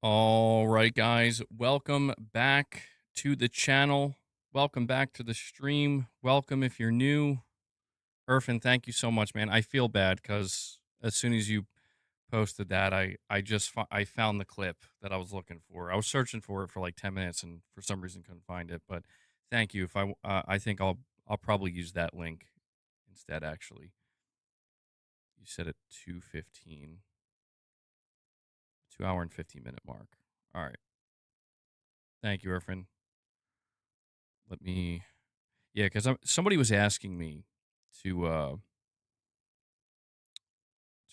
All right, guys, welcome back to the channel. Welcome back to the stream. Welcome if you're new. Irfan, thank you so much, man. I feel bad because as soon as you posted that, I found the clip that I was looking for. I was searching for it for like 10 minutes and for some reason couldn't find it. But thank you. If I think I'll probably use that link instead. Actually, you said at 2:15, 2 hour and 15 minute mark. All right, thank you, Irfan. Let me Yeah, because somebody was asking me to uh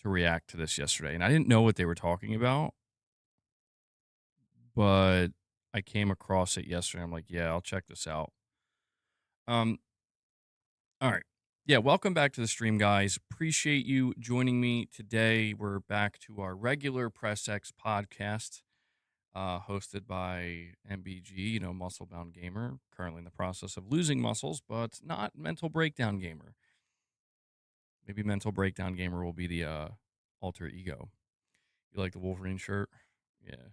to react to this yesterday, and I didn't know what they were talking about, but I came across it yesterday. I'm like, yeah, I'll check this out. Um, all right. Yeah, welcome back to the stream, guys. Appreciate you joining me today. We're back to our regular Press X podcast, hosted by MBG, muscle bound gamer, currently in the process of losing muscles, but not mental breakdown gamer. Maybe mental breakdown gamer will be the alter ego. You like the Wolverine shirt? Yeah.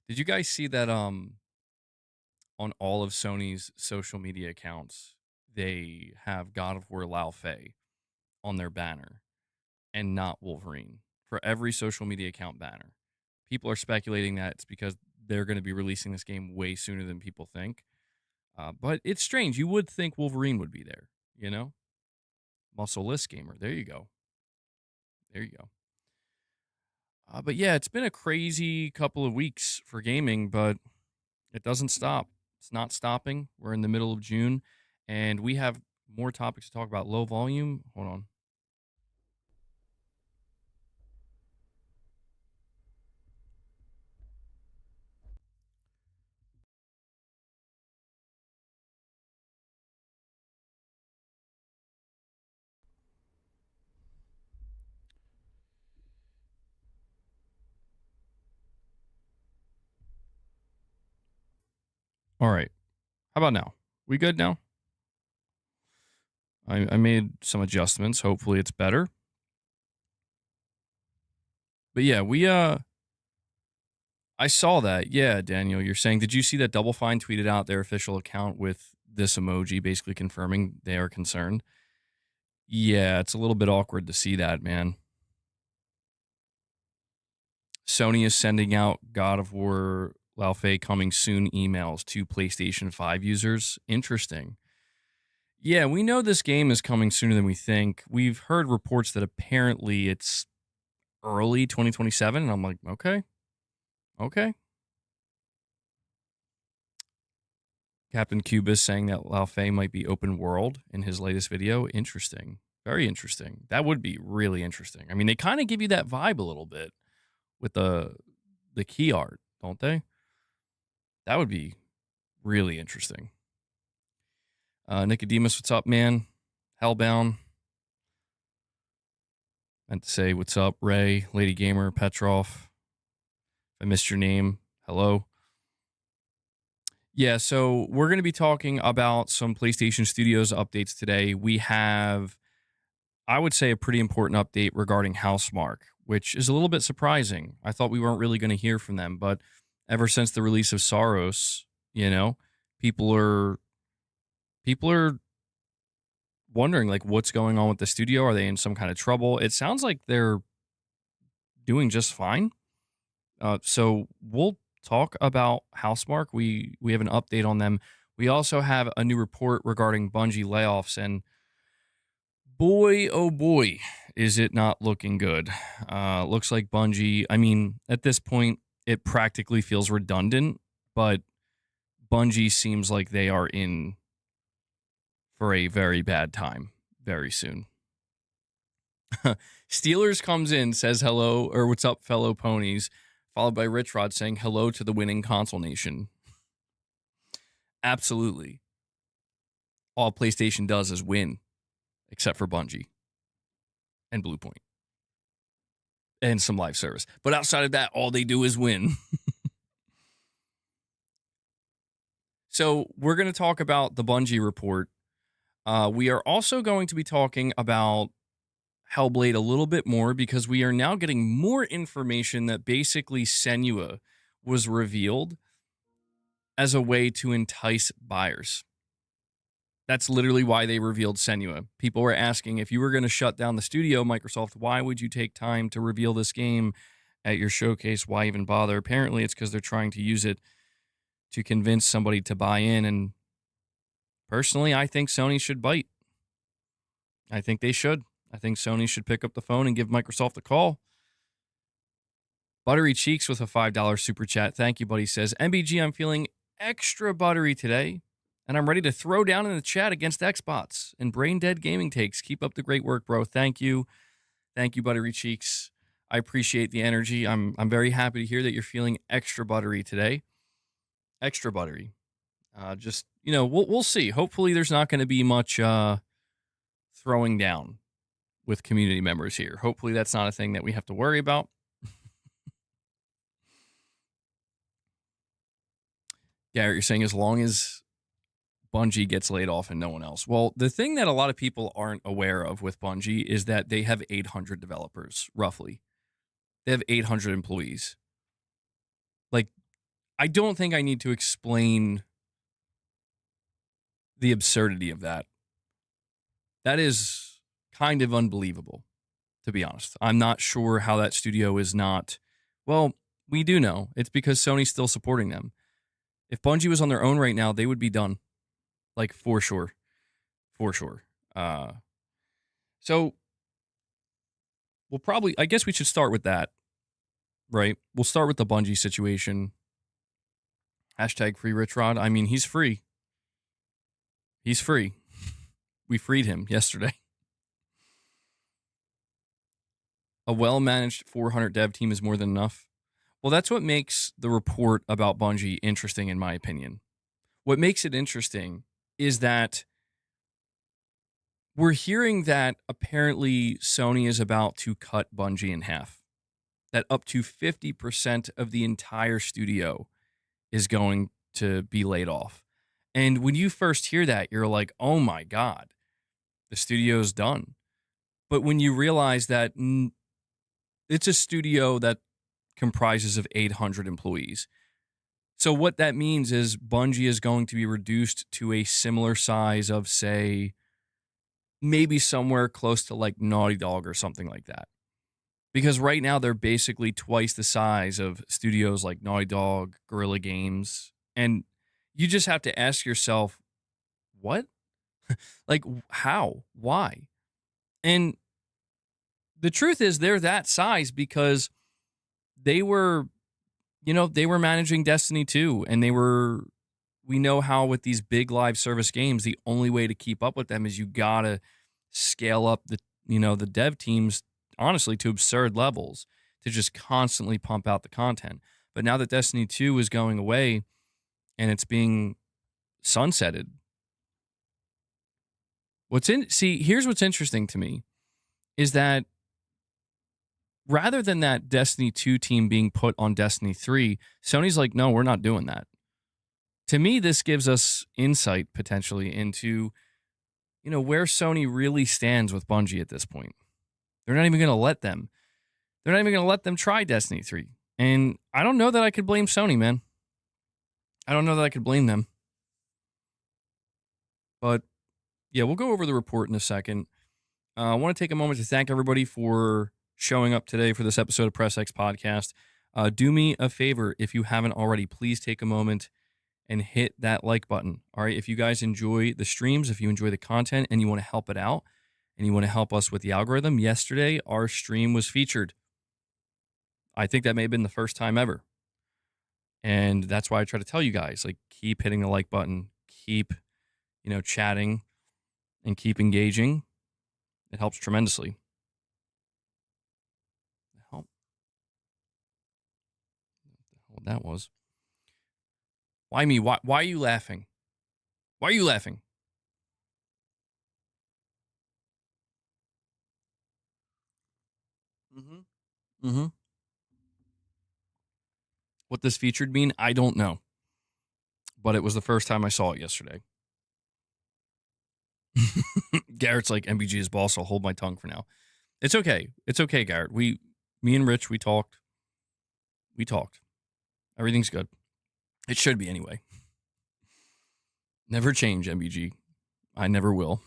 Did you guys see that on all of Sony's social media accounts, they have God of War Lao Fei on their banner and not Wolverine for every social media account banner. People are speculating that it's because they're going to be releasing this game way sooner than people think. But it's strange. You would think Wolverine would be there, you know? Muscle-less gamer. There you go. There you go. But yeah, it's been a crazy couple of weeks for gaming, but it doesn't stop. It's not stopping. We're in the middle of June, and we have more topics to talk about. Low volume. Hold on. All right. How about now? We good now? I made some adjustments. Hopefully it's better. But yeah, I saw that. Yeah, Daniel, you're saying, did you see that Double Fine tweeted out their official account with this emoji basically confirming they are concerned? Yeah, it's a little bit awkward to see that, man. Sony is sending out God of War Lao Fei coming soon emails to PlayStation 5 users. Interesting. Yeah, we know this game is coming sooner than we think. We've heard reports that apparently it's early 2027, and I'm like, okay. Okay. Captain Cubis saying that Lao Fei might be open world in his latest video. Interesting. Very interesting. That would be really interesting. I mean, they kind of give you that vibe a little bit with the key art, don't they? That would be really interesting. Nicodemus, what's up, man? Hellbound. Meant to say, what's up, Ray, Lady Gamer, Petrov. If I missed your name, hello. Yeah, so we're going to be talking about some PlayStation Studios updates today. We have, I would say, a pretty important update regarding Housemarque, which is a little bit surprising. I thought we weren't really going to hear from them, but ever since the release of Saros, people are wondering like what's going on with the studio. Are they in some kind of trouble? It sounds like they're doing just fine. So we'll talk about Housemarque. We have an update on them. We also have a new report regarding Bungie layoffs, and boy, oh boy, is it not looking good. Looks like Bungie, I mean, at this point, it practically feels redundant, but Bungie seems like they are in for a very bad time very soon. Steelers comes in, says hello, or what's up, fellow ponies, followed by Rich Rod saying hello to the winning console nation. Absolutely. All PlayStation does is win, except for Bungie and Bluepoint and some live service. But outside of that, all they do is win. So we're going to talk about the Bungie report. We are also going to be talking about Hellblade a little bit more because we are now getting more information that basically Senua was revealed as a way to entice buyers. That's literally why they revealed Senua. People were asking, if you were going to shut down the studio, Microsoft, why would you take time to reveal this game at your showcase? Why even bother? Apparently, it's because they're trying to use it to convince somebody to buy in. And personally, I think Sony should bite. I think they should. I think Sony should pick up the phone and give Microsoft a call. Buttery Cheeks with a $5 super chat. Thank you, buddy. Says, MBG, I'm feeling extra buttery today, and I'm ready to throw down in the chat against Xbots and brain dead gaming takes. Keep up the great work, bro. Thank you. Thank you, Buttery Cheeks. I appreciate the energy. I'm very happy to hear that you're feeling extra buttery today. Extra buttery. Just, we'll see. Hopefully there's not going to be much throwing down with community members here. Hopefully that's not a thing that we have to worry about. Garrett, you're saying as long as Bungie gets laid off and no one else. Well, the thing that a lot of people aren't aware of with Bungie is that they have 800 developers, roughly. They have 800 employees. Like, I don't think I need to explain the absurdity of that. That is kind of unbelievable, to be honest. I'm not sure how that studio is not... Well, we do know. It's because Sony's still supporting them. If Bungie was on their own right now, they would be done. Like, for sure. For sure. So, we'll probably... I guess we should start with that, right? We'll start with the Bungie situation. Hashtag free Rich Rod. I mean, he's free. He's free. We freed him yesterday. A well-managed 400 dev team is more than enough. Well, that's what makes the report about Bungie interesting, in my opinion. What makes it interesting is that we're hearing that apparently Sony is about to cut Bungie in half. That up to 50% of the entire studio is going to be laid off. And when you first hear that, you're like, oh my God, the studio's done. But when you realize that it's a studio that comprises of 800 employees. So what that means is Bungie is going to be reduced to a similar size of, say, maybe somewhere close to like Naughty Dog or something like that. Because right now they're basically twice the size of studios like Naughty Dog, Guerrilla Games. And you just have to ask yourself, what? Like, how? Why? And the truth is they're that size because they were managing Destiny 2, and we know how with these big live service games, the only way to keep up with them is you gotta scale up the dev teams, honestly, to absurd levels to just constantly pump out the content. But now that Destiny 2 is going away and it's being sunsetted, here's what's interesting to me is that rather than that Destiny 2 team being put on Destiny 3, Sony's like, no, we're not doing that. To me, this gives us insight potentially into, where Sony really stands with Bungie at this point. They're not even going to let them. They're not even going to let them try Destiny 3. And I don't know that I could blame Sony, man. I don't know that I could blame them. But yeah, we'll go over the report in a second. I want to take a moment to thank everybody for showing up today for this episode of Press X Podcast. Do me a favor, if you haven't already, please take a moment and hit that like button. All right, if you guys enjoy the streams, if you enjoy the content and you want to help it out and you want to help us with the algorithm, yesterday our stream was featured. I think that may have been the first time ever. And that's why I try to tell you guys, like, keep hitting the like button, keep, chatting and keep engaging. It helps tremendously. What that was. Why me? Why are you laughing? Why are you laughing? Mm-hmm. What this featured mean? I don't know. But it was the first time I saw it yesterday. Garrett's like, MBG is boss, so I'll hold my tongue for now. It's okay. It's okay, Garrett. Me and Rich, we talked. We talked. Everything's good. It should be anyway. Never change, MBG. I never will.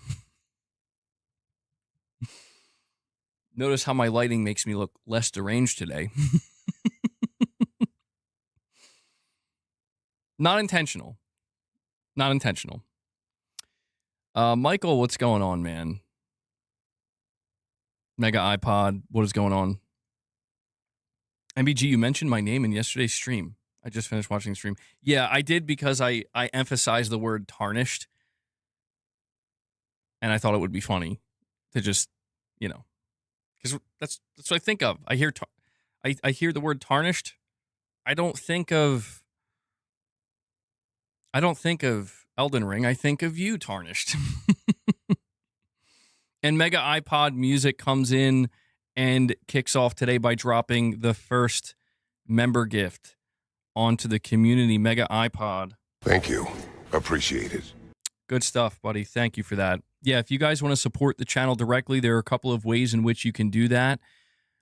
Notice how my lighting makes me look less deranged today. Not intentional. Not intentional. Michael, what's going on, man? Mega iPod, what is going on? MBG, you mentioned my name in yesterday's stream. I just finished watching the stream. Yeah, I did because I emphasized the word tarnished. And I thought it would be funny to just, because that's what I think of. I hear I hear the word tarnished. I don't think of Elden Ring. I think of you, tarnished. And Mega iPod Music comes in and kicks off today by dropping the first member gift onto the community. Mega iPod. Thank you. Appreciate it. Good stuff, buddy. Thank you for that. Yeah, if you guys want to support the channel directly, there are a couple of ways in which you can do that.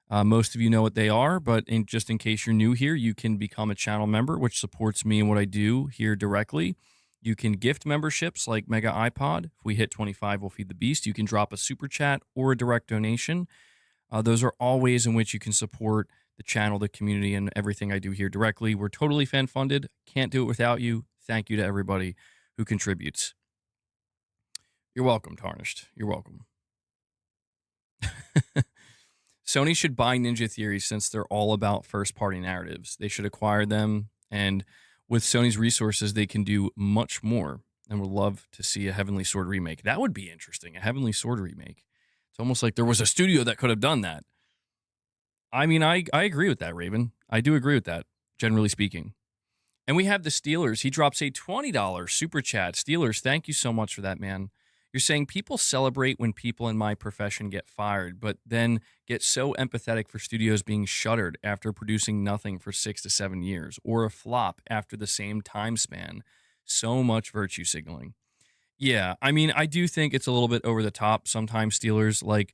Most of you know what they are, but just in case you're new here, you can become a channel member, which supports me and what I do here directly. You can gift memberships like Mega iPod. If we hit 25, we'll feed the beast. You can drop a super chat or a direct donation. Those are all ways in which you can support the channel, the community, and everything I do here directly. We're totally fan-funded. Can't do it without you. Thank you to everybody who contributes. You're welcome, Tarnished. You're welcome. Sony should buy Ninja Theory since they're all about first-party narratives. They should acquire them, and with Sony's resources, they can do much more, and would love to see a Heavenly Sword remake. That would be interesting, a Heavenly Sword remake. It's almost like there was a studio that could have done that. I mean, I agree with that, Raven. I do agree with that, generally speaking. And we have the Steelers. He drops a $20 super chat. Steelers, thank you so much for that, man. You're saying people celebrate when people in my profession get fired, but then get so empathetic for studios being shuttered after producing nothing for 6 to 7 years, or a flop after the same time span. So much virtue signaling. Yeah, I mean, I do think it's a little bit over the top sometimes, Steelers. Like,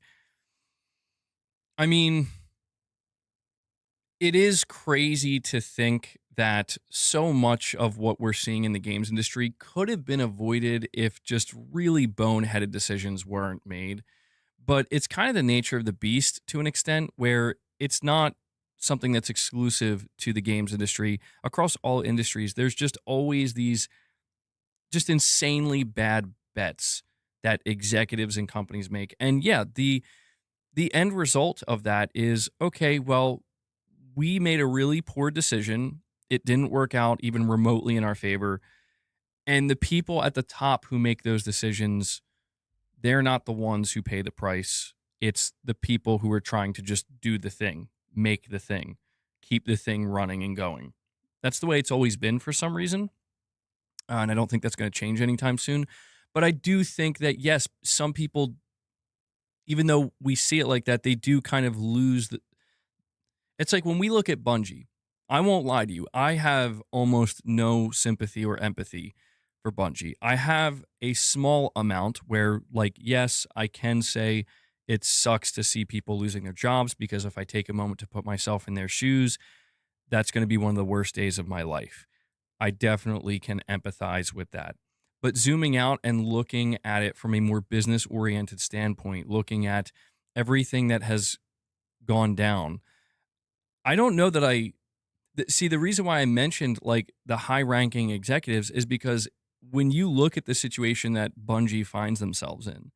I mean, it is crazy to think that so much of what we're seeing in the games industry could have been avoided if just really boneheaded decisions weren't made. But it's kind of the nature of the beast to an extent, where it's not something that's exclusive to the games industry. Across all industries, there's just always these just insanely bad bets that executives and companies make. And yeah, the end result of that is, okay, well, we made a really poor decision. It didn't work out even remotely in our favor. And the people at the top who make those decisions, they're not the ones who pay the price. It's the people who are trying to just do the thing, make the thing, keep the thing running and going. That's the way it's always been for some reason. And I don't think that's going to change anytime soon. But I do think that, yes, some people, even though we see it like that, they do kind of lose the. It's like when we look at Bungie, I won't lie to you, I have almost no sympathy or empathy for Bungie. I have a small amount where, like, yes, I can say it sucks to see people losing their jobs, because if I take a moment to put myself in their shoes, that's going to be one of the worst days of my life. I definitely can empathize with that. But zooming out and looking at it from a more business-oriented standpoint, looking at everything that has gone down, I don't know that see, the reason why I mentioned like the high-ranking executives is because when you look at the situation that Bungie finds themselves in,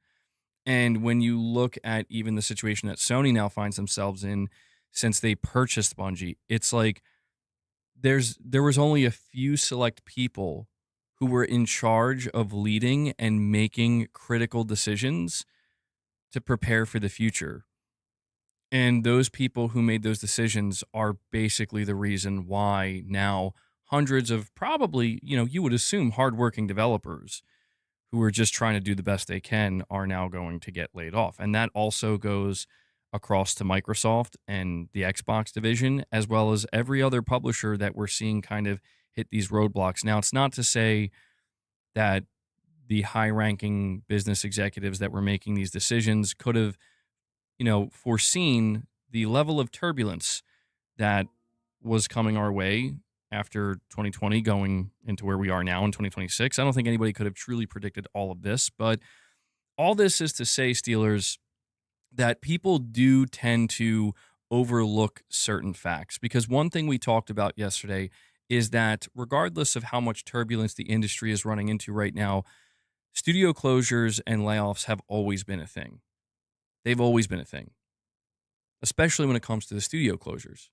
and when you look at even the situation that Sony now finds themselves in since they purchased Bungie, it's like there was only a few select people who were in charge of leading and making critical decisions to prepare for the future. And those people who made those decisions are basically the reason why now hundreds of probably, you would assume hardworking developers who are just trying to do the best they can are now going to get laid off. And that also goes across to Microsoft and the Xbox division, as well as every other publisher that we're seeing kind of hit these roadblocks. Now, it's not to say that the high-ranking business executives that were making these decisions could have foreseen the level of turbulence that was coming our way after 2020 going into where we are now in 2026. I don't think anybody could have truly predicted all of this, but all this is to say, Steelers, that people do tend to overlook certain facts because one thing we talked about yesterday is that regardless of how much turbulence the industry is running into right now, studio closures and layoffs have always been a thing. They've always been a thing, especially when it comes to the studio closures.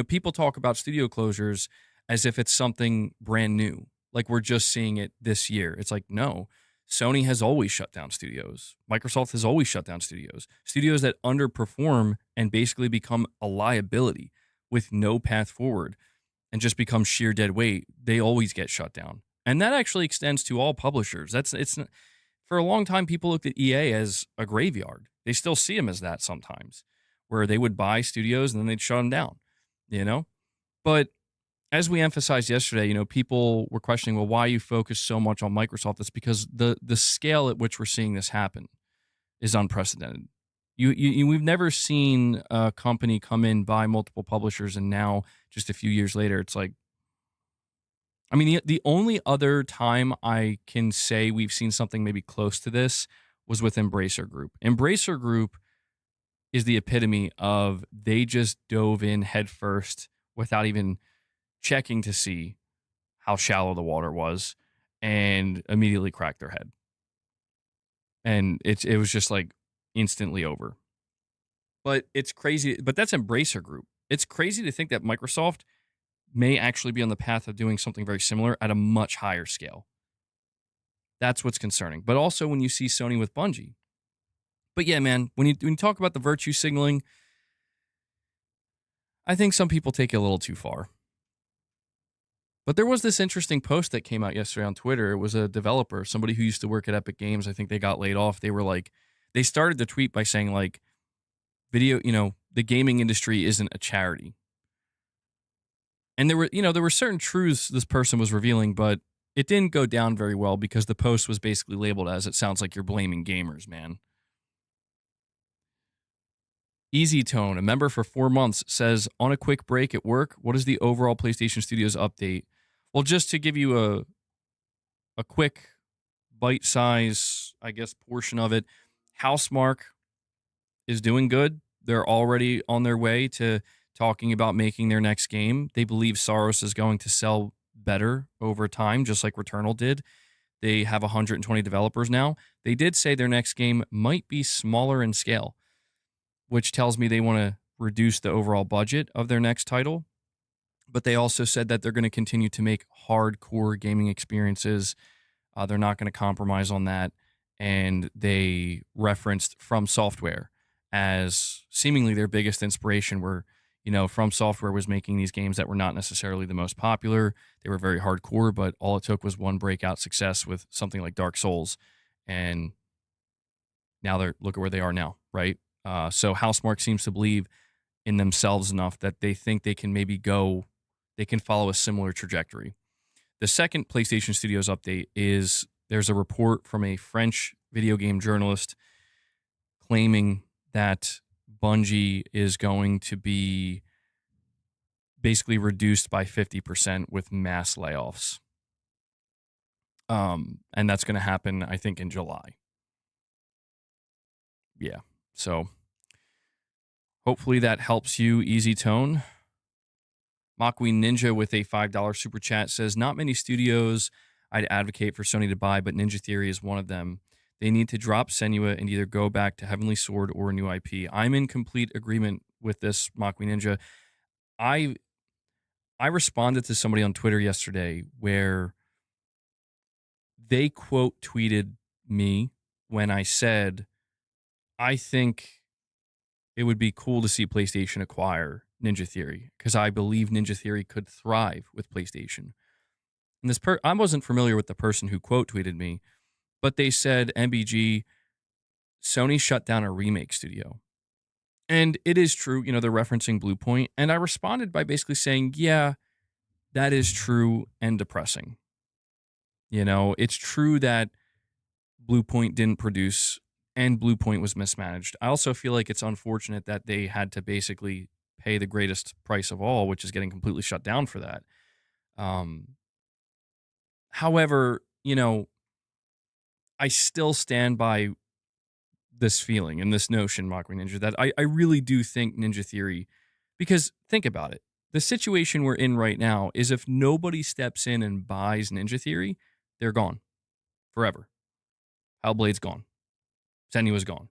People talk about studio closures as if it's something brand new, like we're just seeing it this year. It's like, no, Sony has always shut down studios. Microsoft has always shut down studios. Studios that underperform and basically become a liability with no path forward and just become sheer dead weight, they always get shut down. And that actually extends to all publishers. It's for a long time people looked at EA as a graveyard. They still see them as that sometimes, where they would buy studios and then they'd shut them down, you know? But as we emphasized yesterday, people were questioning, well, why you focus so much on Microsoft? It's because the scale at which we're seeing this happen is unprecedented. We've never seen a company come in, buy multiple publishers, and now just a few years later, it's like, I mean, the only other time I can say we've seen something maybe close to this was with Embracer Group. Embracer Group is the epitome of they just dove in headfirst without even checking to see how shallow the water was and immediately cracked their head. And it was just like instantly over. But it's crazy. But that's Embracer Group. It's crazy to think that Microsoft may actually be on the path of doing something very similar at a much higher scale. That's what's concerning. But also when you see Sony with Bungie. But yeah, man, when you talk about the virtue signaling, I think some people take it a little too far. But there was this interesting post that came out yesterday on Twitter. It was a developer, somebody who used to work at Epic Games. I think they got laid off. They were like, they started the tweet by saying like, the gaming industry isn't a charity. And there were certain truths this person was revealing, but it didn't go down very well because the post was basically labeled as, it sounds like you're blaming gamers, man. Easy Tone, a member for 4 months, says, on a quick break at work, what is the overall PlayStation Studios update? Well, just to give you a quick bite size, I guess, portion of it, Housemarque is doing good. They're already on their way to talking about making their next game. They believe Saros is going to sell better over time, just like Returnal did. They have 120 developers now. They did say their next game might be smaller in scale, which tells me they want to reduce the overall budget of their next title. But they also said that they're going to continue to make hardcore gaming experiences. They're not going to compromise on that. And they referenced From Software as seemingly their biggest inspiration, where, From Software was making these games that were not necessarily the most popular. They were very hardcore, but all it took was one breakout success with something like Dark Souls. And now look at where they are now, right? So Housemarque seems to believe in themselves enough that they think they can they can follow a similar trajectory. The second PlayStation Studios update is there's a report from a French video game journalist claiming that Bungie is going to be basically reduced by 50% with mass layoffs. And that's going to happen, I think, in July. Yeah. So hopefully that helps you, Easy Tone. Mockween Ninja with a $5 super chat says, not many studios I'd advocate for Sony to buy, but Ninja Theory is one of them. They need to drop Senua and either go back to Heavenly Sword or a new IP. I'm in complete agreement with this, Mockween Ninja. I responded to somebody on Twitter yesterday where they quote tweeted me when I said, I think it would be cool to see PlayStation acquire Ninja Theory because I believe Ninja Theory could thrive with PlayStation. And I wasn't familiar with the person who quote tweeted me, but they said, MBG, Sony shut down a Remake studio. And it is true, they're referencing Bluepoint. And I responded by basically saying, yeah, that is true and depressing. It's true that Bluepoint didn't produce and Bluepoint was mismanaged. I also feel like it's unfortunate that they had to basically pay the greatest price of all, which is getting completely shut down for that. Um, However, I still stand by this feeling and this notion, Mockery Ninja, that I really do think Ninja Theory, because think about it. The situation we're in right now is if nobody steps in and buys Ninja Theory, they're gone forever. Hellblade's gone. Senua's gone.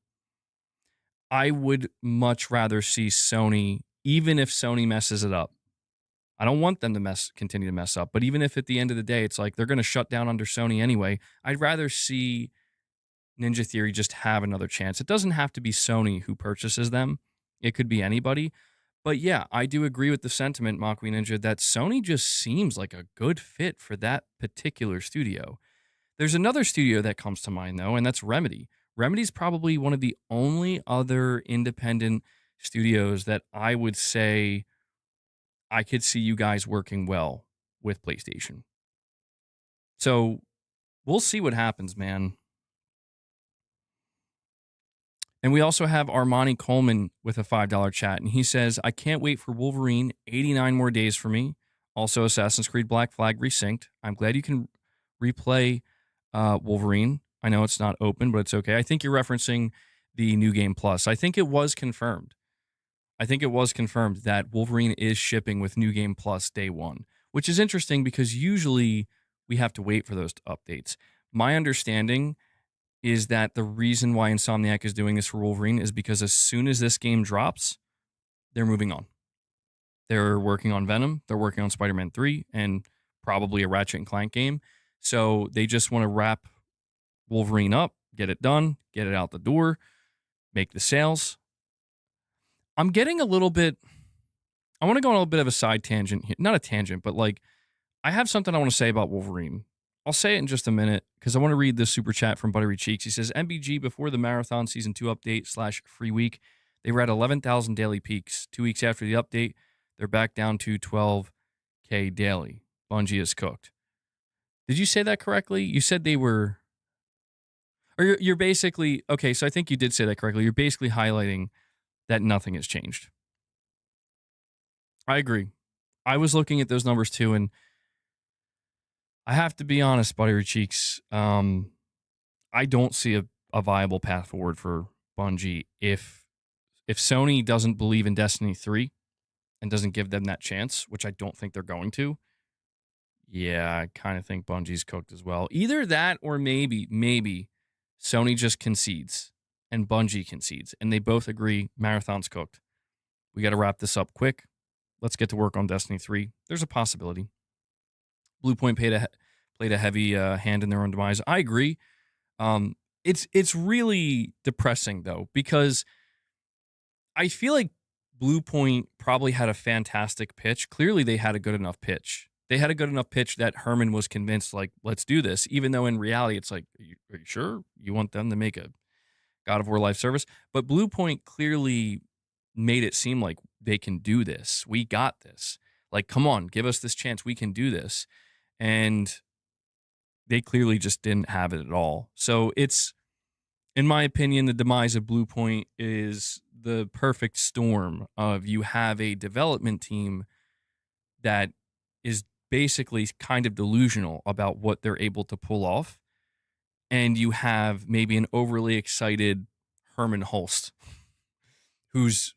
I would much rather see Sony, even if Sony messes it up. I don't want them to continue to mess up, but even if at the end of the day it's like they're going to shut down under Sony anyway, I'd rather see Ninja Theory just have another chance. It doesn't have to be Sony who purchases them. It could be anybody. But yeah, I do agree with the sentiment, Mockery Ninja, that Sony just seems like a good fit for that particular studio. There's another studio that comes to mind, though, and that's Remedy. Remedy's probably one of the only other independent studios that I would say I could see you guys working well with PlayStation. So we'll see what happens, man. And we also have Armani Coleman with a $5 chat. And he says, I can't wait for Wolverine. 89 more days for me. Also, Assassin's Creed Black Flag resynced. I'm glad you can replay Wolverine. I know it's not open, but it's okay. I think you're referencing the New Game Plus. I think it was confirmed. That Wolverine is shipping with New Game Plus day one, which is interesting because usually we have to wait for those updates. My understanding is that the reason why Insomniac is doing this for Wolverine is because as soon as this game drops, they're moving on. They're working on Venom, they're working on Spider-Man 3, and probably a Ratchet and Clank game. So they just want to wrap Wolverine up, get it done, get it out the door, make the sales. I'm getting a little bit, I want to go on a little bit of a side tangent here. Not a tangent, but like, I have something I want to say about Wolverine. I'll say it in just a minute because I want to read this super chat from Buttery Cheeks. He says, MBG, before the Marathon Season 2 update / free week, they were at 11,000 daily peaks. 2 weeks after the update, they're back down to 12K daily. Bungie is cooked. Did you say that correctly? You said they were, or you're basically, okay, so I think you did say that correctly. You're basically highlighting that nothing has changed. I agree. I was looking at those numbers too, and I have to be honest, Buttery Cheeks. I don't see a viable path forward for Bungie if Sony doesn't believe in Destiny 3 and doesn't give them that chance, which I don't think they're going to. Yeah, I kind of think Bungie's cooked as well. Either that or maybe Sony just concedes and Bungie concedes, and they both agree Marathon's cooked. We got to wrap this up quick. Let's get to work on Destiny 3. There's a possibility. Bluepoint played a heavy hand in their own demise. I agree. It's really depressing though, because I feel like Bluepoint probably had a fantastic pitch. Clearly, they had a good enough pitch. They had a good enough pitch that Herman was convinced, like, let's do this. Even though in reality, it's like, are you sure you want them to make a God of War live service? But Bluepoint clearly made it seem like they can do this. We got this. Like, come on, give us this chance. We can do this. And they clearly just didn't have it at all. So it's, in my opinion, the demise of Bluepoint is the perfect storm of you have a development team that is basically kind of delusional about what they're able to pull off. And you have maybe an overly excited Herman Hulst who's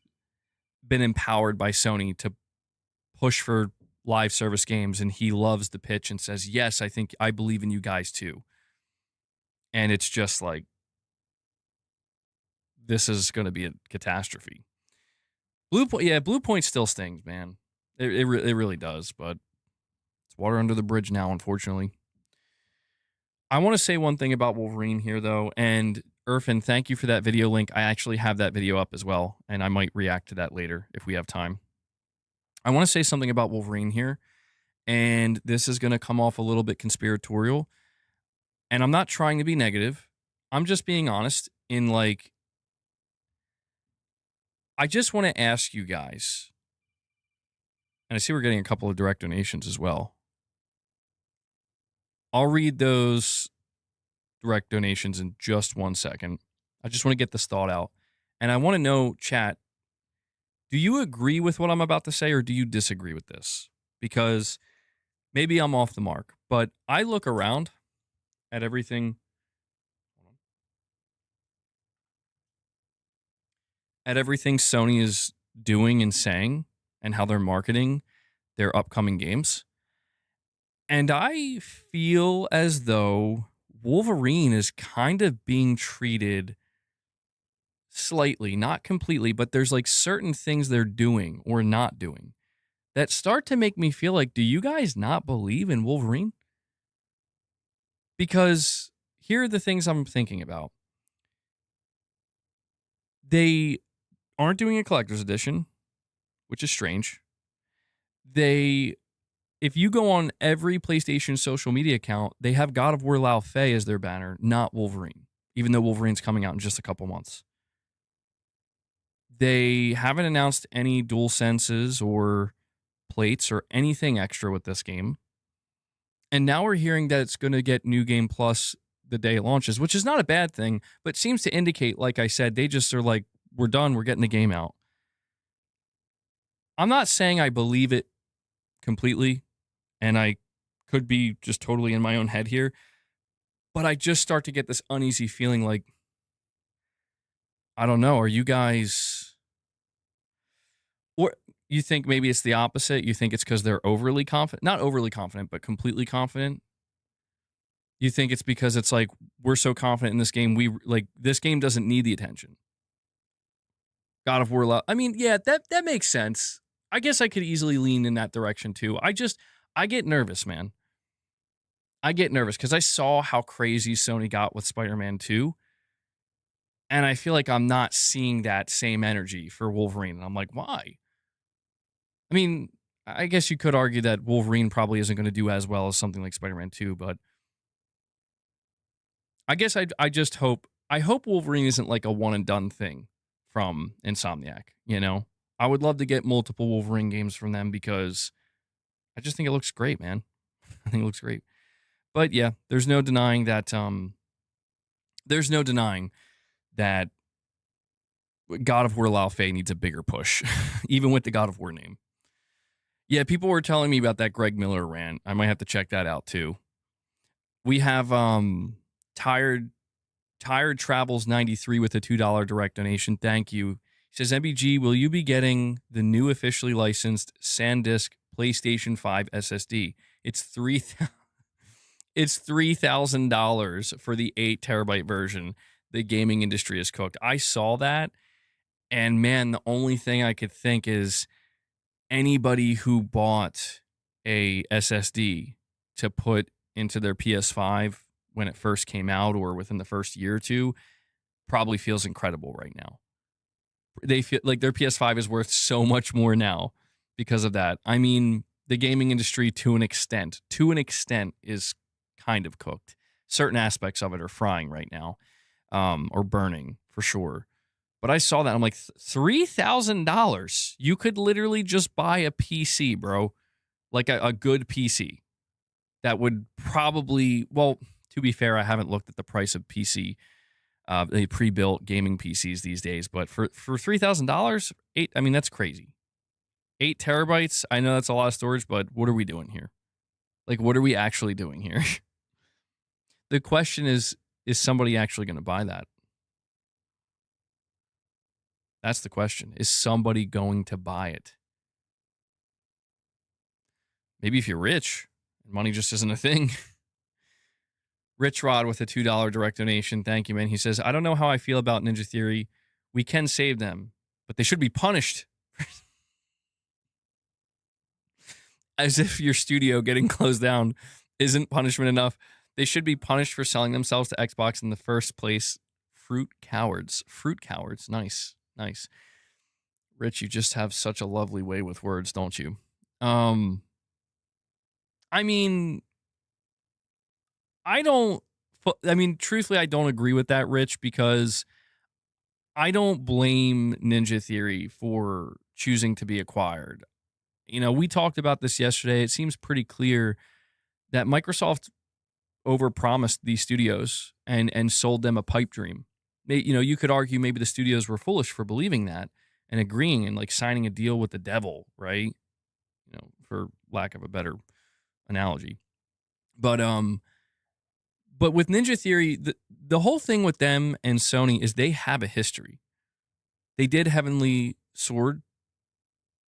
been empowered by Sony to push for live service games, and he loves the pitch and says, yes, I believe in you guys too. And it's just like, this is going to be a catastrophe. Bluepoint still stings, man. It really does, but it's water under the bridge now, unfortunately. I want to say one thing about Wolverine here, though, and Irfan, thank you for that video link. I actually have that video up as well, and I might react to that later if we have time. I want to say something about Wolverine here, and this is going to come off a little bit conspiratorial, and I'm not trying to be negative. I'm just being honest in, like, I just want to ask you guys, and I see we're getting a couple of direct donations as well. I'll read those direct donations in just 1 second. I just want to get this thought out. And I want to know, chat, do you agree with what I'm about to say or do you disagree with this? Because maybe I'm off the mark, but I look around at everything Sony is doing and saying and how they're marketing their upcoming games. And I feel as though Wolverine is kind of being treated slightly, not completely, but there's like certain things they're doing or not doing that start to make me feel like, do you guys not believe in Wolverine? Because here are the things I'm thinking about. They aren't doing a collector's edition, which is strange. If you go on every PlayStation social media account, they have God of War Low as their banner, not Wolverine, even though Wolverine's coming out in just a couple months. They haven't announced any DualSenses or plates or anything extra with this game. And now we're hearing that it's going to get New Game Plus the day it launches, which is not a bad thing, but seems to indicate, like I said, they just are like, we're done, we're getting the game out. I'm not saying I believe it completely, and I could be just totally in my own head here, but I just start to get this uneasy feeling like, I don't know, are you guys... Or you think maybe it's the opposite? You think it's because they're overly confident? Not overly confident, but completely confident? You think it's because it's like, we're so confident in this game, this game doesn't need the attention. God of War Low. I mean, yeah, that makes sense. I guess I could easily lean in that direction too. I get nervous, man. I get nervous because I saw how crazy Sony got with Spider-Man 2. And I feel like I'm not seeing that same energy for Wolverine. And I'm like, why? I mean, I guess you could argue that Wolverine probably isn't going to do as well as something like Spider-Man 2, but I guess I just hope Wolverine isn't like a one and done thing from Insomniac, you know? I would love to get multiple Wolverine games from them because I just think it looks great, man. I think it looks great. But yeah, there's no denying that God of War Lao Fei needs a bigger push, even with the God of War name. Yeah, people were telling me about that Greg Miller rant. I might have to check that out too. We have Tired Travels 93 with a $2 direct donation. Thank you. He says, MBG, will you be getting the new officially licensed SanDisk PlayStation 5 SSD? It's $3,000 for the 8 terabyte version. The gaming industry is cooked. I saw that, and man, the only thing I could think is anybody who bought a SSD to put into their PS5 when it first came out or within the first year or two probably feels incredible right now. They feel like their PS5 is worth so much more now because of that. I mean, the gaming industry to an extent is kind of cooked. Certain aspects of it are frying right now, or burning for sure. But I saw that. I'm like, $3,000. You could literally just buy a PC, bro. Like a good PC. That would probably, well, to be fair, I haven't looked at the price of PC, the pre-built gaming PCs these days. But for $3,000, that's crazy. 8 terabytes, I know that's a lot of storage, but what are we doing here? Like, what are we actually doing here? The question is somebody actually going to buy that? That's the question. Is somebody going to buy it? Maybe if you're rich, money just isn't a thing. Rich Rod with a $2 direct donation. Thank you, man. He says, I don't know how I feel about Ninja Theory. We can save them, but they should be punished. As if your studio getting closed down isn't punishment enough. They should be punished for selling themselves to Xbox in the first place. Fruit cowards. Nice. Rich, you just have such a lovely way with words, don't you? Truthfully, I don't agree with that, Rich, because I don't blame Ninja Theory for choosing to be acquired. You know, we talked about this yesterday. It seems pretty clear that Microsoft overpromised these studios and sold them a pipe dream. You could argue maybe the studios were foolish for believing that and agreeing and like signing a deal with the devil, right? For lack of a better analogy. But with Ninja Theory, the whole thing with them and Sony is they have a history. They did Heavenly Sword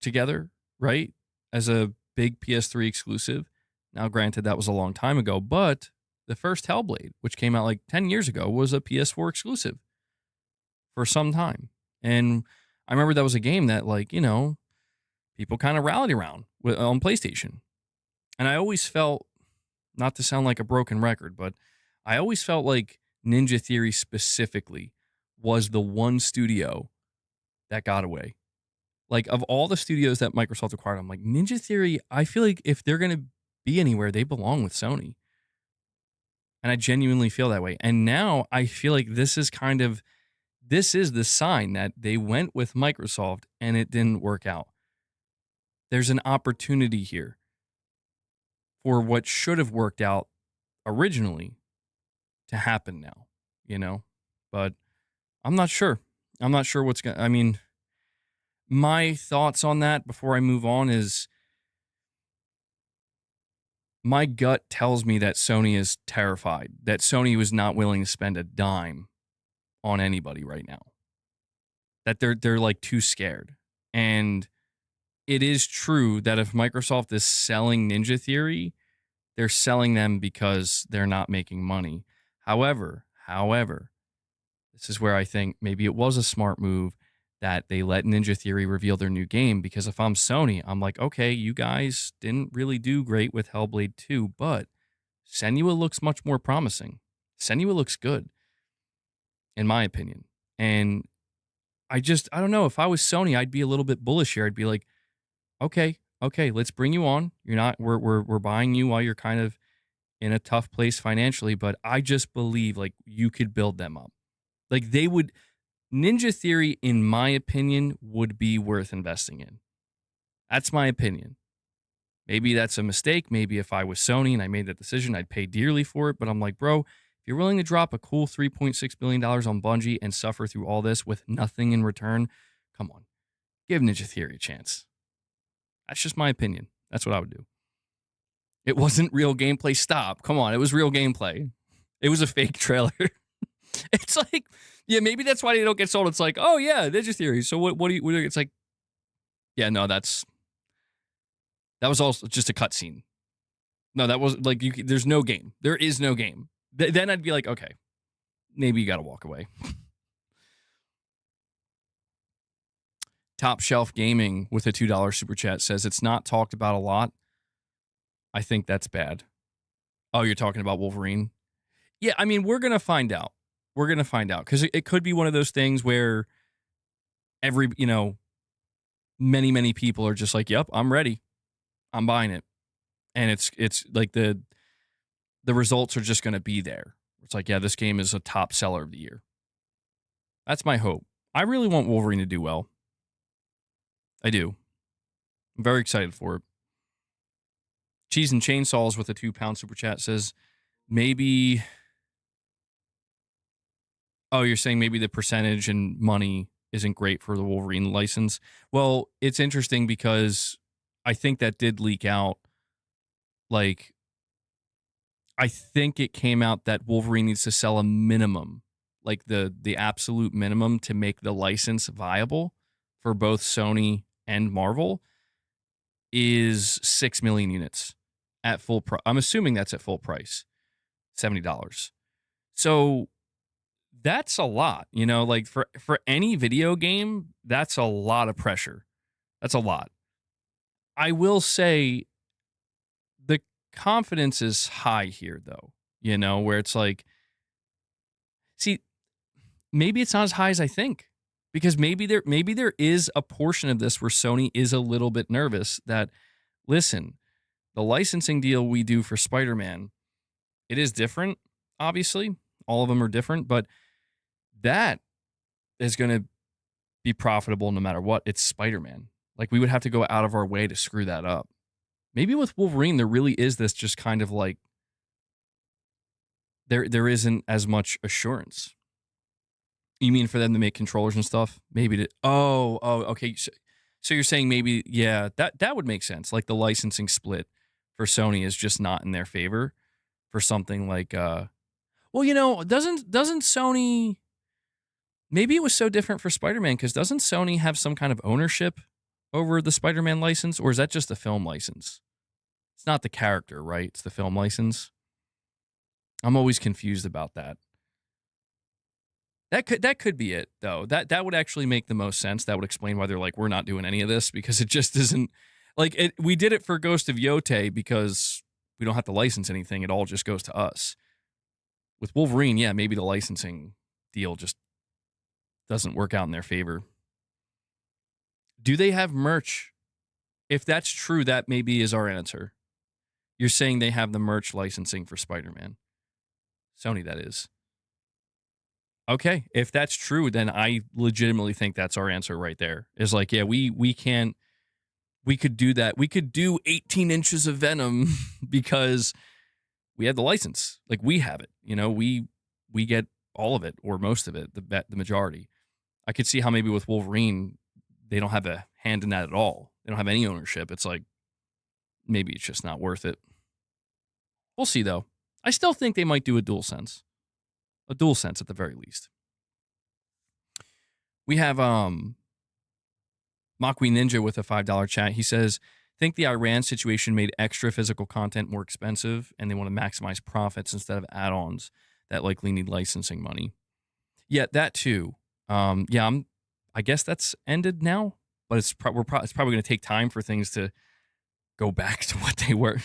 together, right? As a big PS3 exclusive. Now, granted, that was a long time ago, but the first Hellblade, which came out like 10 years ago, was a PS4 exclusive for some time. And I remember that was a game that, like, people kind of rallied around on PlayStation. And I always felt, not to sound like a broken record, but I always felt like Ninja Theory specifically was the one studio that got away. Like, of all the studios that Microsoft acquired, I'm like, Ninja Theory, I feel like if they're going to be anywhere, they belong with Sony. And I genuinely feel that way. And now I feel like this is the sign that they went with Microsoft and it didn't work out. There's an opportunity here for what should have worked out originally to happen now. But I'm not sure. I'm not sure I mean, my thoughts on that before I move on is my gut tells me that Sony is terrified, that Sony was not willing to spend a dime on anybody right now. That they're like too scared. And it is true that if Microsoft is selling Ninja Theory, they're selling them because they're not making money. However, this is where I think maybe it was a smart move that they let Ninja Theory reveal their new game, because if I'm Sony, I'm like, okay, you guys didn't really do great with Hellblade 2, but Senua looks much more promising. Senua looks good, in my opinion. And I don't know. If I was Sony, I'd be a little bit bullish here. I'd be like, okay, let's bring you on. We're buying you while you're kind of in a tough place financially, but I just believe like you could build them up. Like Ninja Theory, in my opinion, would be worth investing in. That's my opinion. Maybe that's a mistake. Maybe if I was Sony and I made that decision, I'd pay dearly for it. But I'm like, bro, if you're willing to drop a cool $3.6 billion on Bungie and suffer through all this with nothing in return, come on, give Ninja Theory a chance. That's just my opinion. That's what I would do. It wasn't real gameplay. Stop. Come on. It was real gameplay. It was a fake trailer. It's like, yeah, maybe that's why they don't get sold. It's like, oh yeah, Ninja Theory. So what do you, it's like, yeah, no, that was also just a cutscene. No, that was like, there's no game. There is no game. Then I'd be like, okay, maybe you got to walk away. Top Shelf Gaming with a $2 super chat says it's not talked about a lot. I think that's bad. Oh, you're talking about Wolverine? Yeah, I mean, we're going to find out. We're going to find out, because it could be one of those things where many people are just like, yep, I'm ready. I'm buying it. And it's like the results are just going to be there. It's like, yeah, this game is a top seller of the year. That's my hope. I really want Wolverine to do well. I do. I'm very excited for it. Cheese and Chainsaws with a £2 super chat says, maybe... Oh, you're saying maybe the percentage and money isn't great for the Wolverine license. Well, it's interesting because I think that did leak out. Like, I think it came out that Wolverine needs to sell a minimum, like the absolute minimum to make the license viable for both Sony and Marvel is 6 million units at full price. I'm assuming that's at full price, $70. So that's a lot, like for any video game, that's a lot of pressure. That's a lot. I will say the confidence is high here, though, where it's like, see, maybe it's not as high as I think, because maybe there is a portion of this where Sony is a little bit nervous that, listen, the licensing deal we do for Spider-Man, it is different, obviously. All of them are different, but that is going to be profitable no matter what. It's Spider-Man. Like, we would have to go out of our way to screw that up. Maybe with Wolverine, there really is this just kind of like, there isn't as much assurance. You mean for them to make controllers and stuff? Maybe to okay. So you're saying maybe that would make sense. Like the licensing split for Sony is just not in their favor for something like well, doesn't Sony, maybe it was so different for Spider-Man because doesn't Sony have some kind of ownership over the Spider-Man license, or is that just a film license? It's not the character, right? It's the film license. I'm always confused about that. That could be it though. That would actually make the most sense. That would explain why they're like, we're not doing any of this, because it just isn't like it. We did it for Ghost of Yote because we don't have to license anything. It all just goes to us. With Wolverine, yeah, maybe the licensing deal just doesn't work out in their favor. Do they have merch? If that's true, that maybe is our answer. You're saying they have the merch licensing for Spider-Man. Sony, that is. Okay, if that's true, then I legitimately think that's our answer right there. Is like, yeah, we could do that. We could do 18 inches of Venom because we have the license. Like, we have it. We get all of it or most of it, the majority. I could see how maybe with Wolverine, they don't have a hand in that at all. They don't have any ownership. It's like, maybe it's just not worth it. We'll see, though. I still think they might do a DualSense. A DualSense at the very least. We have Makwi Ninja with a $5 chat. He says, think the Iran situation made extra physical content more expensive and they want to maximize profits instead of add-ons that likely need licensing money. Yeah, that too. I guess that's ended now, but it's probably going to take time for things to go back to what they were.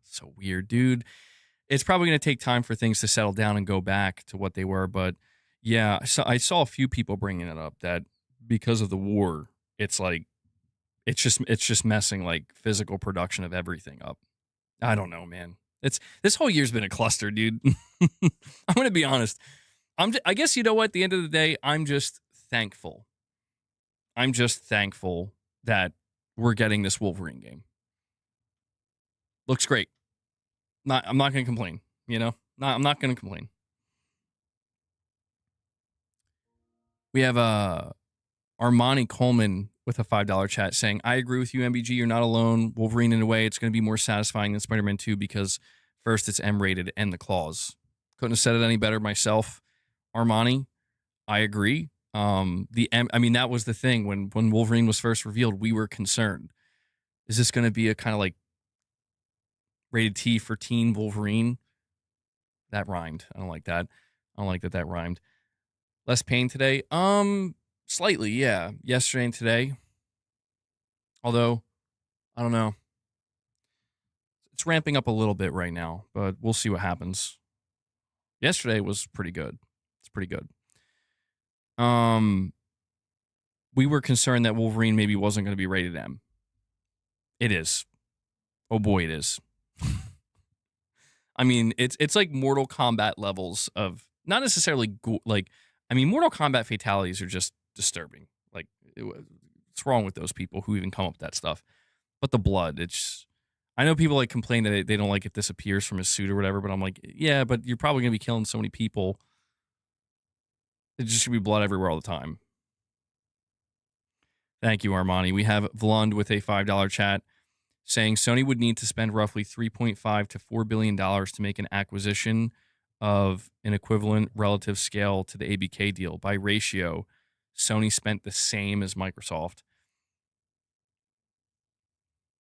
So weird, dude. It's probably going to take time for things to settle down and go back to what they were. But yeah, I saw a few people bringing it up that because of the war, it's like, it's just messing like physical production of everything up. I don't know, man. This whole year's been a cluster, dude. I'm going to be honest. I guess, you know what? At the end of the day, I'm just thankful. I'm just thankful that we're getting this Wolverine game. Looks great. I'm not going to complain, I'm not going to complain. We have Armani Coleman with a $5 chat saying, I agree with you, MBG. You're not alone. Wolverine, in a way, it's going to be more satisfying than Spider-Man 2 because first, it's M-rated and the claws. Couldn't have said it any better myself. Armani, I agree. That was the thing. When Wolverine was first revealed, we were concerned. Is this going to be a kind of like rated T for teen Wolverine? That rhymed. I don't like that. I don't like that rhymed. Less pain today? Slightly, yeah. Yesterday and today. Although, I don't know. It's ramping up a little bit right now, but we'll see what happens. Yesterday was pretty good. It's pretty good. We were concerned that Wolverine maybe wasn't going to be rated M. It is. Oh boy, it is. I mean, it's like Mortal Kombat levels of, not necessarily Mortal Kombat fatalities are just disturbing. Like, what's wrong with those people who even come up with that stuff? But the blood, I know people like complain that they don't like it disappears from his suit or whatever, but I'm like, yeah, but you're probably going to be killing so many people. It just should be blood everywhere all the time. Thank you, Armani. We have Vlund with a $5 chat saying Sony would need to spend roughly $3.5 to $4 billion to make an acquisition of an equivalent relative scale to the ABK deal. By ratio, Sony spent the same as Microsoft.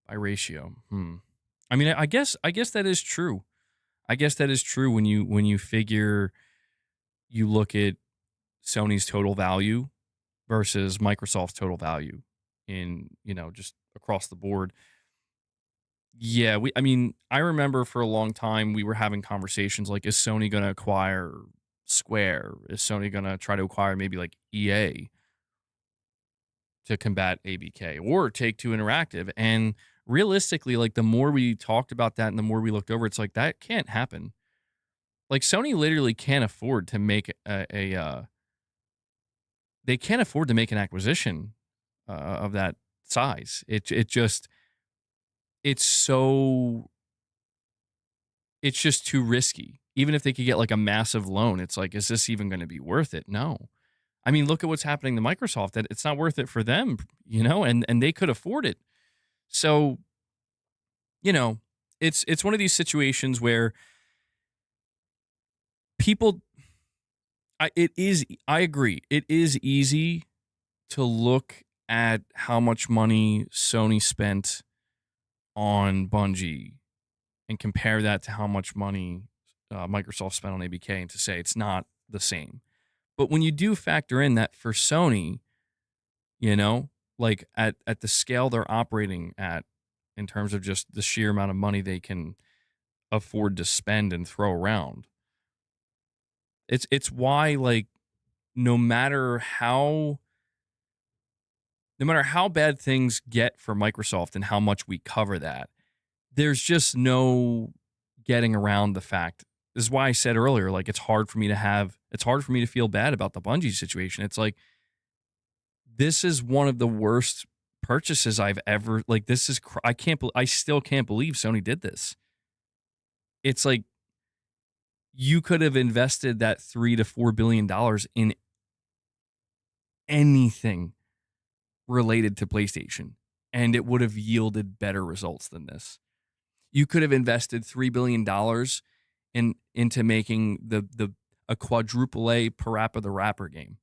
By ratio. I mean, I guess that is true. I guess that is true when you figure, you look at Sony's total value versus Microsoft's total value in, just across the board. Yeah, I remember for a long time we were having conversations like, is Sony going to acquire Square? Is Sony going to try to acquire maybe like EA to combat ABK or Take-Two Interactive? And realistically, like, the more we talked about that and the more we looked over, it's like, that can't happen. Like, Sony literally can't afford to make they can't afford to make an acquisition of that size. It's just too risky. Even if they could get like a massive loan, it's like, is this even going to be worth it? No. I mean, look at what's happening to Microsoft. That it's not worth it for them, and they could afford it. So, you know, it's one of these situations where people I agree. It is easy to look at how much money Sony spent on Bungie and compare that to how much money Microsoft spent on ABK and to say it's not the same. But when you do factor in that for Sony, you know, like at the scale they're operating at in terms of just the sheer amount of money they can afford to spend and throw around. It's why like no matter how no matter how bad things get for Microsoft and how much we cover that, there's just no getting around the fact. This is why I said earlier, like it's hard for me to feel bad about the Bungie situation. It's like this is one of the worst purchases I've ever like. This is I still can't believe Sony did this. It's like you could have invested that $3 to $4 billion in anything related to PlayStation, and it would have yielded better results than this. You could have invested $3 billion into making a quadruple A Parappa the Rapper game,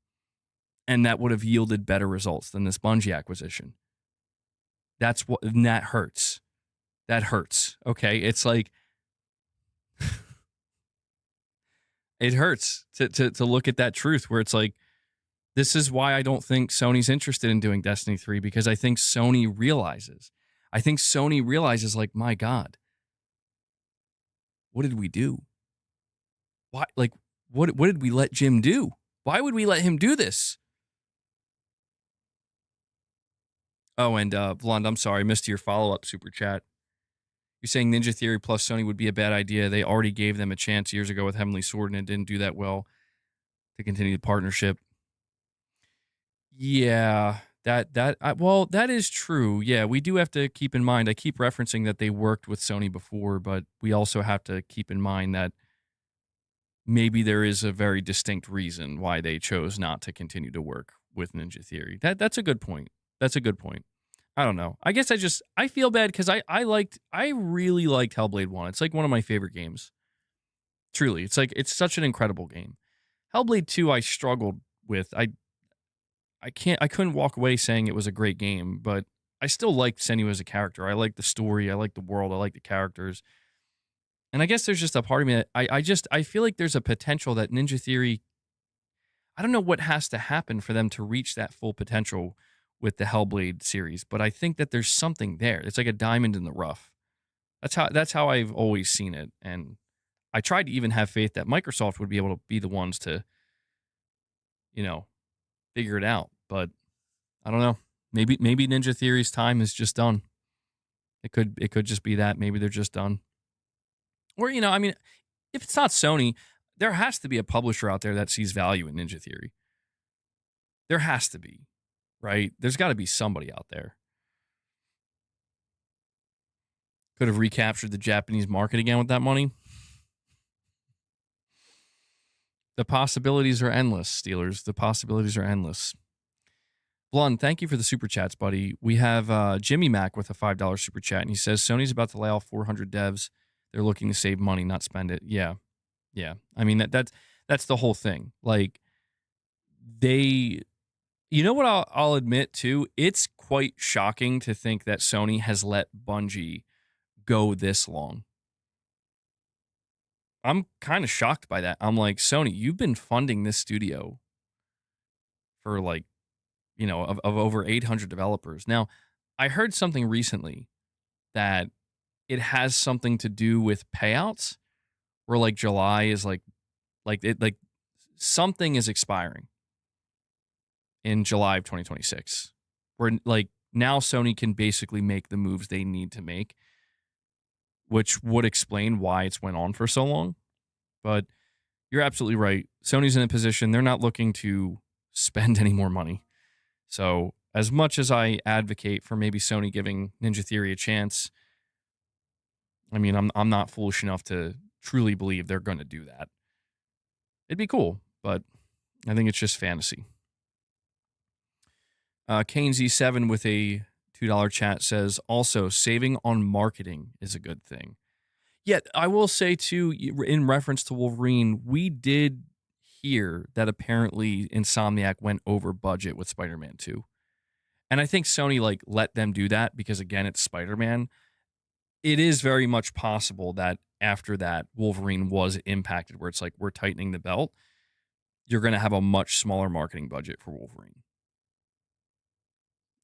and that would have yielded better results than this Bungie acquisition. That hurts. That hurts. Okay, it's like it hurts to look at that truth where it's like this is why I don't think Sony's interested in doing Destiny 3 because I think Sony realizes. Like, my God, what did we do? Why? Like, what did we let Jim do? Why would we let him do this? Oh, and Blonde, I'm sorry, I missed your follow-up super chat. You're saying Ninja Theory plus Sony would be a bad idea. They already gave them a chance years ago with Heavenly Sword, and it didn't do that well to continue the partnership. Yeah, that is true. Yeah, we do have to keep in mind. I keep referencing that they worked with Sony before, but we also have to keep in mind that maybe there is a very distinct reason why they chose not to continue to work with Ninja Theory. That's a good point. That's a good point. I don't know. I guess I feel bad because I really liked Hellblade 1. It's like one of my favorite games. Truly. It's such an incredible game. Hellblade 2 I struggled with. I couldn't walk away saying it was a great game, but I still liked Senua as a character. I liked the story, I liked the world, I liked the characters. And I guess there's just a part of me that I feel like there's a potential that Ninja Theory, I don't know what has to happen for them to reach that full potential with the Hellblade series, but I think that there's something there. It's like a diamond in the rough. That's how I've always seen it. And I tried to even have faith that Microsoft would be able to be the ones to, figure it out. But I don't know. Maybe Ninja Theory's time is just done. It could just be that. Maybe they're just done. Or, I mean, if it's not Sony, there has to be a publisher out there that sees value in Ninja Theory. There has to be, right? There's got to be somebody out there. Could have recaptured the Japanese market again with that money. The possibilities are endless, Steelers. The possibilities are endless. Blund, thank you for the super chats, buddy. We have Jimmy Mac with a $5 super chat, and he says Sony's about to lay off 400 devs. They're looking to save money, not spend it. Yeah. I mean that's the whole thing. Like what I'll admit too. It's quite shocking to think that Sony has let Bungie go this long. I'm kind of shocked by that. I'm like, Sony, you've been funding this studio for like, of over 800 developers. Now, I heard something recently that it has something to do with payouts where like July is like something is expiring in July of 2026 where like now Sony can basically make the moves they need to make, which would explain why it's went on for so long. But you're absolutely right. Sony's in a position, they're not looking to spend any more money. So as much as I advocate for maybe Sony giving Ninja Theory a chance, I mean, I'm not foolish enough to truly believe they're going to do that. It'd be cool, but I think it's just fantasy. Kane Z7 with a $2 chat says, also, saving on marketing is a good thing. Yet, I will say, too, in reference to Wolverine, we did hear that apparently Insomniac went over budget with Spider-Man 2. And I think Sony, like, let them do that because, again, it's Spider-Man. It is very much possible that after that, Wolverine was impacted, where it's like, we're tightening the belt. You're going to have a much smaller marketing budget for Wolverine.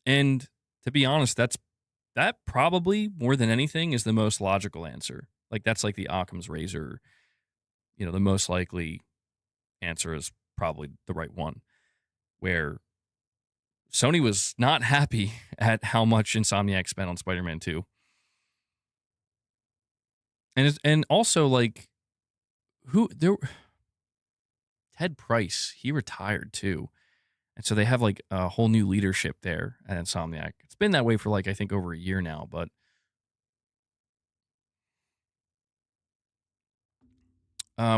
And to be honest, that probably more than anything is the most logical answer. Like that's like the Occam's razor, the most likely answer is probably the right one. Where Sony was not happy at how much Insomniac spent on Spider-Man 2. And also like who there Ted Price, he retired too. And so they have like a whole new leadership there at Insomniac. It's been that way for like I think over a year now, but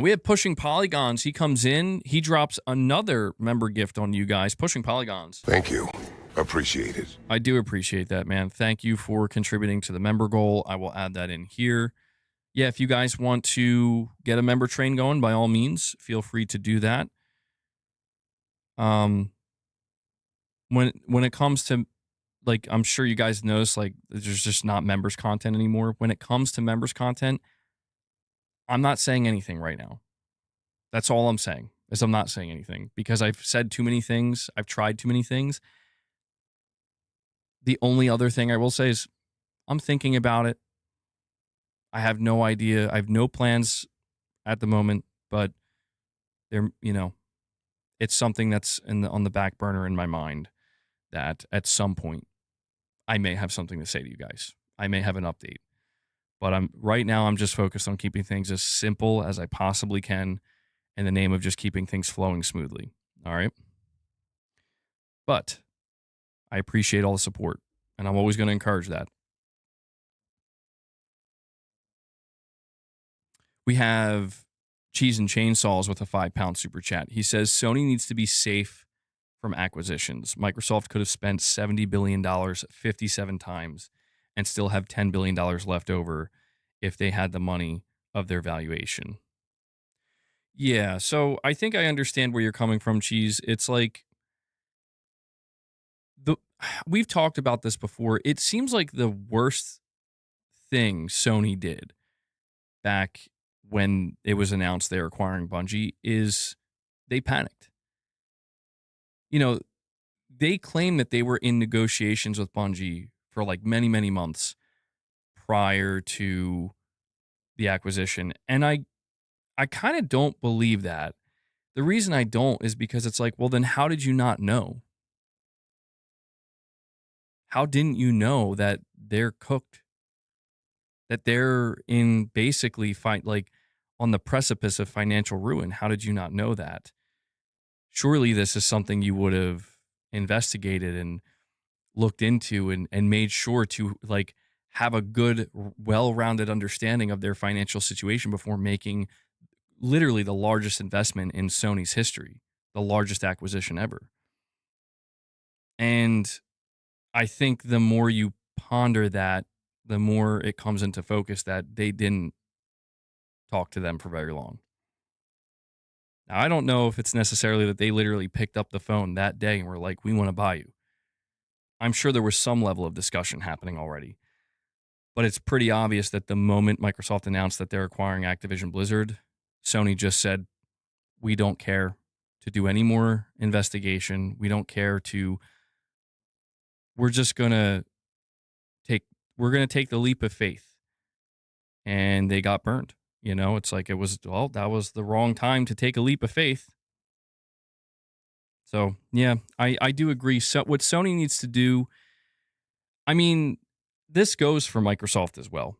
we have Pushing Polygons. He comes in. He drops another member gift on you guys. Pushing Polygons. Thank you. Appreciate it. I do appreciate that, man. Thank you for contributing to the member goal. I will add that in here. Yeah, if you guys want to get a member train going, by all means, feel free to do that. When it comes to, like, I'm sure you guys notice, like, there's just not members content anymore. When it comes to members content, I'm not saying anything right now. That's all I'm saying, is I'm not saying anything because I've said too many things. I've tried too many things. The only other thing I will say is I'm thinking about it. I have no idea. I have no plans at the moment, but it's something that's on the back burner in my mind that at some point I may have something to say to you guys. I may have an update. But right now I'm just focused on keeping things as simple as I possibly can in the name of just keeping things flowing smoothly. All right. But I appreciate all the support, and I'm always going to encourage that. We have Cheese and Chainsaws with a £5 super chat. He says Sony needs to be safe from acquisitions. Microsoft could have spent $70 billion 57 times and still have $10 billion left over if they had the money of their valuation. Yeah, so I think I understand where you're coming from, Cheese. It's like we've talked about this before. It seems like the worst thing Sony did back when it was announced they're acquiring Bungie is they panicked. They claim that they were in negotiations with Bungie for like many, many months prior to the acquisition. And I kind of don't believe that. The reason I don't is because it's like, well, then how did you not know? How didn't you know that they're cooked? That they're in basically on the precipice of financial ruin. How did you not know that? Surely this is something you would have investigated and looked into and made sure to like have a good, well-rounded understanding of their financial situation before making literally the largest investment in Sony's history, the largest acquisition ever. And I think the more you ponder that, the more it comes into focus that they didn't talk to them for very long. Now, I don't know if it's necessarily that they literally picked up the phone that day and were like, we want to buy you. I'm sure there was some level of discussion happening already. But it's pretty obvious that the moment Microsoft announced that they're acquiring Activision Blizzard, Sony just said, we don't care to do any more investigation. We don't care to, we're going to take the leap of faith. And they got burned. It's like that was the wrong time to take a leap of faith. So, yeah, I do agree. So what Sony needs to do, I mean, this goes for Microsoft as well.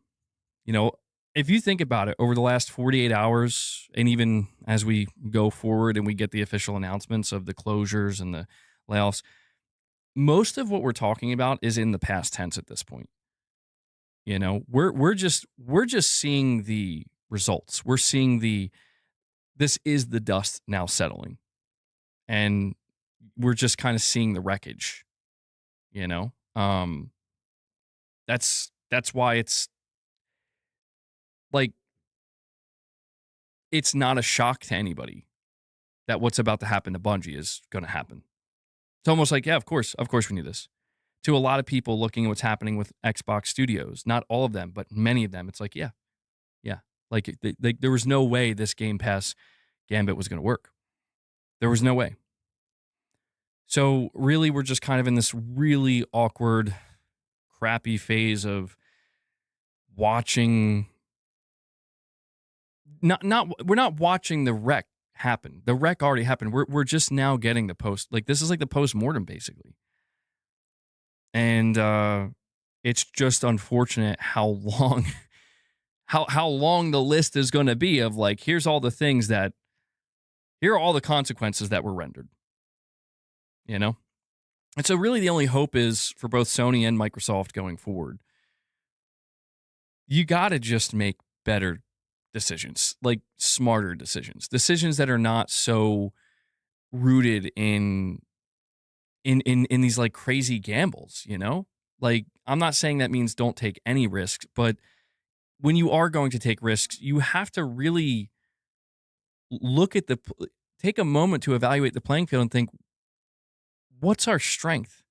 If you think about it, over the last 48 hours, and even as we go forward and we get the official announcements of the closures and the layoffs, most of what we're talking about is in the past tense at this point. We're just seeing the results. We're seeing this is the dust now settling. And we're just kind of seeing the wreckage. you know? That's why it's like it's not a shock to anybody that what's about to happen to Bungie is going to happen. It's almost like, yeah, of course we knew this. To a lot of people looking at what's happening with Xbox Studios, not all of them, but many of them, it's like, yeah, yeah. Like there was no way this Game Pass Gambit was going to work. There was no way. So really, we're just kind of in this really awkward, crappy phase of watching. We're not watching the wreck happen. The wreck already happened. We're just now getting the post. Like this is like the post mortem basically, and it's just unfortunate how long, how long the list is going to be of like here are all the consequences that were rendered. You know, and so really the only hope is for both Sony and Microsoft going forward. You got to just make better decisions, like smarter decisions that are not so rooted in these like crazy gambles, you know? Like I'm not saying that means don't take any risks, but when you are going to take risks, you have to really look at take a moment to evaluate the playing field and think what's our strength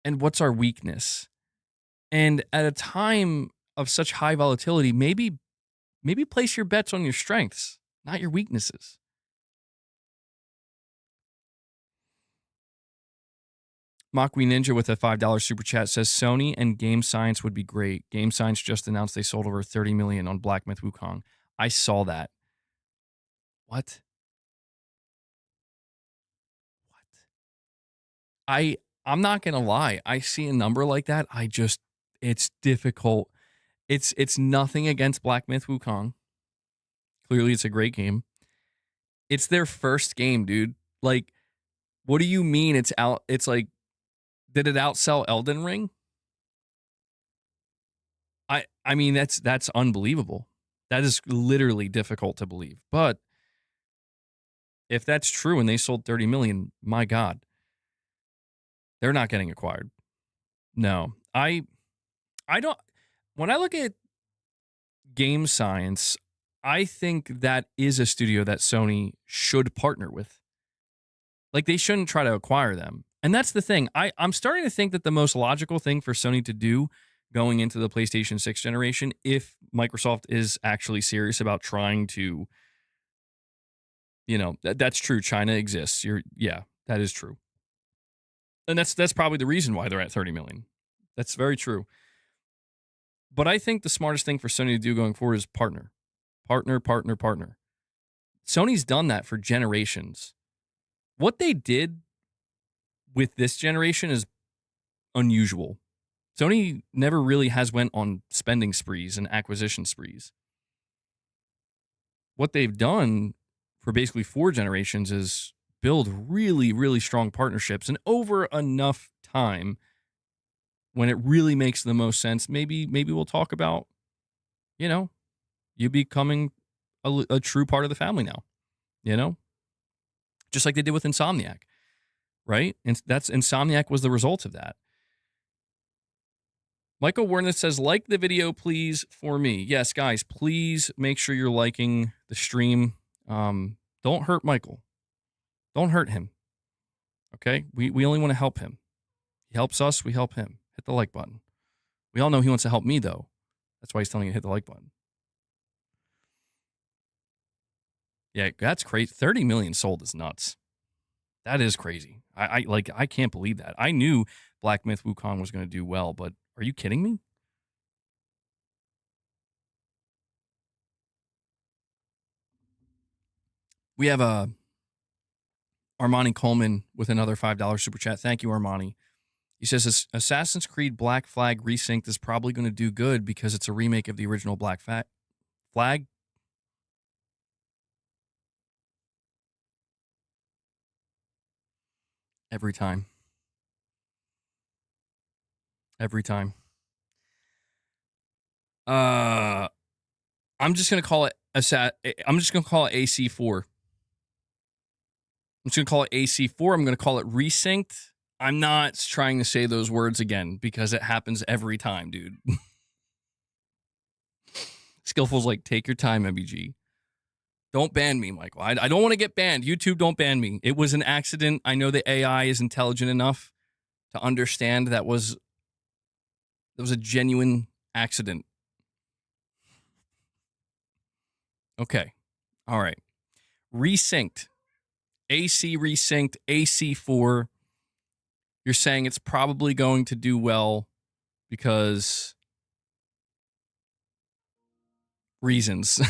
and what's our weakness? And at a time of such high volatility, maybe place your bets on your strengths, not your weaknesses. Makwi Ninja with a $5 super chat says Sony and Game Science would be great. Game Science just announced they sold over 30 million on Black Myth Wukong. I saw that. What? I'm not gonna lie. I see a number like that. It's difficult. It's nothing against Black Myth Wukong. Clearly, it's a great game. It's their first game, dude. Like, what do you mean it's out? It's like, did it outsell Elden Ring? I mean, that's unbelievable. That is literally difficult to believe. But if that's true and they sold 30 million, my God, they're not getting acquired. No, I don't. When I look at Game Science, I think that is a studio that Sony should partner with. Like they shouldn't try to acquire them. And that's the thing. I'm starting to think that the most logical thing for Sony to do going into the PlayStation 6 generation, if Microsoft is actually serious about trying to, that's true. China exists. Yeah, that is true. And that's probably the reason why they're at 30 million. That's very true. But I think the smartest thing for Sony to do going forward is partner. Sony's done that for generations. What they did with this generation is unusual. Sony never really has went on spending sprees and acquisition sprees. What they've done for basically 4 generations is build really, really strong partnerships. And over enough time, when it really makes the most sense, maybe we'll talk about, you becoming a true part of the family now, just like they did with Insomniac, right? And Insomniac was the result of that. Michael Werner says, like the video, please, for me. Yes, guys, please make sure you're liking the stream. Don't hurt Michael. Don't hurt him. Okay? We only want to help him. He helps us, we help him. Hit the like button. We all know he wants to help me, though. That's why he's telling you to hit the like button. Yeah, that's crazy. 30 million sold is nuts. That is crazy. I can't believe that. I knew Black Myth Wukong was going to do well, but are you kidding me? We have Armani Coleman with another $5 super chat. Thank you, Armani. He says Assassin's Creed Black Flag Resynced is probably going to do good because it's a remake of the original Black Flag. Every time. I'm just gonna call it I'm just gonna call it AC4. I'm just gonna call it AC4. I'm gonna call it Resynced. I'm not trying to say those words again because it happens every time, dude. Skillful's like, take your time, MBG. Don't ban me, Michael. I don't want to get banned. YouTube, don't ban me. It was an accident. I know the AI is intelligent enough to understand that was a genuine accident. Okay. All right. Resynced. AC resynced. AC4. You're saying it's probably going to do well because reasons.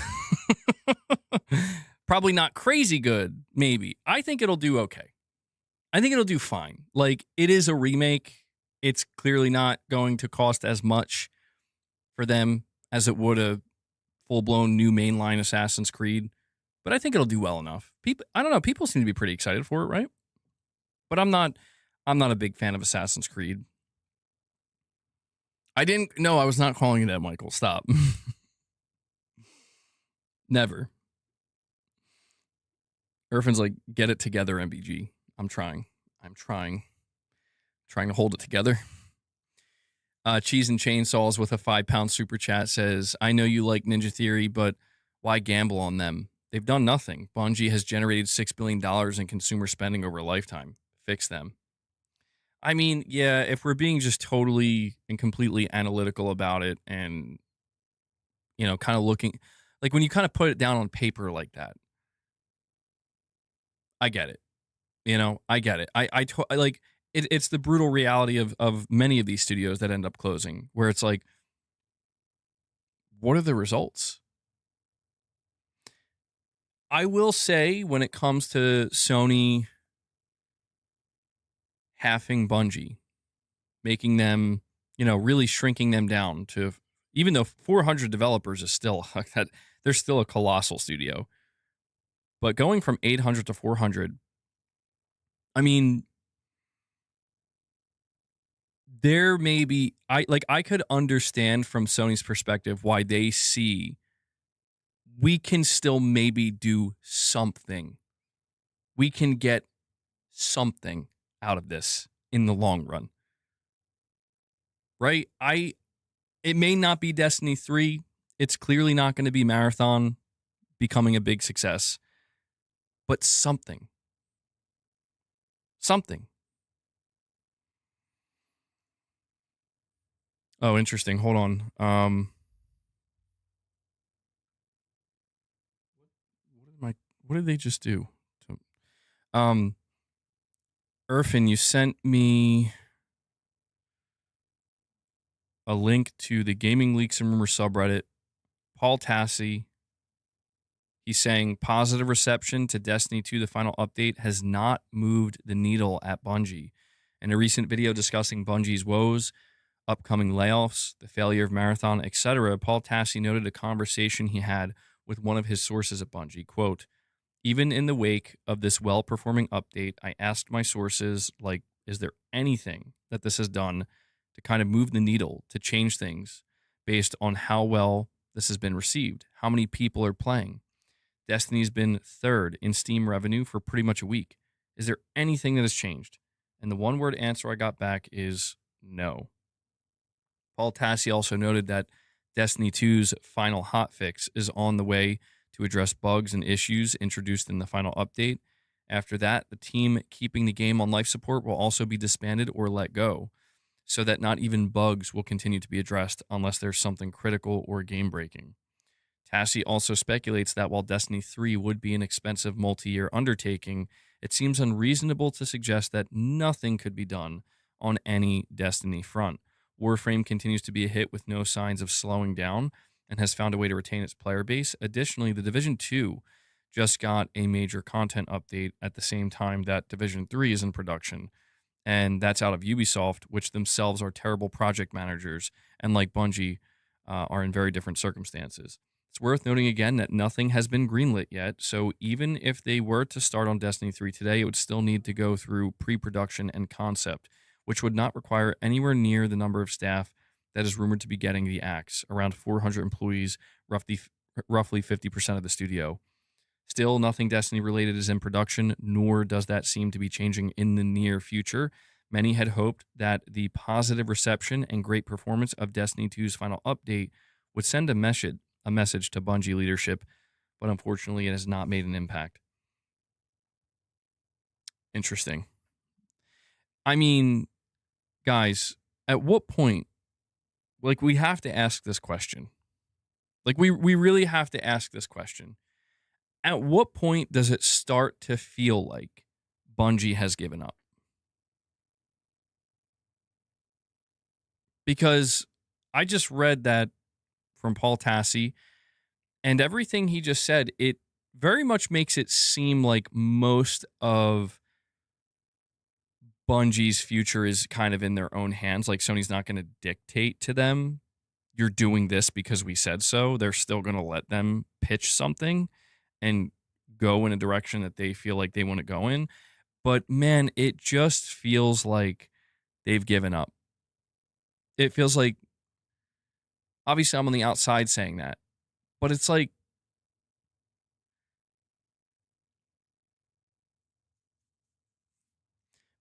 Probably not crazy good, maybe. I think it'll do okay. I think it'll do fine. Like, it is a remake. It's clearly not going to cost as much for them as it would a full-blown new mainline Assassin's Creed. But I think it'll do well enough. People, I don't know, people seem to be pretty excited for it, right? But I'm not a big fan of Assassin's Creed. I was not calling you that, Michael. Stop. Never. Irfin's like, get it together, MBG. I'm trying to hold it together. Cheese and Chainsaws with a £5 super chat says, I know you like Ninja Theory, but why gamble on them? They've done nothing. Bungie has generated $6 billion in consumer spending over a lifetime. Fix them. I mean, yeah, if we're being just totally and completely analytical about it and, kind of looking, like when you kind of put it down on paper like that, I get it. I get it. I like it's the brutal reality of many of these studios that end up closing, where it's like, what are the results? I will say, when it comes to Sony halving Bungie, making them, really shrinking them down to, even though 400 developers is still, they're still a colossal studio, but going from 800 to 400, I mean, there may be, I could understand from Sony's perspective why they see we can still maybe do something. We can get something out of this in the long run. Right? It may not be Destiny 3. It's clearly not going to be Marathon becoming a big success. But something. Something. Oh, interesting. Hold on. What did they just do? Irfin, you sent me a link to the Gaming Leaks and Rumors subreddit. Paul Tassi, he's saying positive reception to Destiny 2, the final update, has not moved the needle at Bungie. In a recent video discussing Bungie's woes, upcoming layoffs, the failure of Marathon, etc., Paul Tassi noted a conversation he had with one of his sources at Bungie. Quote, even in the wake of this well-performing update, I asked my sources, like, is there anything that this has done to kind of move the needle, to change things based on how well this has been received? How many people are playing? Destiny's been third in Steam revenue for pretty much a week. Is there anything that has changed? And the one-word answer I got back is no. Paul Tassi also noted that Destiny 2's final hotfix is on the way to address bugs and issues introduced in the final update. After that, the team keeping the game on life support will also be disbanded or let go, so that not even bugs will continue to be addressed unless there's something critical or game-breaking. Tassi also speculates that while Destiny 3 would be an expensive multi-year undertaking, it seems unreasonable to suggest that nothing could be done on any Destiny front. Warframe continues to be a hit with no signs of slowing down and has found a way to retain its player base. Additionally, the Division 2 just got a major content update at the same time that Division 3 is in production, and that's out of Ubisoft, which themselves are terrible project managers and, like Bungie, are in very different circumstances. It's worth noting again that nothing has been greenlit yet, so even if they were to start on Destiny 3 today, it would still need to go through pre-production and concept, which would not require anywhere near the number of staff that is rumored to be getting the axe, around 400 employees, roughly 50% of the studio. Still, nothing Destiny related is in production, nor does that seem to be changing in the near future. Many had hoped that the positive reception and great performance of Destiny 2's final update would send a message to Bungie leadership, but unfortunately it has not made an impact. Interesting. I mean, guys, at what point, like, we have to ask this question. Like, we really have to ask this question. At what point does it start to feel like Bungie has given up? Because I just read that from Paul Tassi, and everything he just said, it very much makes it seem like most of Bungie's future is kind of in their own hands. Like, Sony's not going to dictate to them, you're doing this because we said so. They're still going to let them pitch something and go in a direction that they feel like they want to go in. But man, it just feels like they've given up. It feels like, obviously, I'm on the outside saying that, but it's like,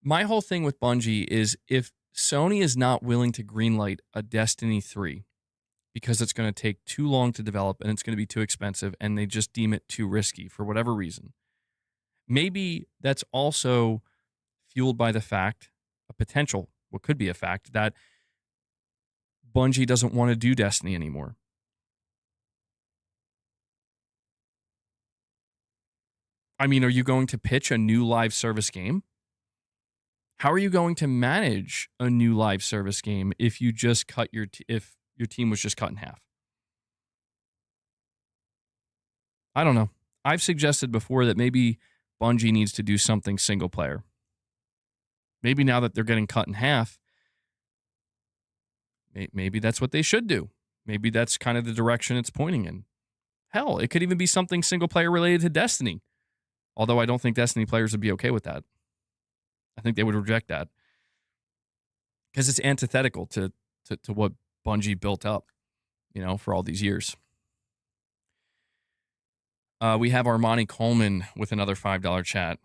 my whole thing with Bungie is if Sony is not willing to greenlight a Destiny 3 because it's going to take too long to develop and it's going to be too expensive and they just deem it too risky for whatever reason, maybe that's also fueled by the fact, a potential, what could be a fact, that Bungie doesn't want to do Destiny anymore. I mean, are you going to pitch a new live service game? How are you going to manage a new live service game if you just cut if your team was just cut in half? I don't know. I've suggested before that maybe Bungie needs to do something single player. Maybe now that they're getting cut in half, maybe that's what they should do. Maybe that's kind of the direction it's pointing in. Hell, it could even be something single player related to Destiny. Although I don't think Destiny players would be okay with that. I think they would reject that because it's antithetical to what Bungie built up, for all these years. We have Armani Coleman with another $5 chat.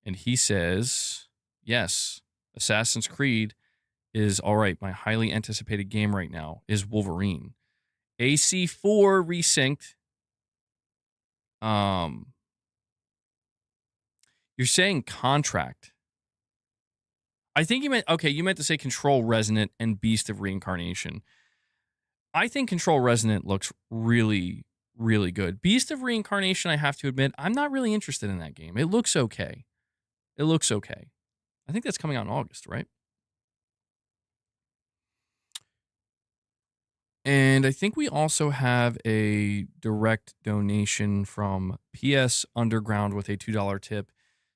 And he says, yes, Assassin's Creed is all right. My highly anticipated game right now is Wolverine. AC4 resynced. You're saying contract. I think you meant to say Control Resonant and Beast of Reincarnation. I think Control Resonant looks really, really good. Beast of Reincarnation, I have to admit, I'm not really interested in that game. It looks okay. I think that's coming out in August, right? And I think we also have a direct donation from PS Underground with a $2 tip.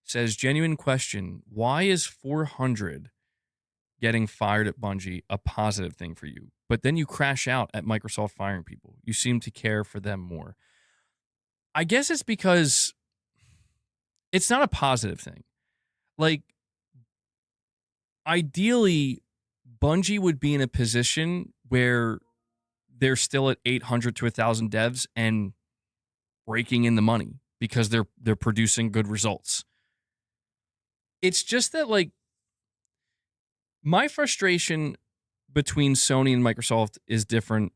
Says, genuine question, why is 400 getting fired at Bungie a positive thing for you? But then you crash out at Microsoft firing people. You seem to care for them more. I guess it's because it's not a positive thing. Like, ideally, Bungie would be in a position where they're still at 800 to 1,000 devs and raking in the money because they're producing good results. It's just that, like, my frustration between Sony and Microsoft is different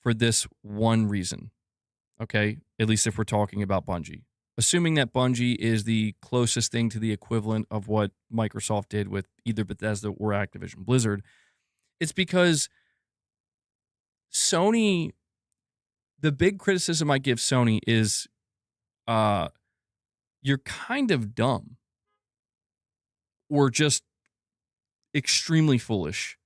for this one reason, okay? At least if we're talking about Bungie. Assuming that Bungie is the closest thing to the equivalent of what Microsoft did with either Bethesda or Activision Blizzard, it's because Sony, the big criticism I give Sony is you're kind of dumb or just extremely foolish.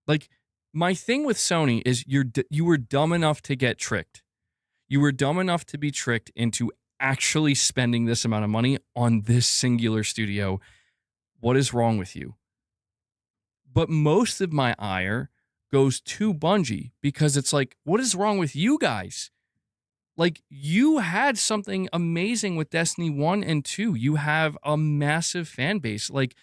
Like, my thing with Sony is you were dumb enough to get tricked. You were dumb enough to be tricked into actually spending this amount of money on this singular studio. What is wrong with you? But most of my ire goes to Bungie because it's like, what is wrong with you guys? Like, you had something amazing with Destiny 1 and 2. You have a massive fan base. Like,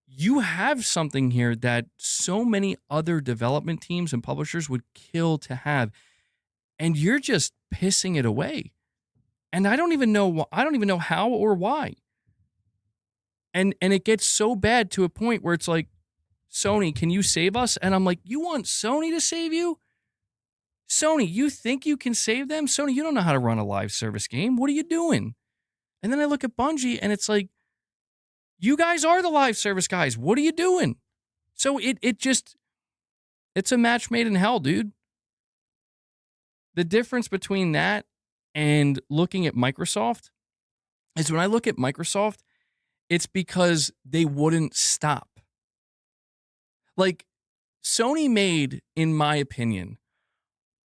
you have something here that so many other development teams and publishers would kill to have. And you're just pissing it away. And I don't even know how or why. And it gets so bad to a point where it's like, Sony, can you save us? And I'm like, you want Sony to save you? Sony, you think you can save them? Sony, you don't know how to run a live service game. What are you doing? And then I look at Bungie and it's like, you guys are the live service guys. What are you doing? So it's a match made in hell, dude. The difference between that and looking at Microsoft is when I look at Microsoft, it's because they wouldn't stop. Like, Sony made, in my opinion,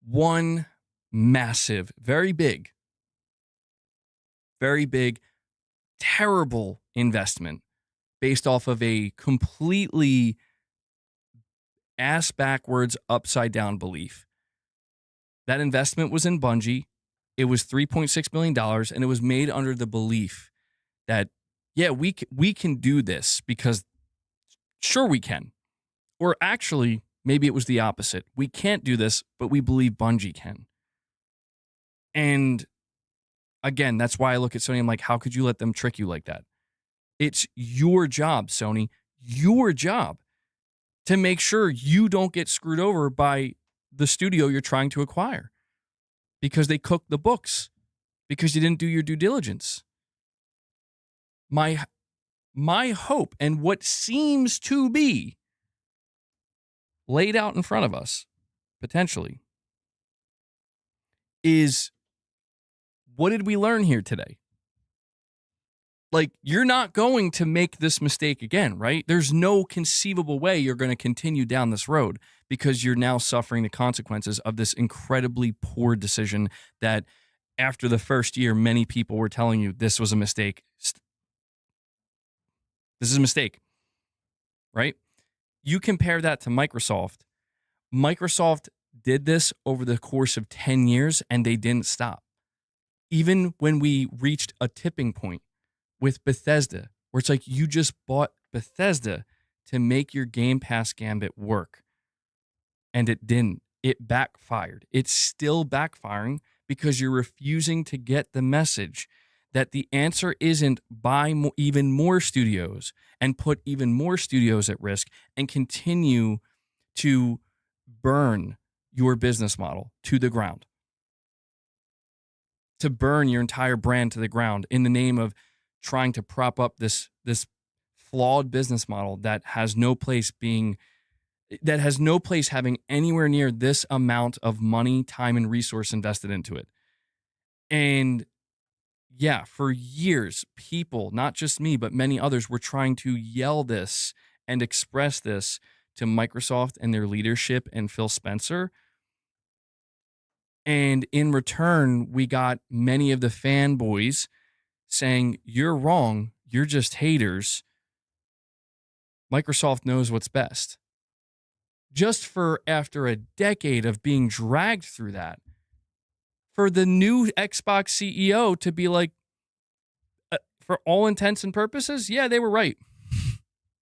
one massive, very big, terrible investment based off of a completely ass backwards, upside down belief. That investment was in Bungie. It was $3.6 million, and it was made under the belief that, yeah, we can do this because sure we can. Or actually, maybe it was the opposite. We can't do this, but we believe Bungie can. And again, that's why I look at Sony. I'm like, how could you let them trick you like that? It's your job, Sony, your job to make sure you don't get screwed over by the studio you're trying to acquire because they cooked the books, because you didn't do your due diligence. My hope and what seems to be laid out in front of us, potentially, is what did we learn here today? Like, you're not going to make this mistake again, right? There's no conceivable way you're going to continue down this road because you're now suffering the consequences of this incredibly poor decision that after the first year, many people were telling you this was a mistake. This is a mistake, right? You compare that to Microsoft. Microsoft did this over the course of 10 years and they didn't stop. Even when we reached a tipping point with Bethesda, where it's like you just bought Bethesda to make your Game Pass gambit work. And it didn't. It backfired. It's still backfiring because you're refusing to get the message that the answer isn't buy even more studios and put even more studios at risk and continue to burn your business model to the ground. To burn your entire brand to the ground in the name of trying to prop up this flawed business model that has no place having anywhere near this amount of money, time, and resource invested into it. And yeah, for years, people, not just me, but many others, were trying to yell this and express this to Microsoft and their leadership and Phil Spencer. And in return, we got many of the fanboys saying, you're wrong, you're just haters. Microsoft knows what's best. Just for after a decade of being dragged through that, for the new Xbox CEO to be like, for all intents and purposes, yeah, they were right.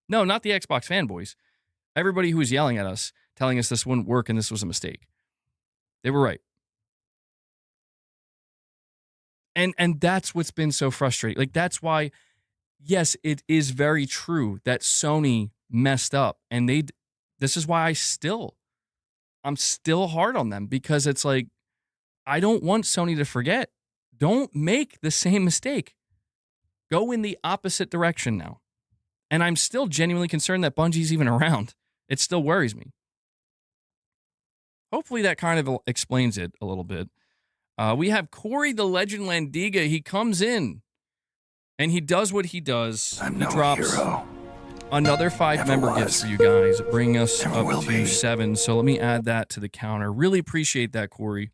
No, not the Xbox fanboys. Everybody who was yelling at us, telling us this wouldn't work and this was a mistake. They were right. And that's what's been so frustrating. Like, that's why, yes, it is very true that Sony messed up. And this is why I'm still hard on them, because it's like, I don't want Sony to forget. Don't make the same mistake. Go in the opposite direction now. And I'm still genuinely concerned that Bungie's even around. It still worries me. Hopefully that kind of explains it a little bit. We have Corey the Legend Landiga. He comes in and he does what he does. I'm he no drops hero. another 5 Never member was. gifts for you guys, bring us Never up will to be. 7. So let me add that to the counter. Really appreciate that, Corey.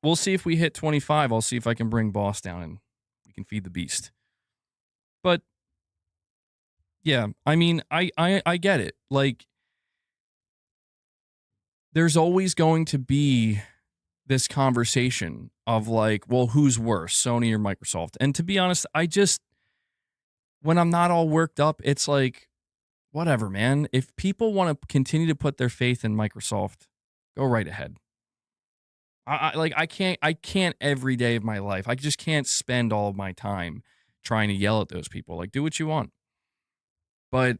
We'll see if we hit 25. I'll see if I can bring Boss down and we can feed the beast. But yeah, I mean, I get it. Like, there's always going to be this conversation of like, well, who's worse, Sony or Microsoft? And to be honest, when I'm not all worked up, it's like, whatever, man. If people want to continue to put their faith in Microsoft, go right ahead. I can't every day of my life. I just can't spend all of my time trying to yell at those people. Like, do what you want. But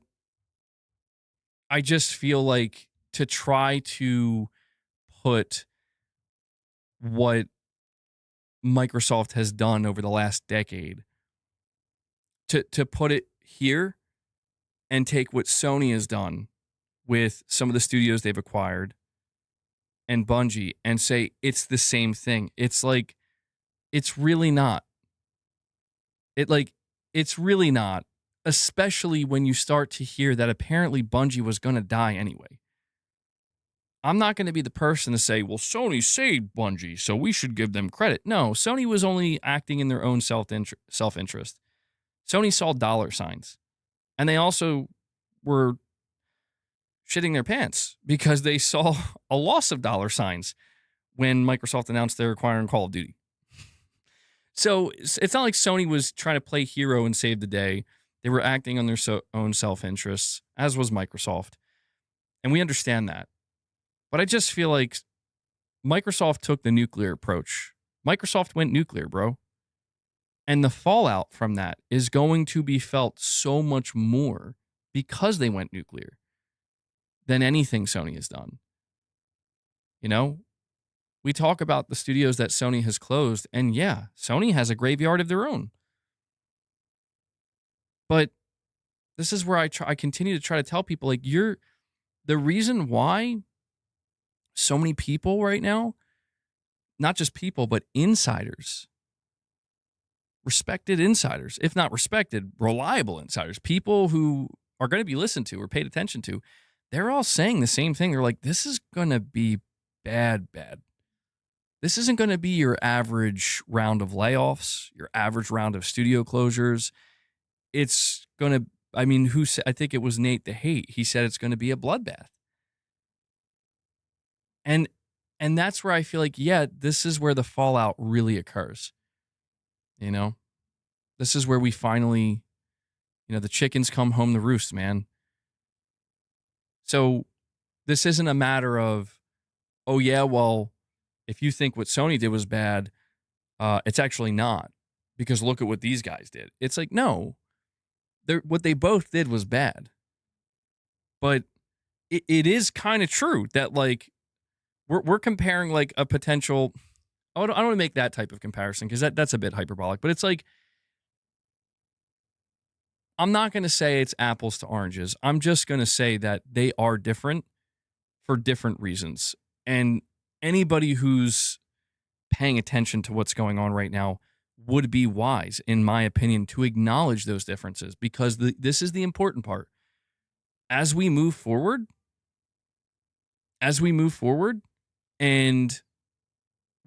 I just feel like to try to put what Microsoft has done over the last decade, to put it here and take what Sony has done with some of the studios they've acquired and Bungie and say it's the same thing. It's like, it's really not. It's really not, especially when you start to hear that apparently Bungie was going to die anyway. I'm not going to be the person to say, well, Sony saved Bungie, so we should give them credit. No, Sony was only acting in their own self-interest. Sony saw dollar signs. And they also were shitting their pants because they saw a loss of dollar signs when Microsoft announced they're acquiring Call of Duty. So it's not like Sony was trying to play hero and save the day. They were acting on their own self-interests, as was Microsoft. And we understand that. But I just feel like Microsoft took the nuclear approach. Microsoft went nuclear, bro. And the fallout from that is going to be felt so much more because they went nuclear than anything Sony has done. You know, we talk about the studios that Sony has closed, and yeah, Sony has a graveyard of their own. But this is where I continue to try to tell people, like, the reason why so many people right now, not just people, but insiders, respected insiders, if not respected, reliable insiders, people who are going to be listened to or paid attention to, they're all saying the same thing. They're like, this is going to be bad. This isn't going to be your average round of layoffs, your average round of studio closures. It's going to, I think it was Nate the Hate. He said it's going to be a bloodbath. And that's where I feel like, yeah, this is where the fallout really occurs. You know, this is where we finally, the chickens come home to roost, man. So this isn't a matter of, oh yeah, well, if you think what Sony did was bad, it's actually not, because look at what these guys did. It's like, no, what they both did was bad. But it is kind of true that, like, we're comparing like a potential. I don't want to make that type of comparison because that's a bit hyperbolic. But it's like, I'm not going to say it's apples to oranges. I'm just going to say that they are different for different reasons. And anybody who's paying attention to what's going on right now would be wise, in my opinion, to acknowledge those differences, because this is the important part. As we move forward, and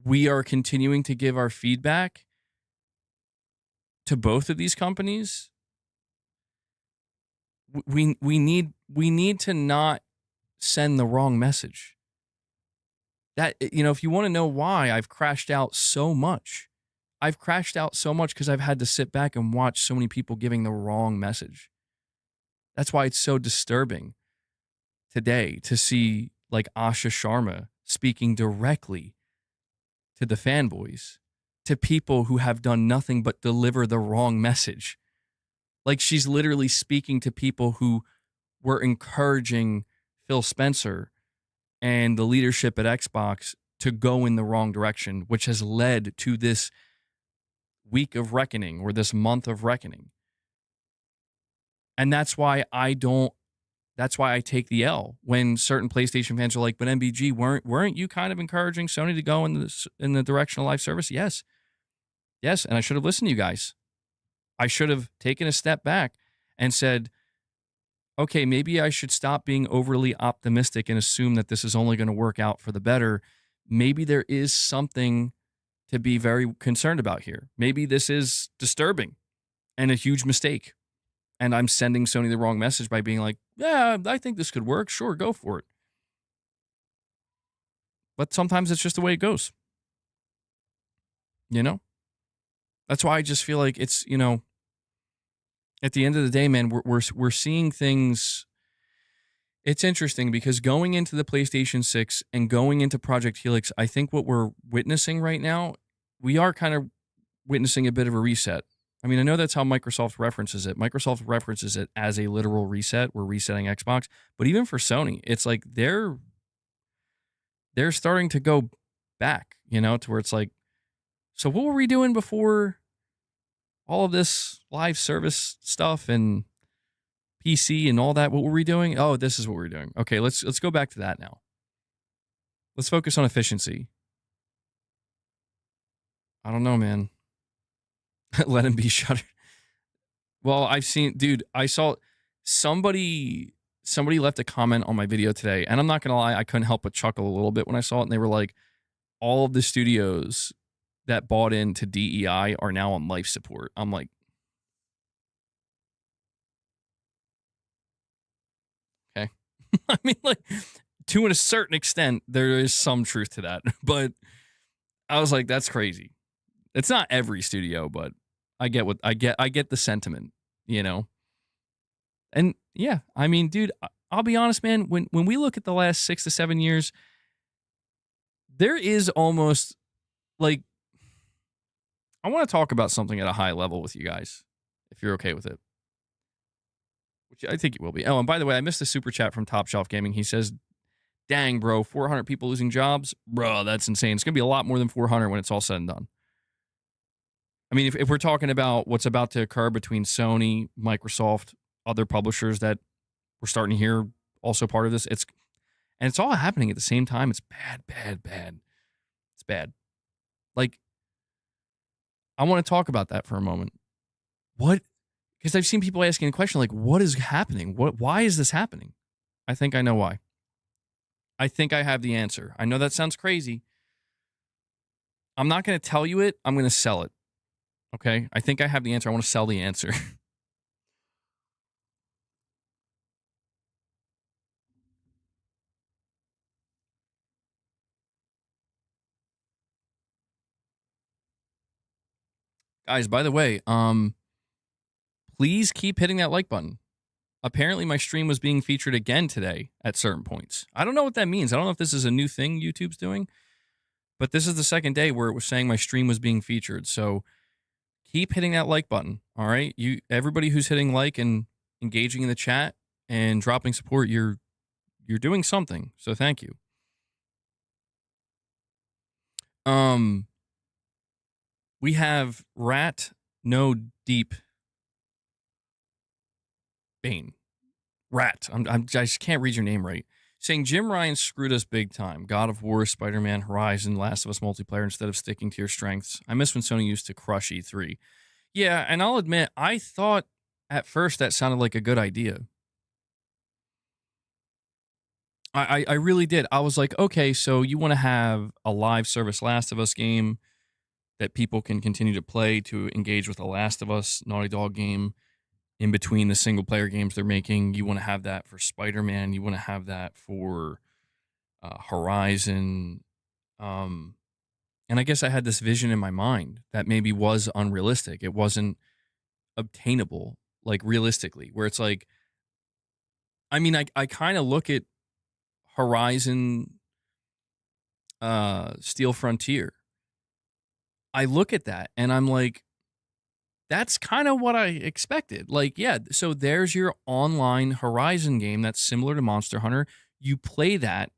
we are continuing to give our feedback to both of these companies, we need to not send the wrong message. That, if you want to know why I've crashed out so much because I've had to sit back and watch so many people giving the wrong message. That's why it's so disturbing today to see like Asha Sharma speaking directly to the fanboys, to people who have done nothing but deliver the wrong message. Like, she's literally speaking to people who were encouraging Phil Spencer and the leadership at Xbox to go in the wrong direction, which has led to this week of reckoning, or this month of reckoning. And that's why I take the L when certain PlayStation fans are like, but MBG, weren't you kind of encouraging Sony to go in the direction of live service? Yes. And I should have listened to you guys. I should have taken a step back and said, okay, maybe I should stop being overly optimistic and assume that this is only going to work out for the better. Maybe there is something to be very concerned about here. Maybe this is disturbing and a huge mistake. And I'm sending Sony the wrong message by being like, yeah, I think this could work. Sure, go for it. But sometimes it's just the way it goes. That's why I just feel like it's, at the end of the day, man, we're seeing things. It's interesting because going into the PlayStation 6 and going into Project Helix, I think what we're witnessing right now, we are kind of witnessing a bit of a reset. I mean, I know that's how Microsoft references it. Microsoft references it as a literal reset. We're resetting Xbox. But even for Sony, it's like they're starting to go back, to where it's like, so what were we doing before all of this live service stuff and PC and all that? What were we doing? Oh, this is what we're doing. Okay, let's go back to that now. Let's focus on efficiency. I don't know, man. Let him be shuttered. Well, I saw somebody left a comment on my video today, and I'm not gonna lie, I couldn't help but chuckle a little bit when I saw it, and they were like, all of the studios that bought into DEI are now on life support. I'm like, okay. I mean, like, to a certain extent, there is some truth to that, but I was like, that's crazy. It's not every studio, but I get the sentiment, you know? And yeah, I mean, dude, I'll be honest, man, when we look at the last 6 to 7 years, there is almost like, I want to talk about something at a high level with you guys, if you're okay with it. Which I think it will be. Oh, and by the way, I missed a super chat from Top Shelf Gaming. He says, dang, bro, 400 people losing jobs? Bro, that's insane. It's going to be a lot more than 400 when it's all said and done. I mean, if we're talking about what's about to occur between Sony, Microsoft, other publishers that we're starting to hear also part of this, it's all happening at the same time. It's bad, bad, bad. It's bad. Like, I want to talk about that for a moment. What? Because I've seen people asking the question, like, what is happening? Why is this happening? I think I know why. I think I have the answer. I know that sounds crazy. I'm not going to tell you it. I'm going to sell it. Okay? I think I have the answer. I want to sell the answer. Guys, by the way, please keep hitting that like button. Apparently, my stream was being featured again today at certain points. I don't know what that means. I don't know if this is a new thing YouTube's doing, but this is the second day where it was saying my stream was being featured. So keep hitting that like button. All right, everybody who's hitting like and engaging in the chat and dropping support, you're doing something. So thank you. We have Rat No Deep Bane. Rat. I just can't read your name right. Saying Jim Ryan screwed us big time. God of War, Spider-Man, Horizon, Last of Us multiplayer instead of sticking to your strengths. I miss when Sony used to crush E3. Yeah, and I'll admit, I thought at first that sounded like a good idea. I really did. I was like, okay, so you want to have a live service Last of Us game that people can continue to play to engage with the Last of Us Naughty Dog game in between the single player games they're making. You want to have that for Spider-Man. You want to have that for Horizon. And I guess I had this vision in my mind that maybe was unrealistic. It wasn't obtainable, like realistically, where it's like, I mean, I kind of look at Horizon Steel Frontier. I look at that and I'm like, that's kind of what I expected. Like, yeah, so there's your online Horizon game that's similar to Monster Hunter. You play that,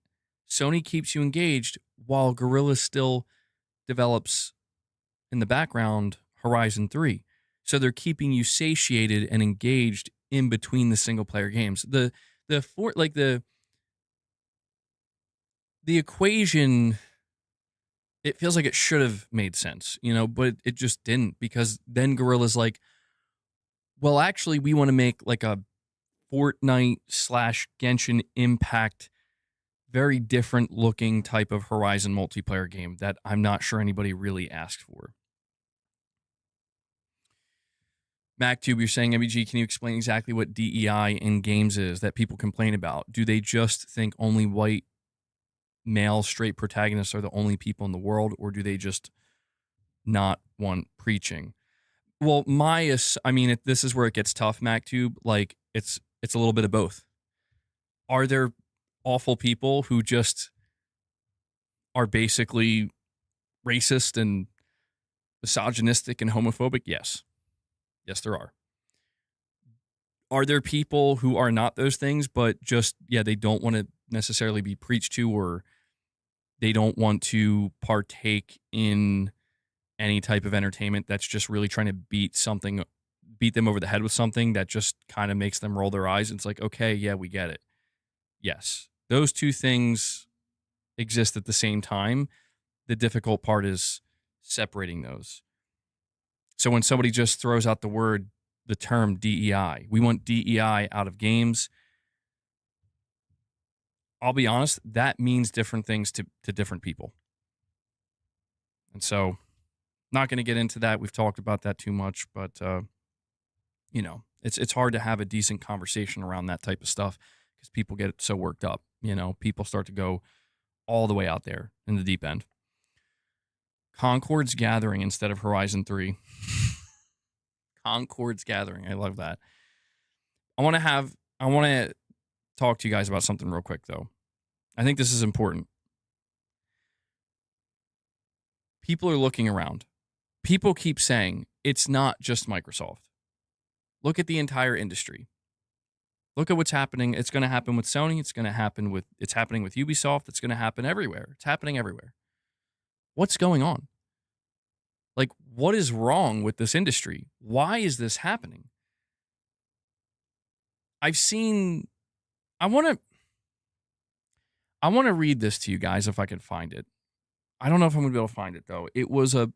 Sony keeps you engaged while Guerrilla still develops in the background Horizon 3. So they're keeping you satiated and engaged in between the single player games. The equation, it feels like it should have made sense, but it just didn't, because then Guerrilla's like, well, actually, we want to make like a Fortnite / Genshin Impact, very different looking type of Horizon multiplayer game that I'm not sure anybody really asked for. MacTube, you're saying, MEG, can you explain exactly what DEI in games is that people complain about? Do they just think only white male straight protagonists are the only people in the world, or do they just not want preaching? Well, this is where it gets tough, MacTube. Like, it's a little bit of both. Are there awful people who just are basically racist and misogynistic and homophobic? Yes. Yes, there are. Are there people who are not those things, but just, yeah, they don't want to necessarily be preached to, or they don't want to partake in any type of entertainment that's just really trying to beat them over the head with something that just kind of makes them roll their eyes? And it's like, okay, yeah, we get it. Yes. Those two things exist at the same time. The difficult part is separating those. So when somebody just throws out the term DEI, we want DEI out of games. I'll be honest, that means different things to different people. And so, not going to get into that. We've talked about that too much, but it's hard to have a decent conversation around that type of stuff because people get so worked up. People start to go all the way out there in the deep end. Concord's Gathering instead of Horizon 3. Concord's Gathering. I love that. I want to talk to you guys about something real quick, though. I think this is important. People are looking around. People keep saying it's not just Microsoft. Look at the entire industry. Look at what's happening. It's going to happen with Sony. It's happening with Ubisoft. It's going to happen everywhere. It's happening everywhere. What's going on? Like, what is wrong with this industry? Why is this happening? I want to read this to you guys if I can find it. I don't know if I'm going to be able to find it, though. It was a...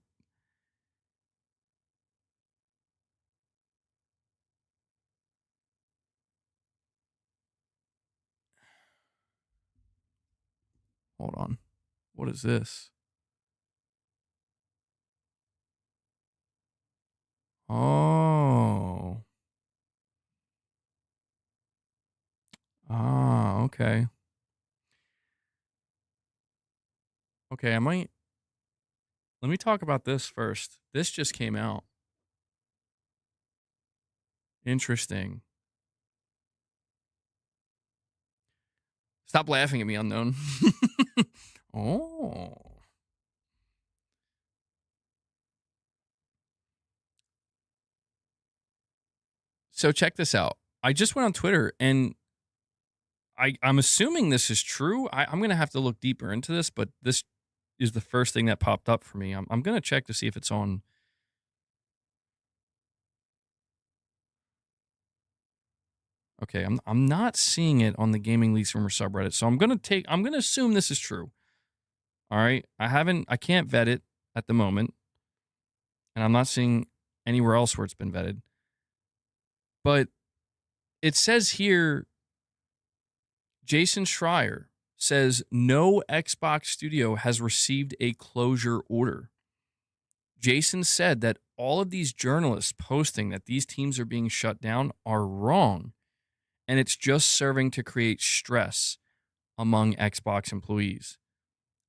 Hold on. What is this? Oh. Ah, okay. Okay, let me talk about this first. This just came out. Interesting. Stop laughing at me, unknown. Oh. So check this out. I just went on Twitter and I'm assuming this is true. I'm going to have to look deeper into this, but this is the first thing that popped up for me. I'm going to check to see if it's on. Okay, I'm not seeing it on the Gaming Leaks Rumor subreddit, so I'm going to assume this is true. All right, I can't vet it at the moment, and I'm not seeing anywhere else where it's been vetted. But it says here, Jason Schreier says no Xbox studio has received a closure order. Jason said that all of these journalists posting that these teams are being shut down are wrong, and it's just serving to create stress among Xbox employees.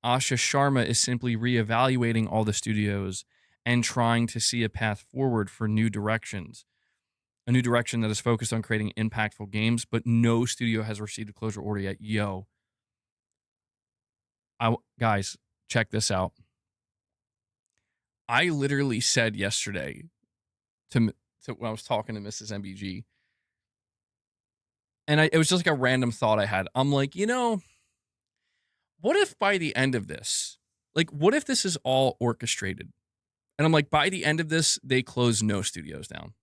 Asha Sharma is simply reevaluating all the studios and trying to see a path forward for new directions. A new direction that is focused on creating impactful games, but no studio has received a closure order yet. Guys, check this out. I literally said yesterday to when I was talking to Mrs. MBG, and it was just like a random thought I had. I'm like, what if by the end of this, what if this is all orchestrated? And I'm like, by the end of this, they close no studios down.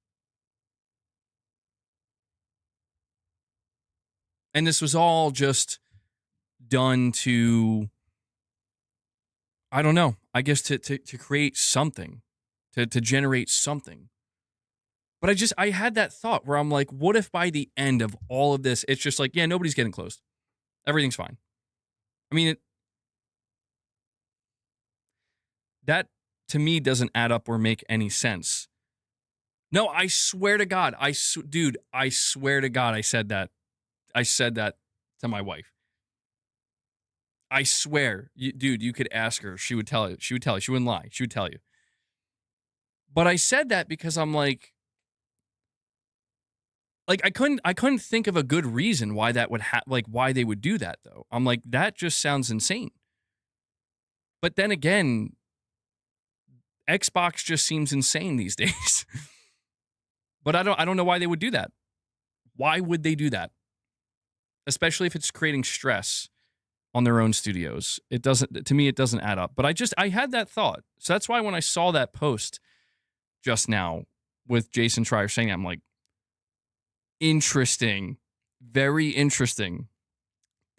And this was all just done to, I don't know, I guess to create something, to generate something. But I had that thought where I'm like, what if by the end of all of this, it's just like, yeah, nobody's getting closed. Everything's fine. I mean, that to me doesn't add up or make any sense. No, I swear to God, dude, I swear to God, I said that. I said that to my wife. I swear, dude, you could ask her. She would tell you. She would tell you. She wouldn't lie. She would tell you. But I said that because I'm like I couldn't think of a good reason why that would why they would do that though. I'm like, that just sounds insane. But then again, Xbox just seems insane these days. But I don't know why they would do that. Why would they do that? Especially if it's creating stress on their own studios. It doesn't, to me, it doesn't add up. But I had that thought. So that's why when I saw that post just now with Jason Schreier saying that, I'm like, interesting. Very interesting.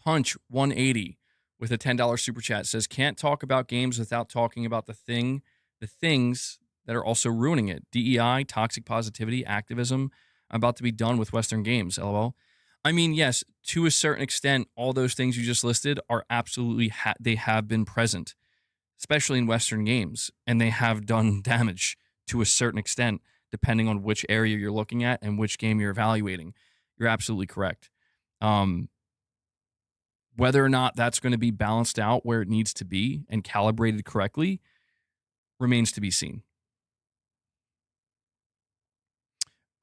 Punch 180 with a $10 super chat says, can't talk about games without talking about the things that are also ruining it. DEI, toxic positivity, activism. I'm about to be done with Western games, LOL. I mean, yes, to a certain extent, all those things you just listed are absolutely, they have been present, especially in Western games, and they have done damage to a certain extent, depending on which area you're looking at and which game you're evaluating. You're absolutely correct. Whether or not that's going to be balanced out where it needs to be and calibrated correctly remains to be seen.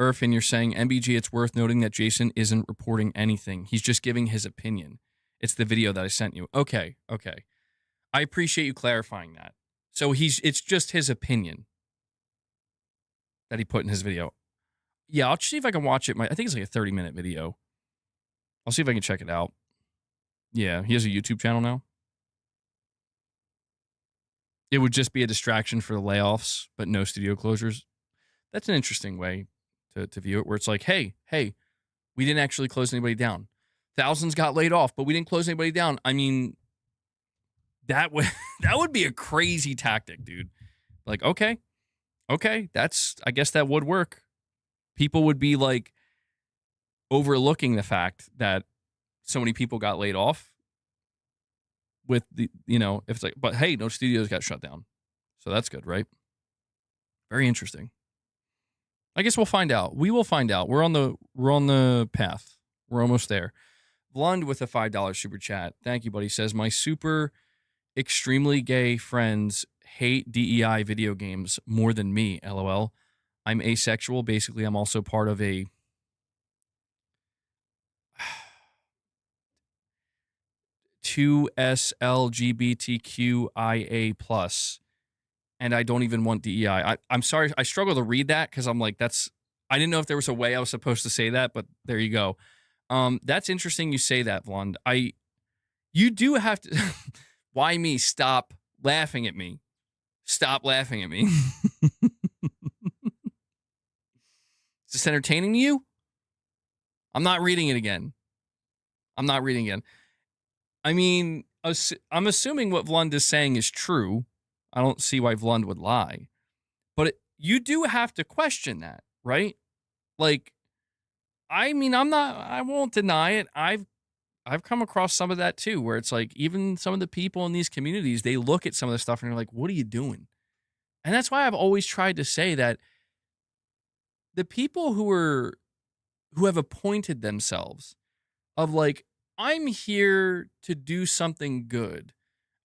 Irfin, you're saying, MBG, it's worth noting that Jason isn't reporting anything. He's just giving his opinion. It's the video that I sent you. Okay. I appreciate you clarifying that. So it's just his opinion that he put in his video. Yeah, I'll see if I can watch it. I think it's like a 30-minute video. I'll see if I can check it out. Yeah, he has a YouTube channel now. It would just be a distraction for the layoffs, but no studio closures. That's an interesting way to view it, where it's like, hey, we didn't actually close anybody down. Thousands got laid off, but we didn't close anybody down. I mean, that would be a crazy tactic, dude. Like, okay, I guess that would work. People would be like overlooking the fact that so many people got laid off with the, if it's like, but hey, no studios got shut down. So that's good, right? Very interesting. I guess we'll find out. We will find out. We're on the path. We're almost there. Blund with a $5 super chat. Thank you, buddy. Says, my super extremely gay friends hate DEI video games more than me, LOL. I'm asexual. Basically, I'm also part of a two SLGBTQIA+, and I don't even want DEI. I'm sorry. I struggle to read that because I'm like, I didn't know if there was a way I was supposed to say that, but there you go. That's interesting you say that, Blond. You do have to. Why me? Stop laughing at me. Stop laughing at me. Is this entertaining to you? I'm not reading it again. I mean, I'm assuming what Vlund is saying is true. I don't see why Vlund would lie. But you do have to question that, right? Like, I mean, I won't deny it. I've come across some of that too, where it's like, even some of the people in these communities, they look at some of the stuff and they're like, what are you doing? And that's why I've always tried to say that the people who have appointed themselves of like, I'm here to do something good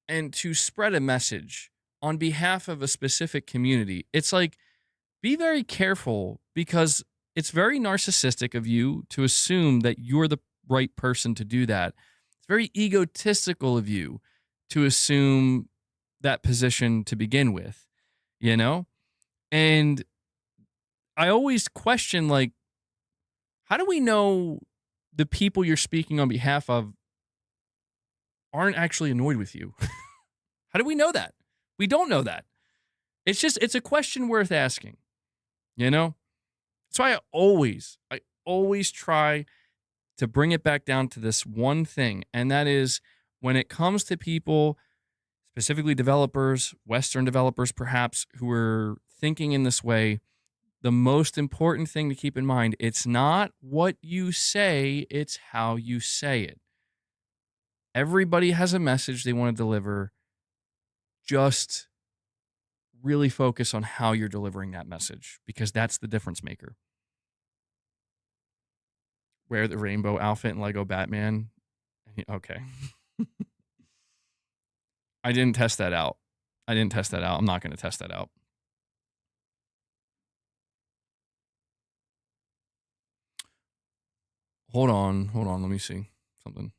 and to spread a message on behalf of a specific community. It's like, be very careful, because it's very narcissistic of you to assume that you're the right person to do that. It's very egotistical of you to assume that position to begin with, And I always question, like, how do we know the people you're speaking on behalf of aren't actually annoyed with you? How do we know that? We don't know that. It's a question worth asking, That's why I always try to bring it back down to this one thing. And that is, when it comes to people, specifically developers, Western developers, perhaps, who are thinking in this way, the most important thing to keep in mind, it's not what you say, it's how you say it. Everybody has a message they want to deliver. Just really focus on how you're delivering that message, because that's the difference maker. Wear the rainbow outfit and Lego Batman. Okay. I didn't test that out. I'm not going to test that out. Hold on. Let me see something.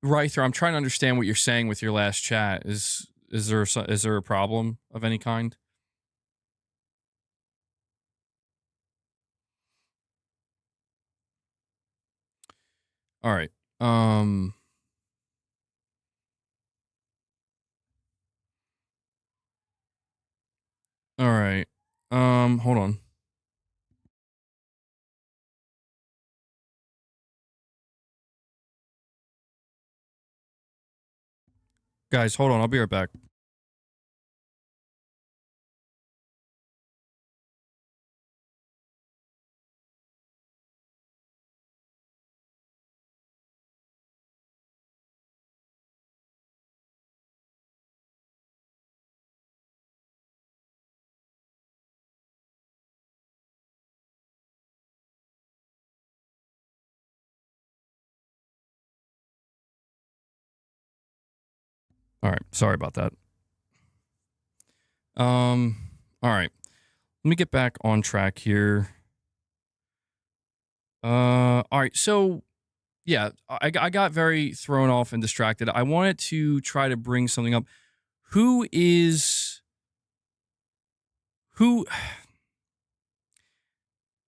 Ryther, I'm trying to understand what you're saying with your last chat. Is there a problem of any kind? All right. Um. All right. Hold on. Guys, hold on. I'll be right back. All right. Sorry about that. All right. Let me get back on track here. All right. So, yeah, I got very thrown off and distracted. I wanted to try to bring something up. Who is who?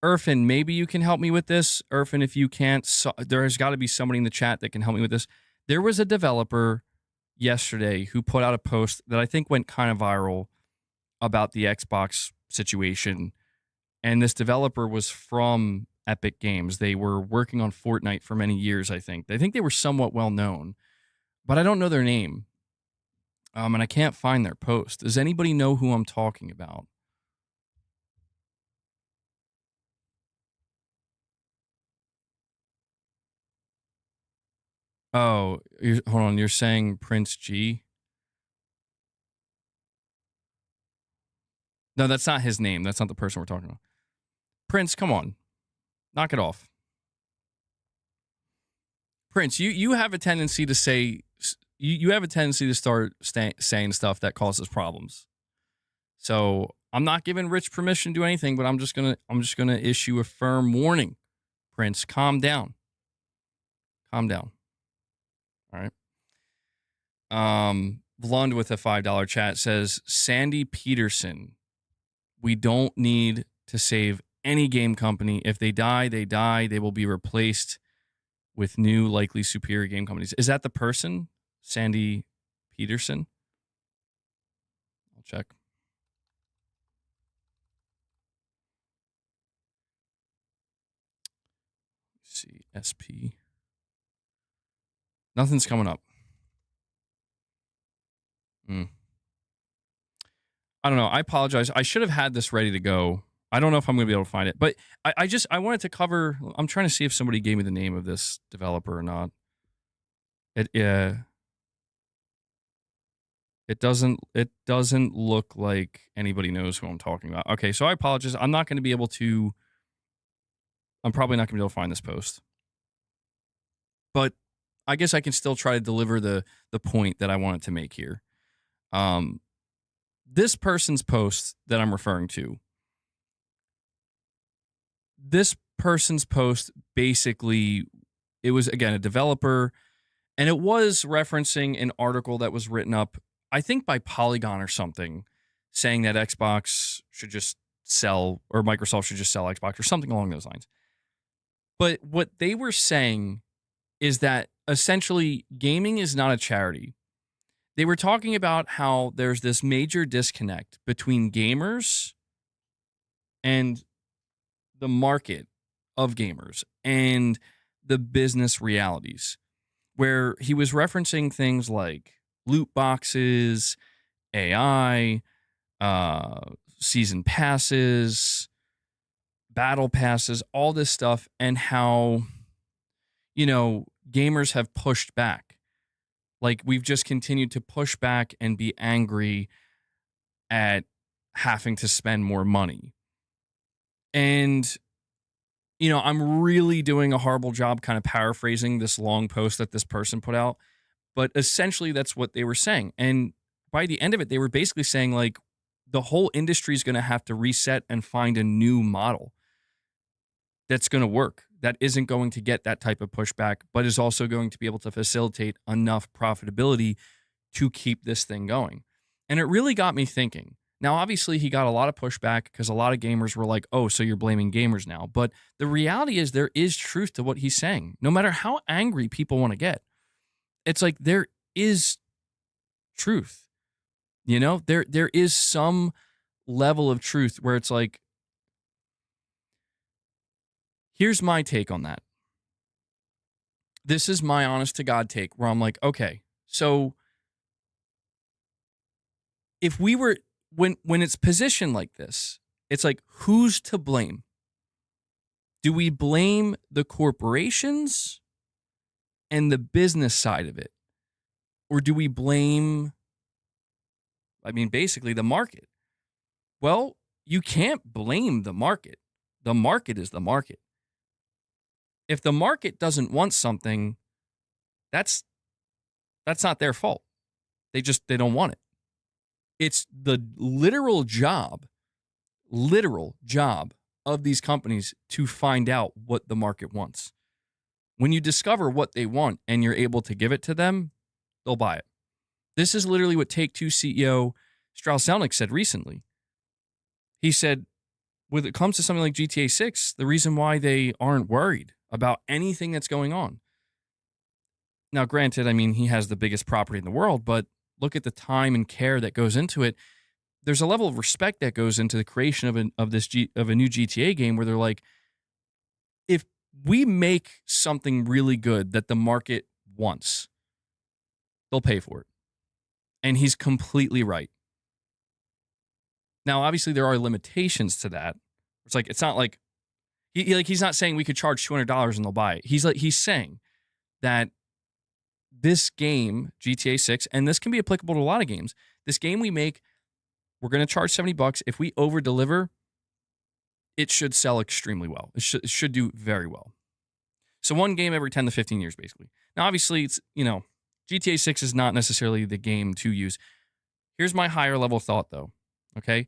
Irfan, maybe you can help me with this. Irfan, if you can't, there has got to be somebody in the chat that can help me with this. There was a developer yesterday who put out a post that I think went kind of viral about the Xbox situation. And this developer was from Epic Games. They were working on Fortnite for many years, I think. I think they were somewhat well known, but I don't know their name. And I can't find their post. Does anybody know who I'm talking about? Oh, hold on. You're saying Prince G? No, that's not his name. That's not the person we're talking about. Prince, come on. Knock it off. Prince, you have a tendency to say you have a tendency to start saying stuff that causes problems. So I'm not giving Rich permission to do anything, but I'm just gonna issue a firm warning. Prince, calm down. Calm down. All right. Blonde with a $5 chat says, Sandy Peterson, we don't need to save any game company. If they die, they die. They will be replaced with new, likely superior game companies. Is that the person? Sandy Peterson? I'll check. Let's see. SP. Nothing's coming up. I don't know. I apologize. I should have had this ready to go. I don't know if I'm going to be able to find it, but I wanted to cover. I'm trying to see if somebody gave me the name of this developer or not. It doesn't look like anybody knows who I'm talking about. Okay, so I apologize. I'm not going to be able to. I'm probably not going to be able to find this post, but I guess I can still try to deliver the point that I wanted to make here. This person's post that I'm referring to. This person's post basically, it was again a developer, and it was referencing an article that was written up, I think by Polygon or something, saying that Xbox should just sell, or Microsoft should just sell Xbox or something along those lines. But what they were saying is that essentially gaming is not a charity. They were talking about how there's this major disconnect between gamers and the market of gamers and the business realities, where he was referencing things like loot boxes, AI, season passes, battle passes, all this stuff, and how, gamers have pushed back. Like, we've just continued to push back and be angry at having to spend more money. And, I'm really doing a horrible job kind of paraphrasing this long post that this person put out. But essentially, that's what they were saying. And by the end of it, they were basically saying, like, the whole industry is going to have to reset and find a new model that's going to work, that isn't going to get that type of pushback, but is also going to be able to facilitate enough profitability to keep this thing going. And it really got me thinking. Now, obviously, he got a lot of pushback because a lot of gamers were like, oh, so you're blaming gamers now. But the reality is there is truth to what he's saying. No matter how angry people want to get, it's like there is truth. You know, there is some level of truth where it's like, here's my take on that. This is my honest to God take where I'm like, okay, so if we were when it's positioned like this, it's like, who's to blame? Do we blame the corporations and the business side of it? Or do we blame, I mean, basically the market? Well, you can't blame the market. The market is the market. If the market doesn't want something, that's not their fault. They don't want it. It's the literal job of these companies to find out what the market wants. When you discover what they want and you're able to give it to them, they'll buy it. This is literally what Take-Two CEO Strauss-Zelnick said recently. He said, when it comes to something like GTA 6, the reason why they aren't worried about anything that's going on. Now, granted, I mean, he has the biggest property in the world, but look at the time and care that goes into it. There's a level of respect that goes into the creation of a new GTA game where they're like, if we make something really good that the market wants, they'll pay for it. And he's completely right. Now, obviously, there are limitations to that. It's not like he's not saying we could charge $200 and they'll buy it. He's saying that this game, GTA 6, and this can be applicable to a lot of games. This game we make, we're going to charge $70. If we over deliver, it should sell extremely well. It should do very well. So one game every 10 to 15 years, basically. Now, obviously, it's, GTA 6 is not necessarily the game to use. Here's my higher level thought, though. Okay.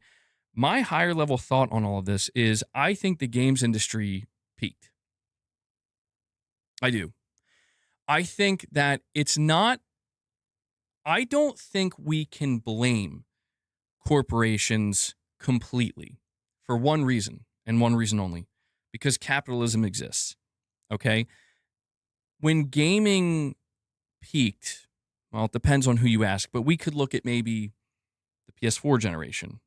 My higher level thought on all of this is I think the games industry peaked. I do. I think that I don't think we can blame corporations completely for one reason and one reason only, because capitalism exists. Okay. When gaming peaked, well, it depends on who you ask, but we could look at maybe the PS4 generation.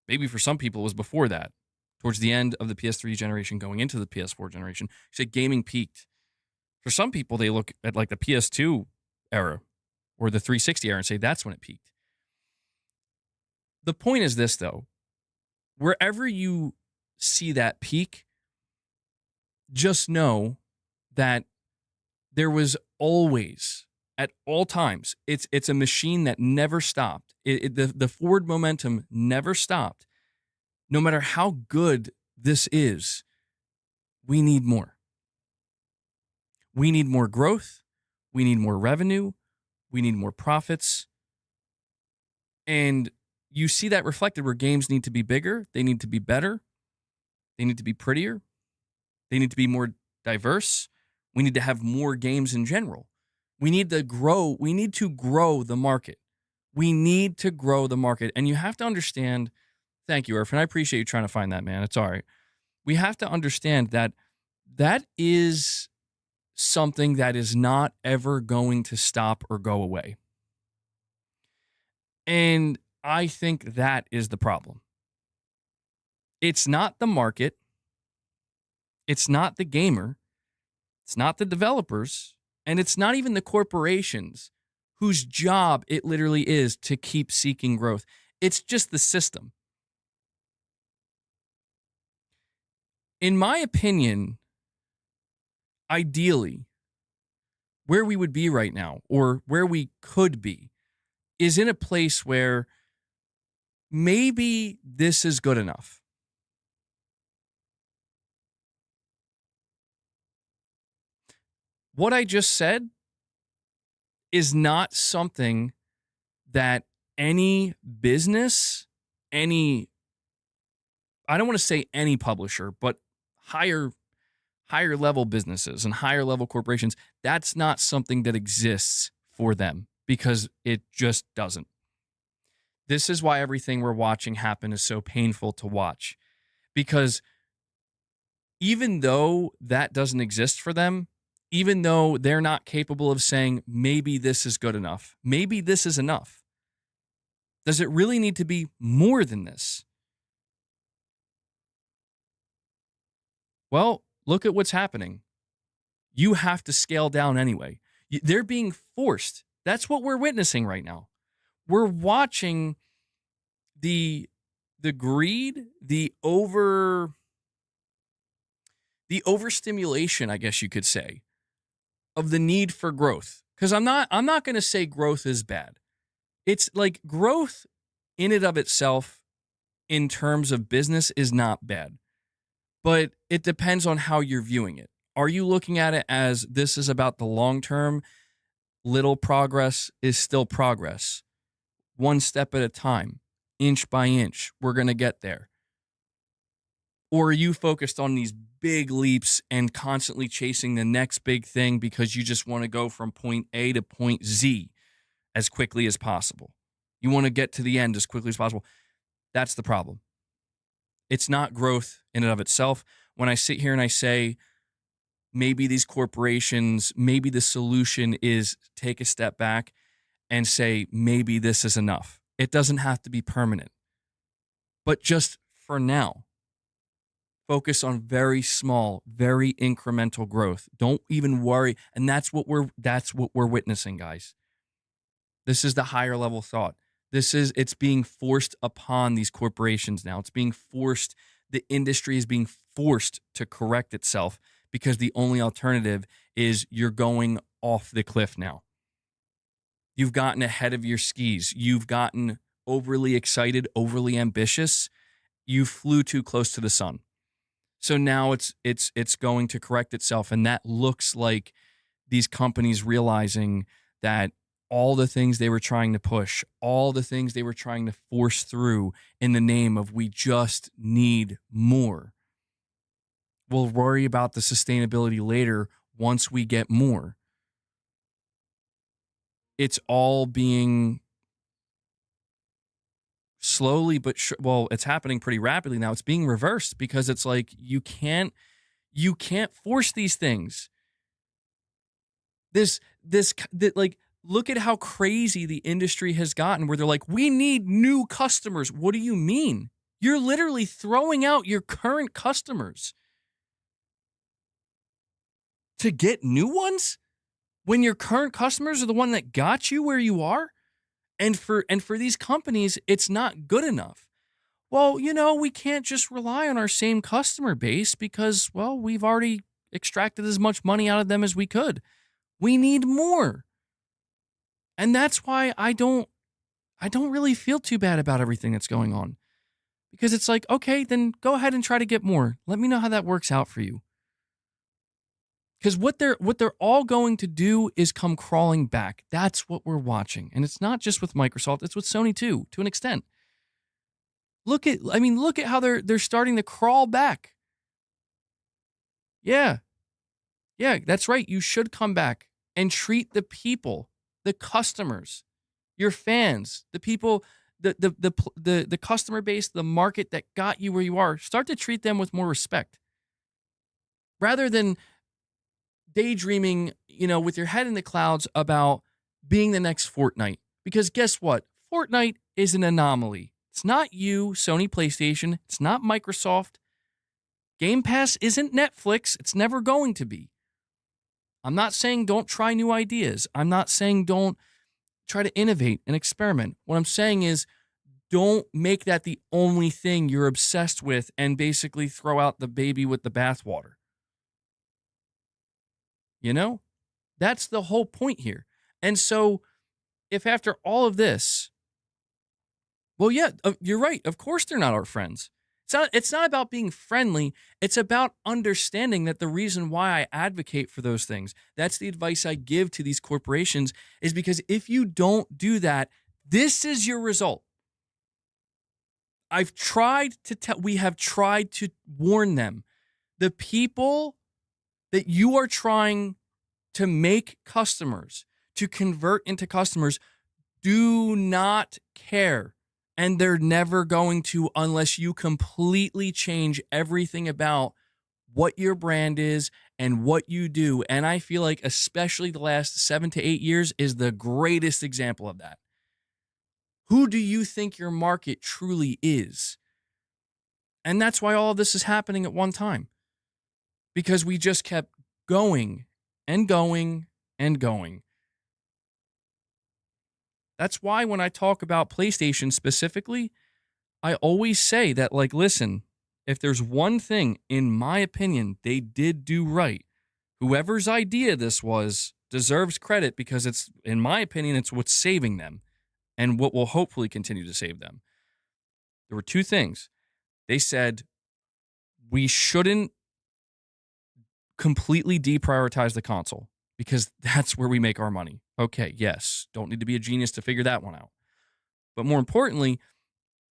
Maybe for some people it was before that, towards the end of the PS3 generation going into the PS4 generation. You said gaming peaked. For some people, they look at like the PS2 era or the 360 era and say that's when it peaked. The point is this, though. Wherever you see that peak, just know that there was always, at all times, it's a machine that never stopped. The forward momentum never stopped. No matter how good this is, we need more. We need more growth. We need more revenue. We need more profits. And you see that reflected where games need to be bigger. They need to be better. They need to be prettier. They need to be more diverse. We need to have more games in general. We need to grow. We need to grow the market. We need to grow the market. And you have to understand, thank you, Irfan. I appreciate you trying to find that, man. It's all right. We have to understand that that is something that is not ever going to stop or go away. And I think that is the problem. It's not the market. It's not the gamer. It's not the developers. And it's not even the corporations whose job it literally is to keep seeking growth. It's just the system. In my opinion, ideally, where we would be right now, or where we could be, is in a place where maybe this is good enough. What I just said is not something that any business, I don't want to say any publisher, but higher higher level businesses and higher level corporations, that's not something that exists for them because it just doesn't. This is why everything we're watching happen is so painful to watch, because even though that doesn't exist for them, even though they're not capable of saying, maybe this is good enough, maybe this is enough, does it really need to be more than this? Well, look at what's happening. You have to scale down anyway. They're being forced. That's what we're witnessing right now. We're watching the greed, the overstimulation, I guess you could say, of the need for growth. Because I'm not going to say growth is bad. It's like growth in and of itself in terms of business is not bad. But it depends on how you're viewing it. Are you looking at it as this is about the long term? Little progress is still progress. One step at a time, inch by inch, we're going to get there. Or are you focused on these big leaps and constantly chasing the next big thing because you just want to go from point A to point Z as quickly as possible? You want to get to the end as quickly as possible. That's the problem. It's not growth in and of itself. When I sit here and I say, maybe these corporations, maybe the solution is take a step back and say, maybe this is enough. It doesn't have to be permanent. But just for now, focus on very small, very incremental growth. Don't even worry. And that's what we're witnessing, guys. This is the higher level thought. It's being forced upon these corporations now. It's being forced. The industry is being forced to correct itself because the only alternative is you're going off the cliff now. You've gotten ahead of your skis. You've gotten overly excited, overly ambitious. You flew too close to the sun. So now it's going to correct itself. And that looks like these companies realizing that all the things they were trying to push, all the things they were trying to force through in the name of we just need more. We'll worry about the sustainability later once we get more. It's all being slowly, but it's happening pretty rapidly now. It's being reversed because it's like you can't force these things. Look at how crazy the industry has gotten where they're like, we need new customers. What do you mean? You're literally throwing out your current customers to get new ones when your current customers are the one that got you where you are. And for these companies, it's not good enough. Well, we can't just rely on our same customer base because, we've already extracted as much money out of them as we could. We need more. And that's why I don't really feel too bad about everything that's going on. Because it's like, okay, then go ahead and try to get more. Let me know how that works out for you. Because what they're all going to do is come crawling back. That's what we're watching. And it's not just with Microsoft, it's with Sony too, to an extent. Look at how they're starting to crawl back. Yeah. Yeah, that's right. You should come back and treat the people, the customers, your fans, the people, the customer base, the market that got you where you are. Start to treat them with more respect. Rather than daydreaming, with your head in the clouds about being the next Fortnite. Because guess what? Fortnite is an anomaly. It's not you, Sony PlayStation. It's not Microsoft. Game Pass isn't Netflix. It's never going to be. I'm not saying don't try new ideas. I'm not saying don't try to innovate and experiment. What I'm saying is don't make that the only thing you're obsessed with and basically throw out the baby with the bathwater. That's the whole point here. And so if after all of this, you're right. Of course, they're not our friends. It's not about being friendly. It's about understanding that the reason why I advocate for those things, that's the advice I give to these corporations, is because if you don't do that, this is your result. We have tried to warn them. The people that you are trying to make customers, to convert into customers, do not care. And they're never going to unless you completely change everything about what your brand is and what you do. And I feel like especially the last 7 to 8 years is the greatest example of that. Who do you think your market truly is? And that's why all of this is happening at one time. Because we just kept going and going and going. That's why when I talk about PlayStation specifically, I always say that, like, listen, if there's one thing, in my opinion, they did do right, whoever's idea this was deserves credit because it's, in my opinion, it's what's saving them and what will hopefully continue to save them. There were two things. They said we shouldn't completely deprioritize the console because that's where we make our money. Okay, yes, don't need to be a genius to figure that one out. But more importantly,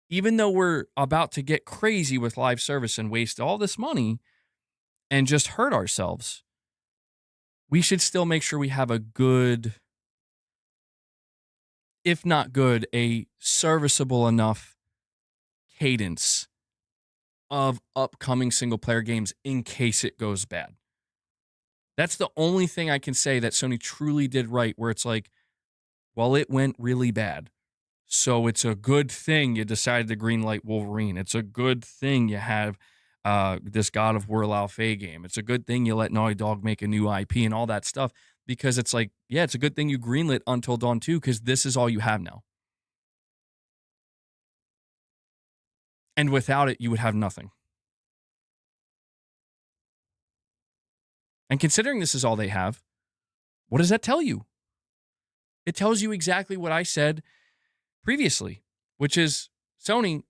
even though we're about to get crazy with live service and waste all this money and just hurt ourselves, we should still make sure we have a good, if not good, a serviceable enough cadence of upcoming single player games in case it goes bad. That's the only thing I can say that Sony truly did right, where it's like, well, it went really bad. So it's a good thing you decided to greenlight Wolverine. It's a good thing you have this God of War Lao Fei game. It's a good thing you let Naughty Dog make a new IP and all that stuff, because it's like, yeah, it's a good thing you greenlit Until Dawn 2 because this is all you have now. And without it, you would have nothing. And considering this is all they have, what does that tell you? It tells you exactly what I said previously, which is Sony,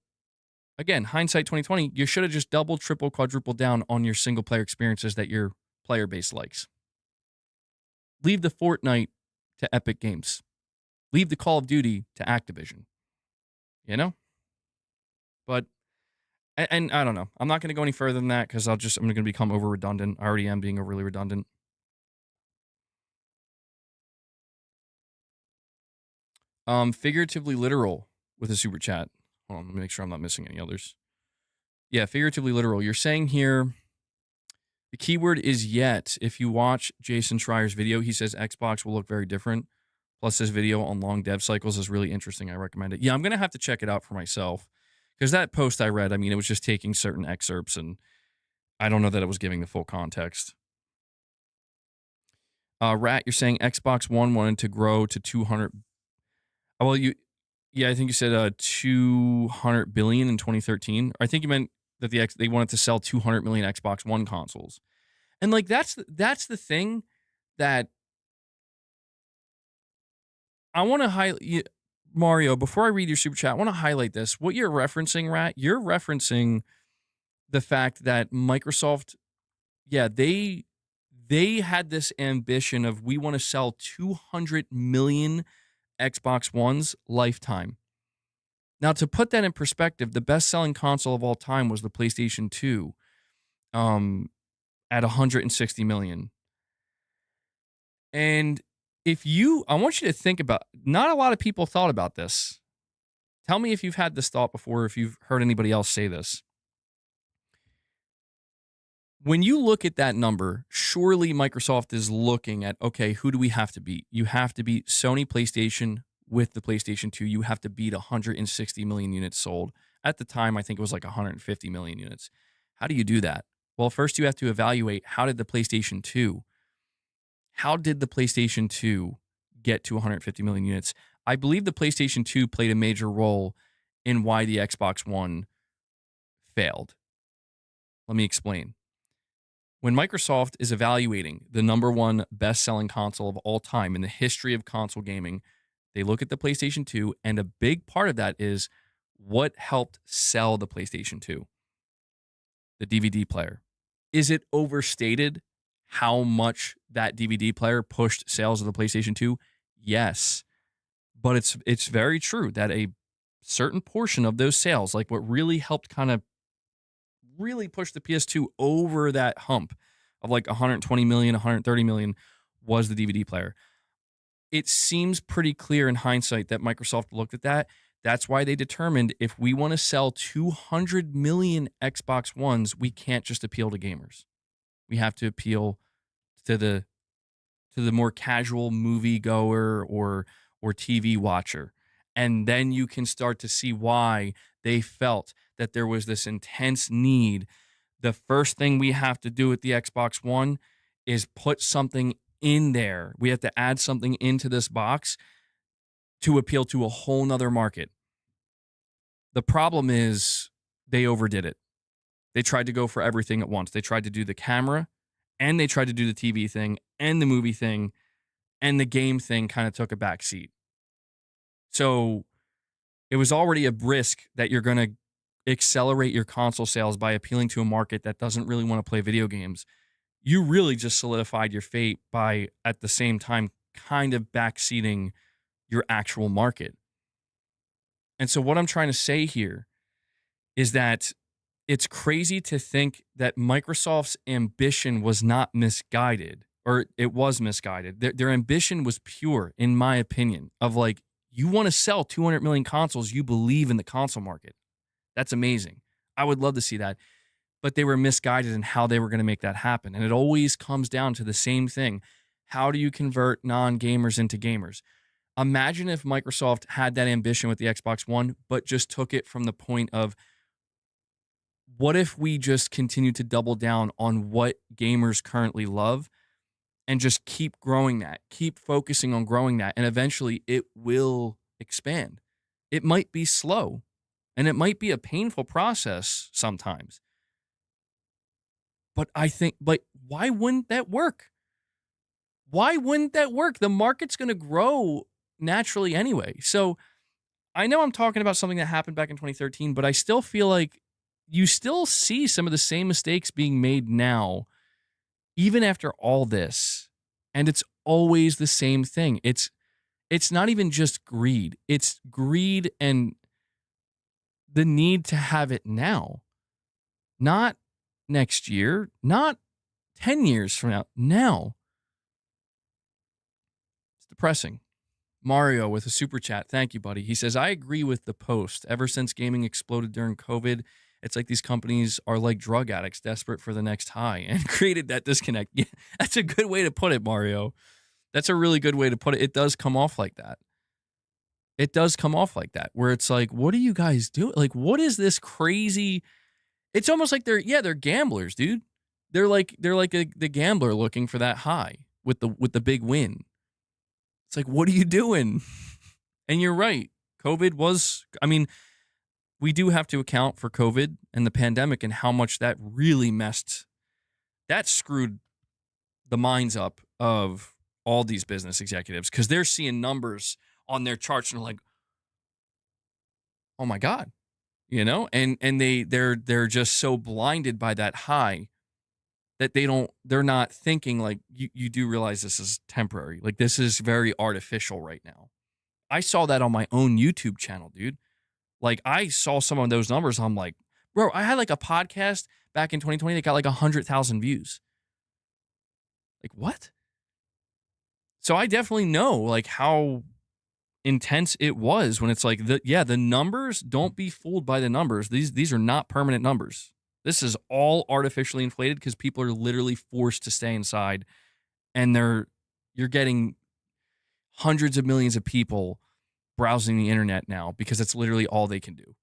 again, hindsight 2020, you should have just double, triple, quadruple down on your single player experiences that your player base likes. Leave the Fortnite to Epic Games. Leave the Call of Duty to Activision. You know? But, and I don't know. I'm not going to go any further than that because I'm going to become over redundant. I already am being overly redundant. Figuratively literal with a super chat. Hold on, let me make sure I'm not missing any others. Yeah, figuratively literal. You're saying here, the keyword is yet. If you watch Jason Schreier's video, he says Xbox will look very different. Plus, his video on long dev cycles is really interesting. I recommend it. Yeah, I'm going to have to check it out for myself. Because that post I read, I mean, it was just taking certain excerpts, and I don't know that it was giving the full context. Rat, you're saying Xbox One wanted to grow to 200. Well, I think you said 200 billion in 2013. I think you meant that they wanted to sell 200 million Xbox One consoles. And like that's the thing that I want to highlight. Mario, before I read your super chat, I want to highlight this. What you're referencing, Rat, you're referencing the fact that Microsoft, yeah, they had this ambition of we want to sell 200 million Xbox Ones lifetime. Now, to put that in perspective, the best-selling console of all time was the PlayStation 2 at 160 million. And I want you to think about, not a lot of people thought about this. Tell me if you've had this thought before, if you've heard anybody else say this. When you look at that number, surely Microsoft is looking at, okay, who do we have to beat? You have to beat Sony PlayStation with the PlayStation 2. You have to beat 160 million units sold. At the time, I think it was like 150 million units. How do you do that? Well, first you have to evaluate how did the PlayStation 2 get to 150 million units? I believe the PlayStation 2 played a major role in why the Xbox One failed. Let me explain. When Microsoft is evaluating the number one best-selling console of all time in the history of console gaming, they look at the PlayStation 2, and a big part of that is what helped sell the PlayStation 2? The DVD player. Is it overstated how much that DVD player pushed sales of the PlayStation 2? Yes. But it's very true that a certain portion of those sales, like what really helped kind of really push the PS2 over that hump, of like 120 million, 130 million was the DVD player. It seems pretty clear in hindsight that Microsoft looked at that. That's why they determined if we want to sell 200 million Xbox Ones, we can't just appeal to gamers. We have to appeal to the more casual movie goer or TV watcher. And then you can start to see why they felt that there was this intense need. The first thing we have to do with the Xbox One is put something in there. We have to add something into this box to appeal to a whole nother market. The problem is they overdid it. They tried to go for everything at once. They tried to do the camera, and they tried to do the TV thing and the movie thing, and the game thing kind of took a back seat. So it was already a risk that you're going to accelerate your console sales by appealing to a market that doesn't really want to play video games. You really just solidified your fate by, at the same time, kind of backseating your actual market. And so what I'm trying to say here is that it's crazy to think that Microsoft's ambition was not misguided, or it was misguided. Their ambition was pure, in my opinion, of like, you want to sell 200 million consoles, you believe in the console market. That's amazing. I would love to see that. But they were misguided in how they were going to make that happen. And it always comes down to the same thing. How do you convert non-gamers into gamers? Imagine if Microsoft had that ambition with the Xbox One, but just took it from the point of, what if we just continue to double down on what gamers currently love and just keep growing that, keep focusing on growing that, and eventually it will expand. It might be slow, and it might be a painful process sometimes. But why wouldn't that work? Why wouldn't that work? The market's going to grow naturally anyway. So I know I'm talking about something that happened back in 2013, but I still feel like you still see some of the same mistakes being made now, even after all this. And it's always the same thing. It's not even just greed. It's greed and the need to have it now. Not next year, not 10 years from now. Now. It's depressing. Mario with a super chat. Thank you, buddy. He says, I agree with the post. Ever since gaming exploded during COVID, it's like these companies are like drug addicts desperate for the next high and created that disconnect. Yeah, that's a good way to put it, Mario. That's a really good way to put it. It does come off like that. It does come off like that, where it's like, what are you guys doing? Like, what is this crazy? It's almost like they're gamblers, dude. They're like the gambler looking for that high with the big win. It's like, what are you doing? And you're right. COVID was, I mean, we do have to account for COVID and the pandemic and how much that really screwed the minds up of all these business executives, because they're seeing numbers on their charts and they're like, oh my God, and they're just so blinded by that high that they're not thinking like, you do realize this is temporary. Like, this is very artificial right now. I saw that on my own YouTube channel, dude. Like, I saw some of those numbers. I'm like, bro, I had like a podcast back in 2020 that got like 100,000 views. Like, what? So I definitely know like how intense it was when it's like, the numbers, don't be fooled by the numbers. These are not permanent numbers. This is all artificially inflated because people are literally forced to stay inside, and you're getting hundreds of millions of people browsing the internet now because it's literally all they can do.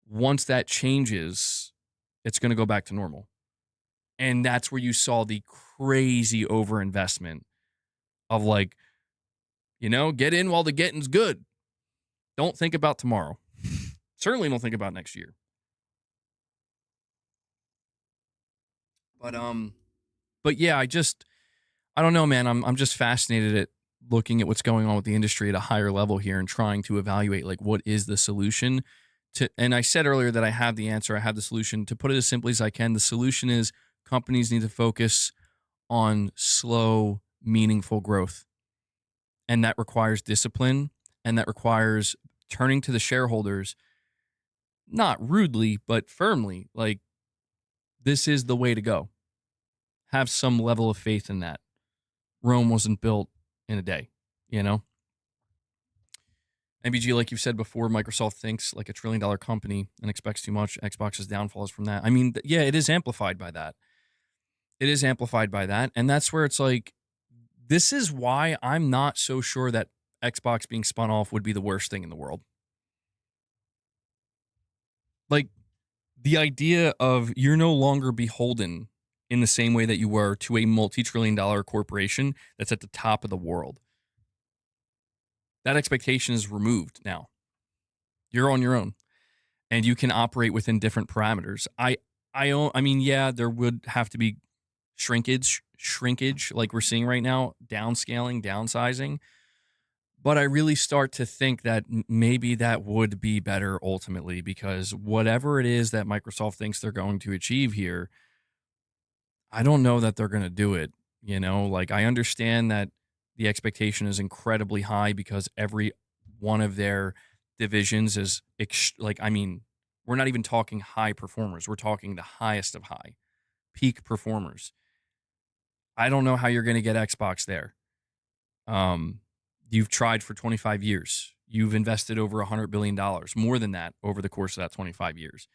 Once that changes, it's going to go back to normal. And that's where you saw the crazy overinvestment of like, get in while the getting's good. Don't think about tomorrow. Certainly don't think about next year. But yeah, I don't know, man. I'm just fascinated at looking at what's going on with the industry at a higher level here and trying to evaluate like, what is the solution to, and I said earlier that I have the answer. I have the solution. To put it as simply as I can, the solution is companies need to focus on slow, meaningful growth. And that requires discipline, and that requires turning to the shareholders, not rudely, but firmly, like, this is the way to go. have some level of faith in that. Rome wasn't built in a day, you know? MBG, like you've said before, Microsoft thinks like $1 trillion company and expects too much. Xbox's downfall is from that. I mean, yeah, it is amplified by that. It is amplified by that. And that's where it's like, this is why I'm not so sure that Xbox being spun off would be the worst thing in the world. Like, the idea of you're no longer beholden in the same way that you were to a multi-trillion-dollar corporation that's at the top of the world. That expectation is removed now. You're on your own, and you can operate within different parameters. I mean, yeah, there would have to be shrinkage like we're seeing right now, downscaling, downsizing. But I really start to think that maybe that would be better ultimately, because whatever it is that Microsoft thinks they're going to achieve here, I don't know that they're going to do it. You know, like I understand that the expectation is incredibly high because every one of their divisions is I mean, we're not even talking high performers. We're talking the highest of high, peak performers. I don't know how you're going to get Xbox there. You've tried for 25 years. You've invested over $100 billion, more than that over the course of that 25 years.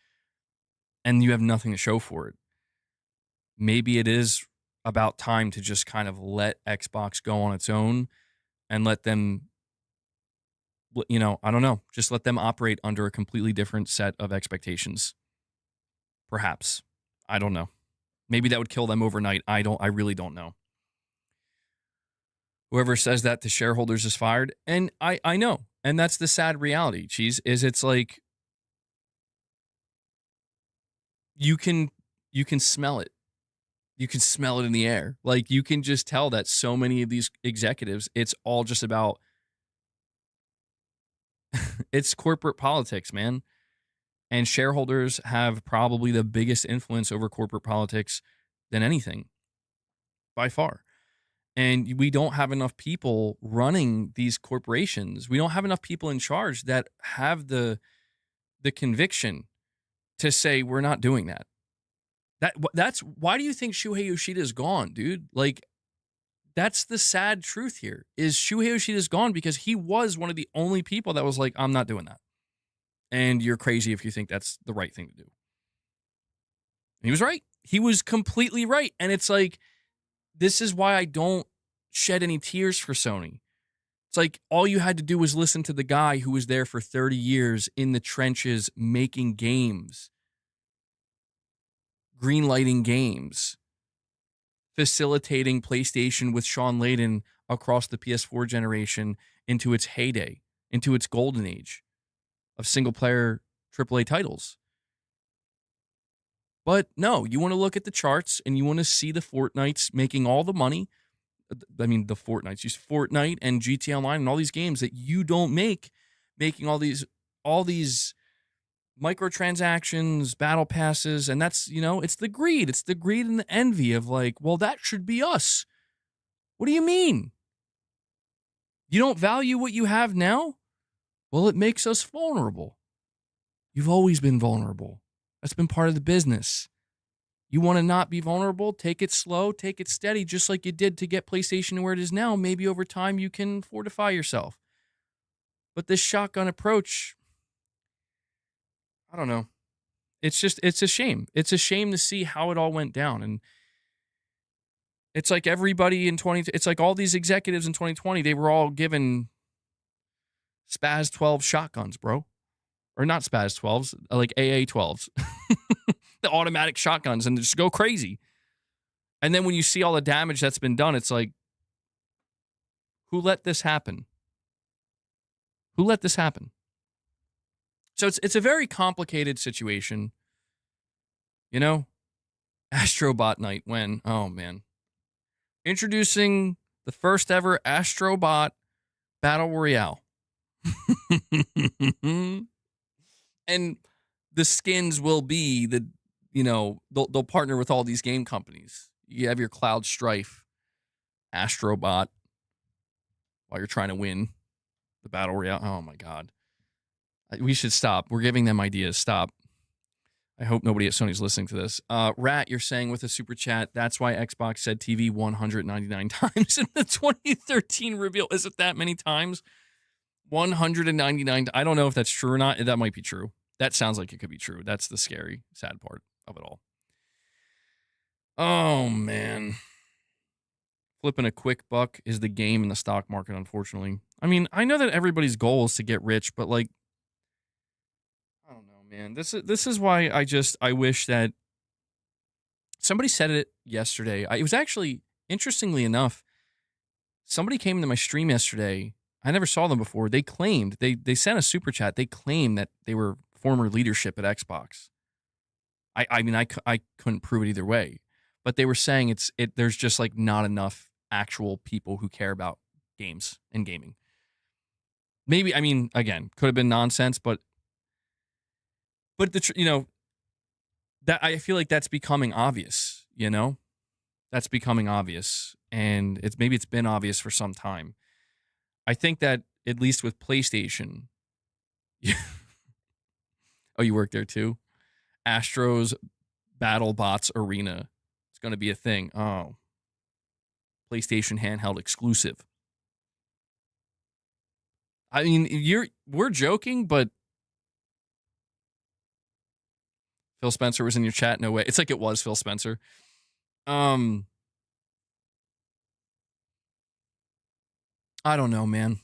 And you have nothing to show for it. Maybe it is about time to just kind of let Xbox go on its own and let them, you know, I don't know, just let them operate under a completely different set of expectations. Perhaps. I don't know. Maybe that would kill them overnight. I really don't know. Whoever says that to shareholders is fired. And I know. And that's the sad reality, Cheese, is it's like you can smell it. You can smell it in the air. Like you can just tell that so many of these executives, it's all just about it's corporate politics, man. And shareholders have probably the biggest influence over corporate politics than anything by far. And we don't have enough people running these corporations. We don't have enough people in charge that have the conviction to say we're not doing that. That's why do you think Shuhei Yoshida is gone, dude? Like that's the sad truth here. Is Shuhei Yoshida is gone because he was one of the only people that was like, I'm not doing that. And you're crazy if you think that's the right thing to do. And he was right. He was completely right. And it's like, this is why I don't shed any tears for Sony. It's like all you had to do was listen to the guy who was there for 30 years in the trenches making games, greenlighting games, facilitating PlayStation with Sean Layden across the PS4 generation into its heyday, into its golden age of single-player AAA titles. But no, you want to look at the charts and you want to see the Fortnites making all the money. I mean, the Fortnites, use Fortnite and GTA Online and all these games that you don't make, making all these microtransactions, battle passes, and that's, you know, it's the greed. It's the greed and the envy of like, well, that should be us. What do you mean? You don't value what you have now? Well, it makes us vulnerable. You've always been vulnerable. That's been part of the business. You want to not be vulnerable? Take it slow, take it steady, just like you did to get PlayStation to where it is now. Maybe over time you can fortify yourself. But this shotgun approach, I don't know. It's a shame. It's a shame to see how it all went down. And it's like everybody in it's like all these executives in 2020, they were all given Spaz 12 shotguns, bro. Or not Spaz 12s, like AA 12s. The automatic shotguns, and just go crazy. And then when you see all the damage that's been done, it's like, who let this happen? Who let this happen? So it's a very complicated situation. You know, Astrobot Night when, oh man. Introducing the first ever Astrobot Battle Royale. And the skins will be the, you know, they'll partner with all these game companies. You have your Cloud Strife, Astrobot, while you're trying to win the Battle Royale. Oh my God. We should stop. We're giving them ideas. Stop. I hope nobody at Sony's listening to this. Rat, you're saying with a super chat, that's why Xbox said TV 199 times in the 2013 reveal. Is it that many times? 199. I don't know if that's true or not. That might be true. That sounds like it could be true. That's the scary, sad part of it all. Oh, man. Flipping a quick buck is the game in the stock market, unfortunately. I mean, I know that everybody's goal is to get rich, but like, I don't know, man. This is why I wish that somebody said it yesterday. It was actually, interestingly enough, somebody came into my stream yesterday. I never saw them before. They claimed, they sent a super chat. They claimed that they were former leadership at Xbox. I mean, I couldn't prove it either way. But they were saying there's just like not enough actual people who care about games and gaming. Maybe, I mean, again, could have been nonsense, but that I feel like that's becoming obvious, That's becoming obvious, and it's been obvious for some time. I think that at least with PlayStation. Oh, you work there too? Astro's BattleBots Arena. It's going to be a thing. Oh. PlayStation handheld exclusive. I mean, we're joking, but Phil Spencer was in your chat. No way. It's like it was Phil Spencer. I don't know, man.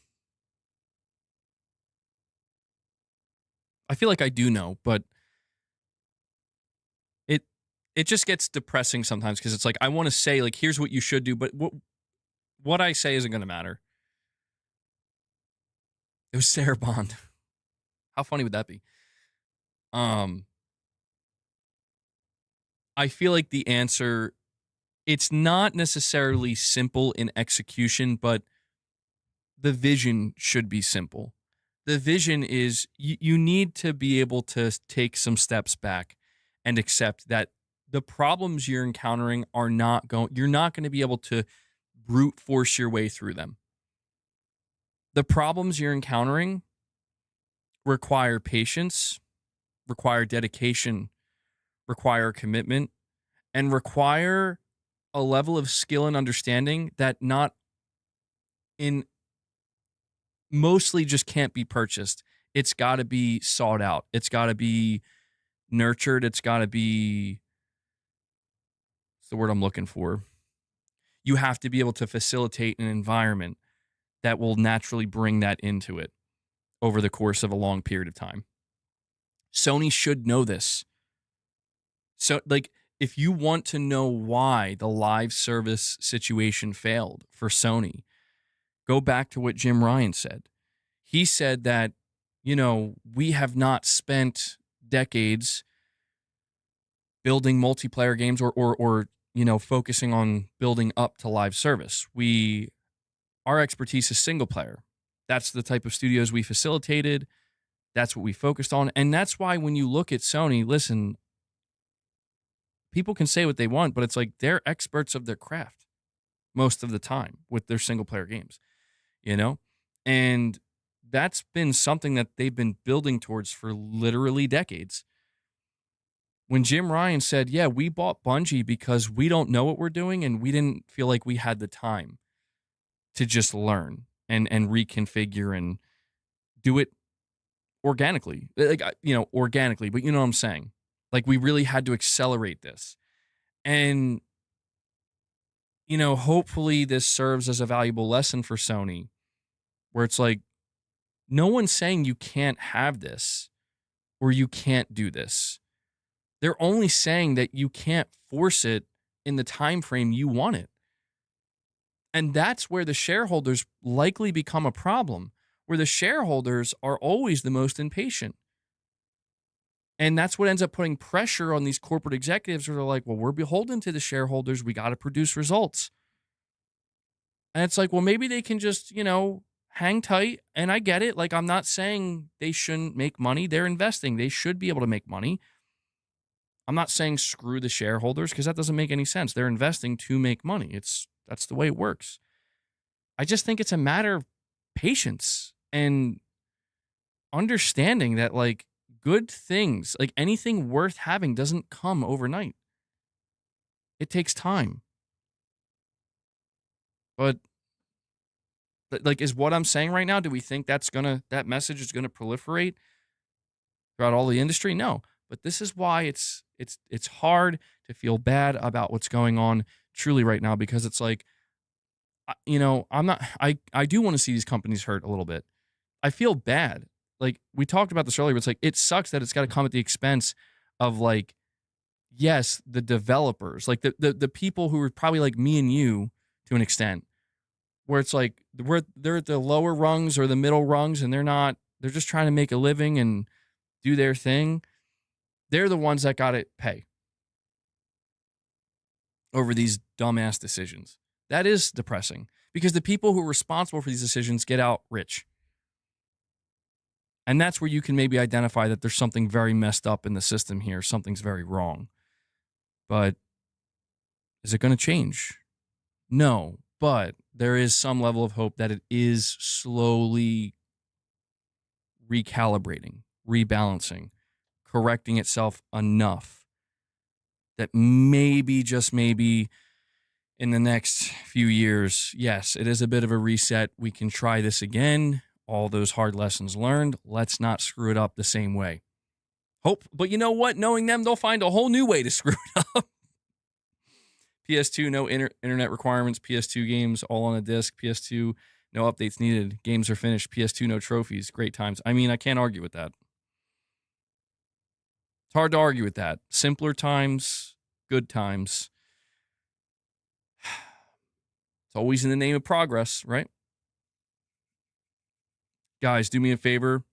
I feel like I do know, but it just gets depressing sometimes because it's like I want to say like here's what you should do, but what I say isn't going to matter. It was Sarah Bond. How funny would that be? I feel like the answer, it's not necessarily simple in execution, but the vision should be simple. The vision is you need to be able to take some steps back and accept that the problems you're encountering you're not going to be able to brute force your way through them. The problems you're encountering require patience, require dedication, require commitment, and require a level of skill and understanding that mostly just can't be purchased. It's got to be sought out. It's got to be nurtured. It's got to be, what's the word I'm looking for? You have to be able to facilitate an environment that will naturally bring that into it over the course of a long period of time. Sony should know this. So, like, if you want to know why the live service situation failed for Sony, go back to what Jim Ryan said. He said that, we have not spent decades building multiplayer games or focusing on building up to live service. Our expertise is single player. That's the type of studios we facilitated. That's what we focused on. And that's why when you look at Sony, listen, people can say what they want, but it's like they're experts of their craft most of the time with their single player games, And that's been something that they've been building towards for literally decades. When Jim Ryan said, yeah, we bought Bungie because we don't know what we're doing and we didn't feel like we had the time to just learn and reconfigure and do it organically, organically, but you know what I'm saying? Like we really had to accelerate this. And, hopefully this serves as a valuable lesson for Sony where it's like, no one's saying you can't have this or you can't do this. They're only saying that you can't force it in the time frame you want it. And that's where the shareholders likely become a problem, where the shareholders are always the most impatient. And that's what ends up putting pressure on these corporate executives where they're like, well, we're beholden to the shareholders. We got to produce results. And it's like, well, maybe they can just, hang tight. And I get it. Like, I'm not saying they shouldn't make money. They're investing. They should be able to make money. I'm not saying screw the shareholders because that doesn't make any sense. They're investing to make money. That's the way it works. I just think it's a matter of patience and understanding that, like, good things, like anything worth having, doesn't come overnight. It takes time. But like, is what I'm saying right now, do we think that message is gonna proliferate throughout all the industry? No. But this is why it's hard to feel bad about what's going on truly right now, because it's like, I do want to see these companies hurt a little bit. I feel bad. Like, we talked about this earlier, but it's like, it sucks that it's got to come at the expense of, like, yes, the developers, like the people who are probably like me and you to an extent, where it's like they're at the lower rungs or the middle rungs, and they're just trying to make a living and do their thing. They're the ones that got to pay over these dumbass decisions. That is depressing, because the people who are responsible for these decisions get out rich. And that's where you can maybe identify that there's something very messed up in the system here. Something's very wrong. But is it going to change? No. But there is some level of hope that it is slowly recalibrating, rebalancing, correcting itself enough that maybe, just maybe, in the next few years, yes, it is a bit of a reset. We can try this again. All those hard lessons learned. Let's not screw it up the same way. Hope, but you know what? Knowing them, they'll find a whole new way to screw it up. PS2, no internet requirements. PS2 games all on a disc. PS2, no updates needed. Games are finished. PS2, no trophies. Great times. I mean, I can't argue with that. It's hard to argue with that. Simpler times, good times. It's always in the name of progress, right? Guys, do me a favor.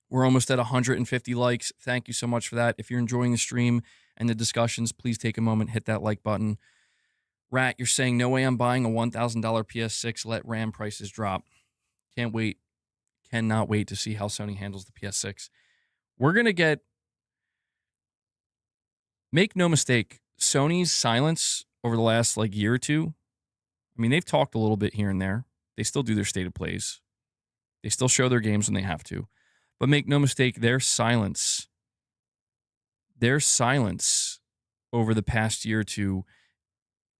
We're almost at 150 likes. Thank you so much for that. If you're enjoying the stream and the discussions, please take a moment, hit that like button. Rat, you're saying, no way I'm buying a $1,000 PS6. Let RAM prices drop. Can't wait. Cannot wait to see how Sony handles the PS6. We're going to get... Make no mistake, Sony's silence over the last year or two, I mean, they've talked a little bit here and there. They still do their state of plays. They still show their games when they have to. But make no mistake, their silence over the past year or two,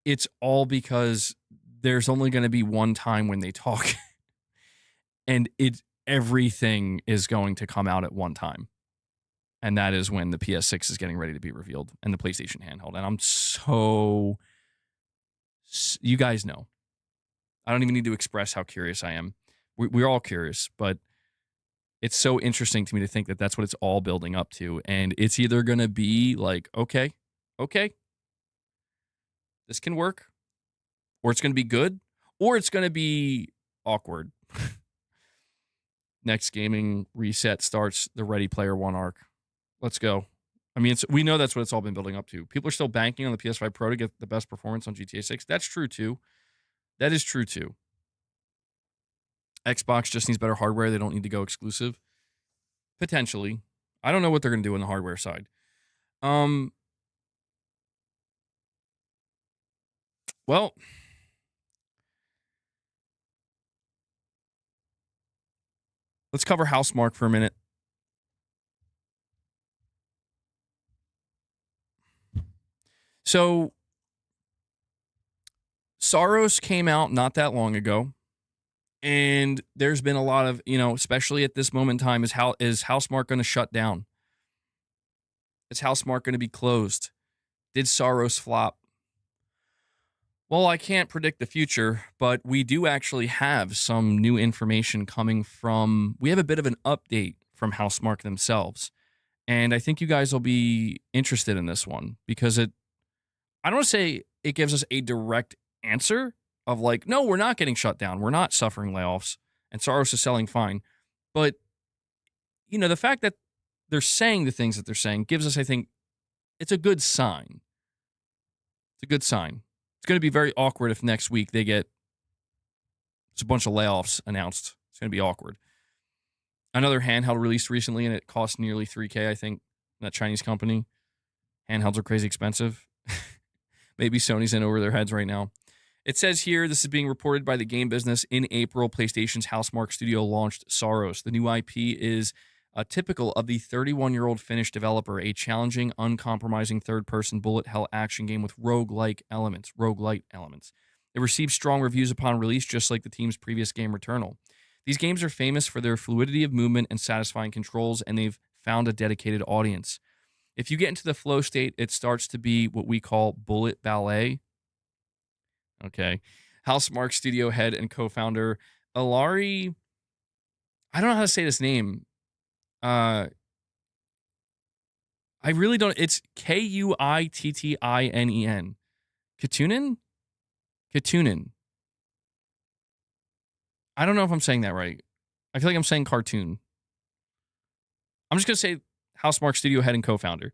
it's all because there's only going to be one time when they talk. And everything is going to come out at one time. And that is when the PS6 is getting ready to be revealed and the PlayStation handheld. And I'm you guys know. I don't even need to express how curious I am. We're all curious, but it's so interesting to me to think that that's what it's all building up to. And it's either going to be like, okay, this can work, or it's going to be good, or it's going to be awkward. Next gaming reset starts the Ready Player One arc. Let's go. I mean, we know that's what it's all been building up to. People are still banking on the PS5 Pro to get the best performance on GTA 6. That's true, too. That is true, too. Xbox just needs better hardware. They don't need to go exclusive. Potentially. I don't know what they're going to do on the hardware side. Well, let's cover Housemarque for a minute. So, Soros came out not that long ago, and there's been a lot of, especially at this moment in time, is Housemarque going to shut down? Is Housemarque going to be closed? Did Soros flop? Well, I can't predict the future, but we do actually have some new information coming from... We have a bit of an update from Housemarque themselves, and I think you guys will be interested in this one, because I don't want to say it gives us a direct answer of no, we're not getting shut down. We're not suffering layoffs, and Soros is selling fine. But, the fact that they're saying the things that they're saying gives us, I think, it's a good sign. It's a good sign. It's going to be very awkward if next week there's a bunch of layoffs announced. It's going to be awkward. Another handheld released recently, and it cost nearly $3,000, I think, that Chinese company. Handhelds are crazy expensive. Maybe Sony's in over their heads right now. It says here, this is being reported by the game business. In April, PlayStation's Housemarque studio launched Soros. The new IP is typical of the 31-year-old Finnish developer, a challenging, uncompromising third-person bullet hell action game with roguelite elements. It received strong reviews upon release, just like the team's previous game, Returnal. These games are famous for their fluidity of movement and satisfying controls, and they've found a dedicated audience. If you get into the flow state, it starts to be what we call bullet ballet. Okay. Housemarque studio head and co-founder Ilari, I don't know how to say this name. Uh I really don't. It's Kuittinen. Katunen? Katunen. I don't know if I'm saying that right. I feel like I'm saying cartoon. I'm just going to say Housemarque studio head and co-founder.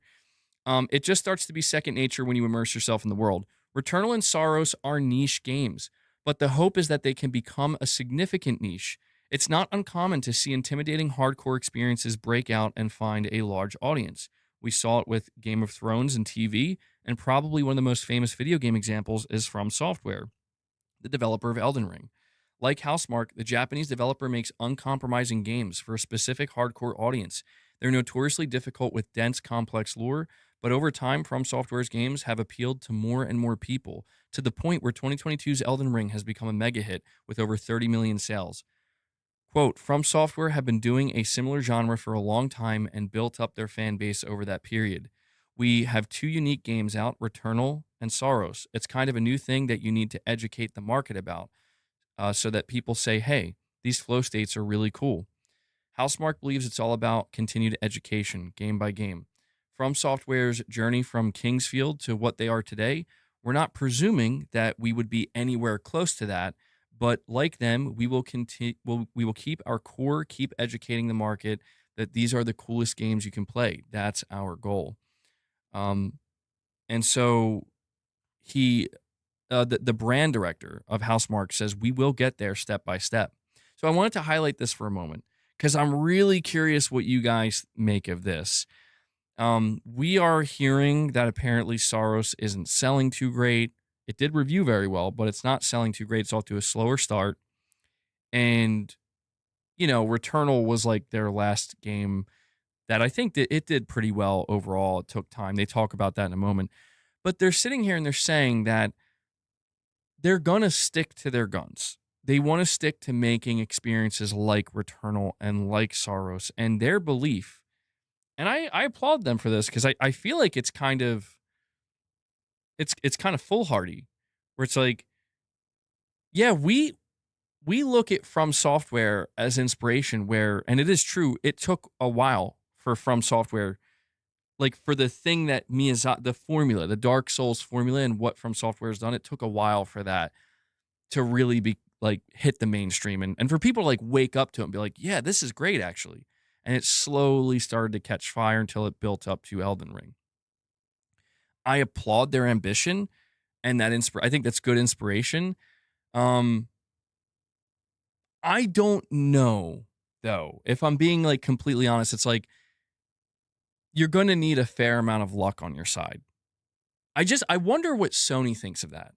It just starts to be second nature when you immerse yourself in the world. Returnal and Sorrows are niche games, but the hope is that they can become a significant niche. It's not uncommon to see intimidating hardcore experiences break out and find a large audience. We saw it with Game of Thrones and TV, and probably one of the most famous video game examples is From Software, the developer of Elden Ring. Like Housemarque, the Japanese developer makes uncompromising games for a specific hardcore audience. They're notoriously difficult with dense, complex lore, but over time, From Software's games have appealed to more and more people, to the point where 2022's Elden Ring has become a mega hit with over 30 million sales. Quote, From Software have been doing a similar genre for a long time and built up their fan base over that period. We have two unique games out, Returnal and Sorrows. It's kind of a new thing that you need to educate the market about, so that people say, hey, these flow states are really cool. Housemarque believes it's all about continued education, game by game. From Software's journey from Kingsfield to what they are today, we're not presuming that we would be anywhere close to that, but like them, we will continue. We will keep our core, keep educating the market that these are the coolest games you can play. That's our goal. Um, and so he, the brand director of Housemarque, says we will get there step by step. So I wanted to highlight this for a moment because I'm really curious what you guys make of this. We are hearing that apparently Sorrows isn't selling too great. It did review very well, but it's not selling too great. It's off to a slower start. And, Returnal was like their last game that I think that it did pretty well overall. It took time. They talk about that in a moment. But they're sitting here and they're saying that they're going to stick to their guns. They want to stick to making experiences like Returnal and like Sorrows, and their belief. And I applaud them for this because I feel like it's kind of foolhardy, where it's like, yeah, we look at From Software as inspiration, and it is true, it took a while for From Software, like for the thing that Miyazaki, the formula, the Dark Souls formula, and what From Software has done, it took a while for that to really be like hit the mainstream, and for people to like wake up to it and be like, yeah, this is great actually. And it slowly started to catch fire until it built up to Elden Ring. I applaud their ambition and that I think that's good inspiration. I don't know though. If I'm being like completely honest, it's like you're going to need a fair amount of luck on your side. I wonder what Sony thinks of that.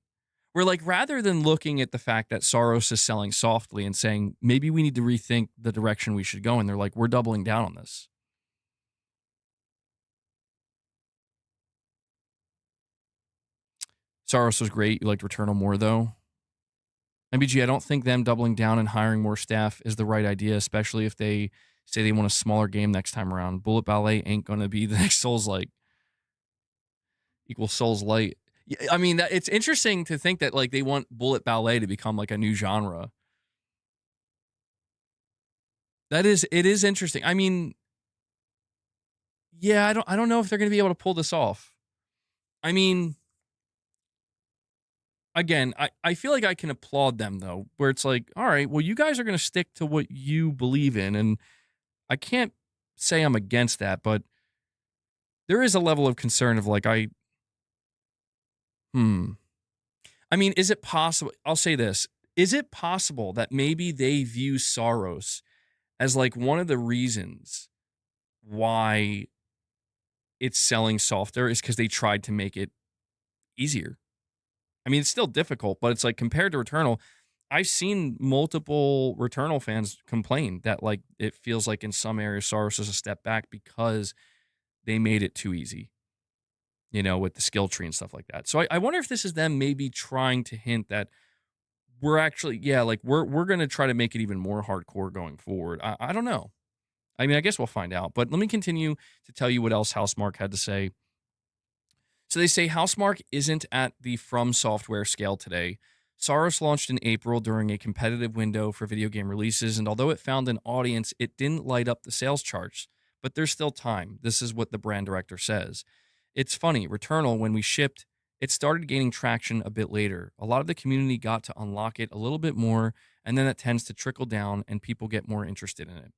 Where like rather than looking at the fact that Soros is selling softly and saying maybe we need to rethink the direction we should go in, they're like, we're doubling down on this. Soros was great. You liked Returnal more though. MBG, I don't think them doubling down and hiring more staff is the right idea, especially if they say they want a smaller game next time around. Bullet Ballet ain't going to be the next Souls like equal Souls Light. I mean, it's interesting to think that like they want Bullet Ballet to become like a new genre. It is interesting. I mean, yeah, I don't know if they're going to be able to pull this off. I mean, again, I feel like I can applaud them though, where it's like, all right, well, you guys are going to stick to what you believe in, and I can't say I'm against that, but there is a level of concern of like I mean, is it possible? I'll say this. Is it possible that maybe they view Soros as like one of the reasons why it's selling softer is because they tried to make it easier? I mean, it's still difficult, but it's like compared to Returnal, I've seen multiple Returnal fans complain that like it feels like in some areas Soros is a step back because they made it too easy, with the skill tree and stuff like that. So I wonder if this is them maybe trying to hint that we're actually, yeah, like we're gonna try to make it even more hardcore going forward. I don't know. I mean, I guess we'll find out. But let me continue to tell you what else Housemarque had to say. So they say Housemarque isn't at the From Software scale today. Soros launched in April during a competitive window for video game releases, and although it found an audience, it didn't light up the sales charts. But there's still time. This is what the brand director says. It's funny, Returnal, when we shipped, it started gaining traction a bit later. A lot of the community got to unlock it a little bit more, and then it tends to trickle down and people get more interested in it.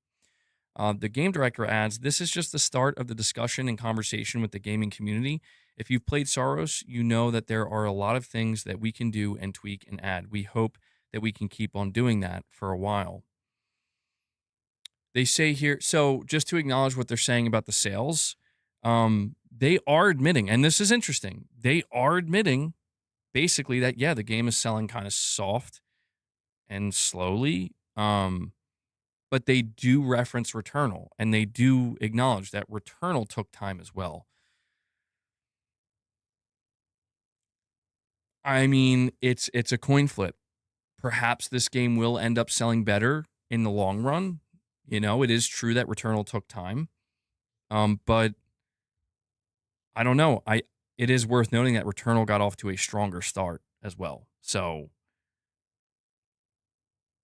The game director adds, this is just the start of the discussion and conversation with the gaming community. If you've played Soros, you know that there are a lot of things that we can do and tweak and add. We hope that we can keep on doing that for a while. They say here, so just to acknowledge what they're saying about the sales, they are admitting, and this is interesting, they are admitting basically that, yeah, the game is selling kind of soft and slowly. But they do reference Returnal, and they do acknowledge that Returnal took time as well. I mean, it's a coin flip. Perhaps this game will end up selling better in the long run. It is true that Returnal took time. But I don't know. It is worth noting that Returnal got off to a stronger start as well. So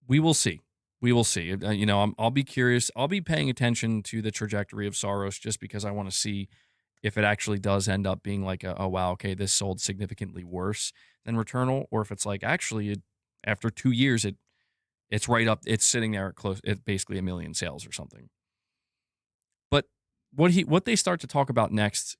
we will see. We will see. I'll be curious. I'll be paying attention to the trajectory of Soros just because I want to see if it actually does end up being like oh wow, okay, this sold significantly worse than Returnal, or if it's like actually after 2 years it's right up, it's sitting there at close, it's basically a million sales or something. But what they start to talk about next,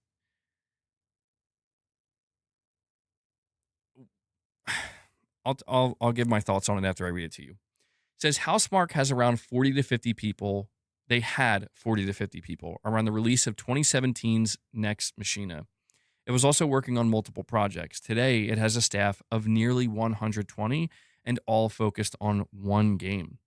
I'll give my thoughts on it after I read it to you. It says Housemarque has around 40 to 50 people. They had 40 to 50 people around the release of 2017's Next Machina. It was also working on multiple projects. Today, it has a staff of nearly 120 and all focused on one game.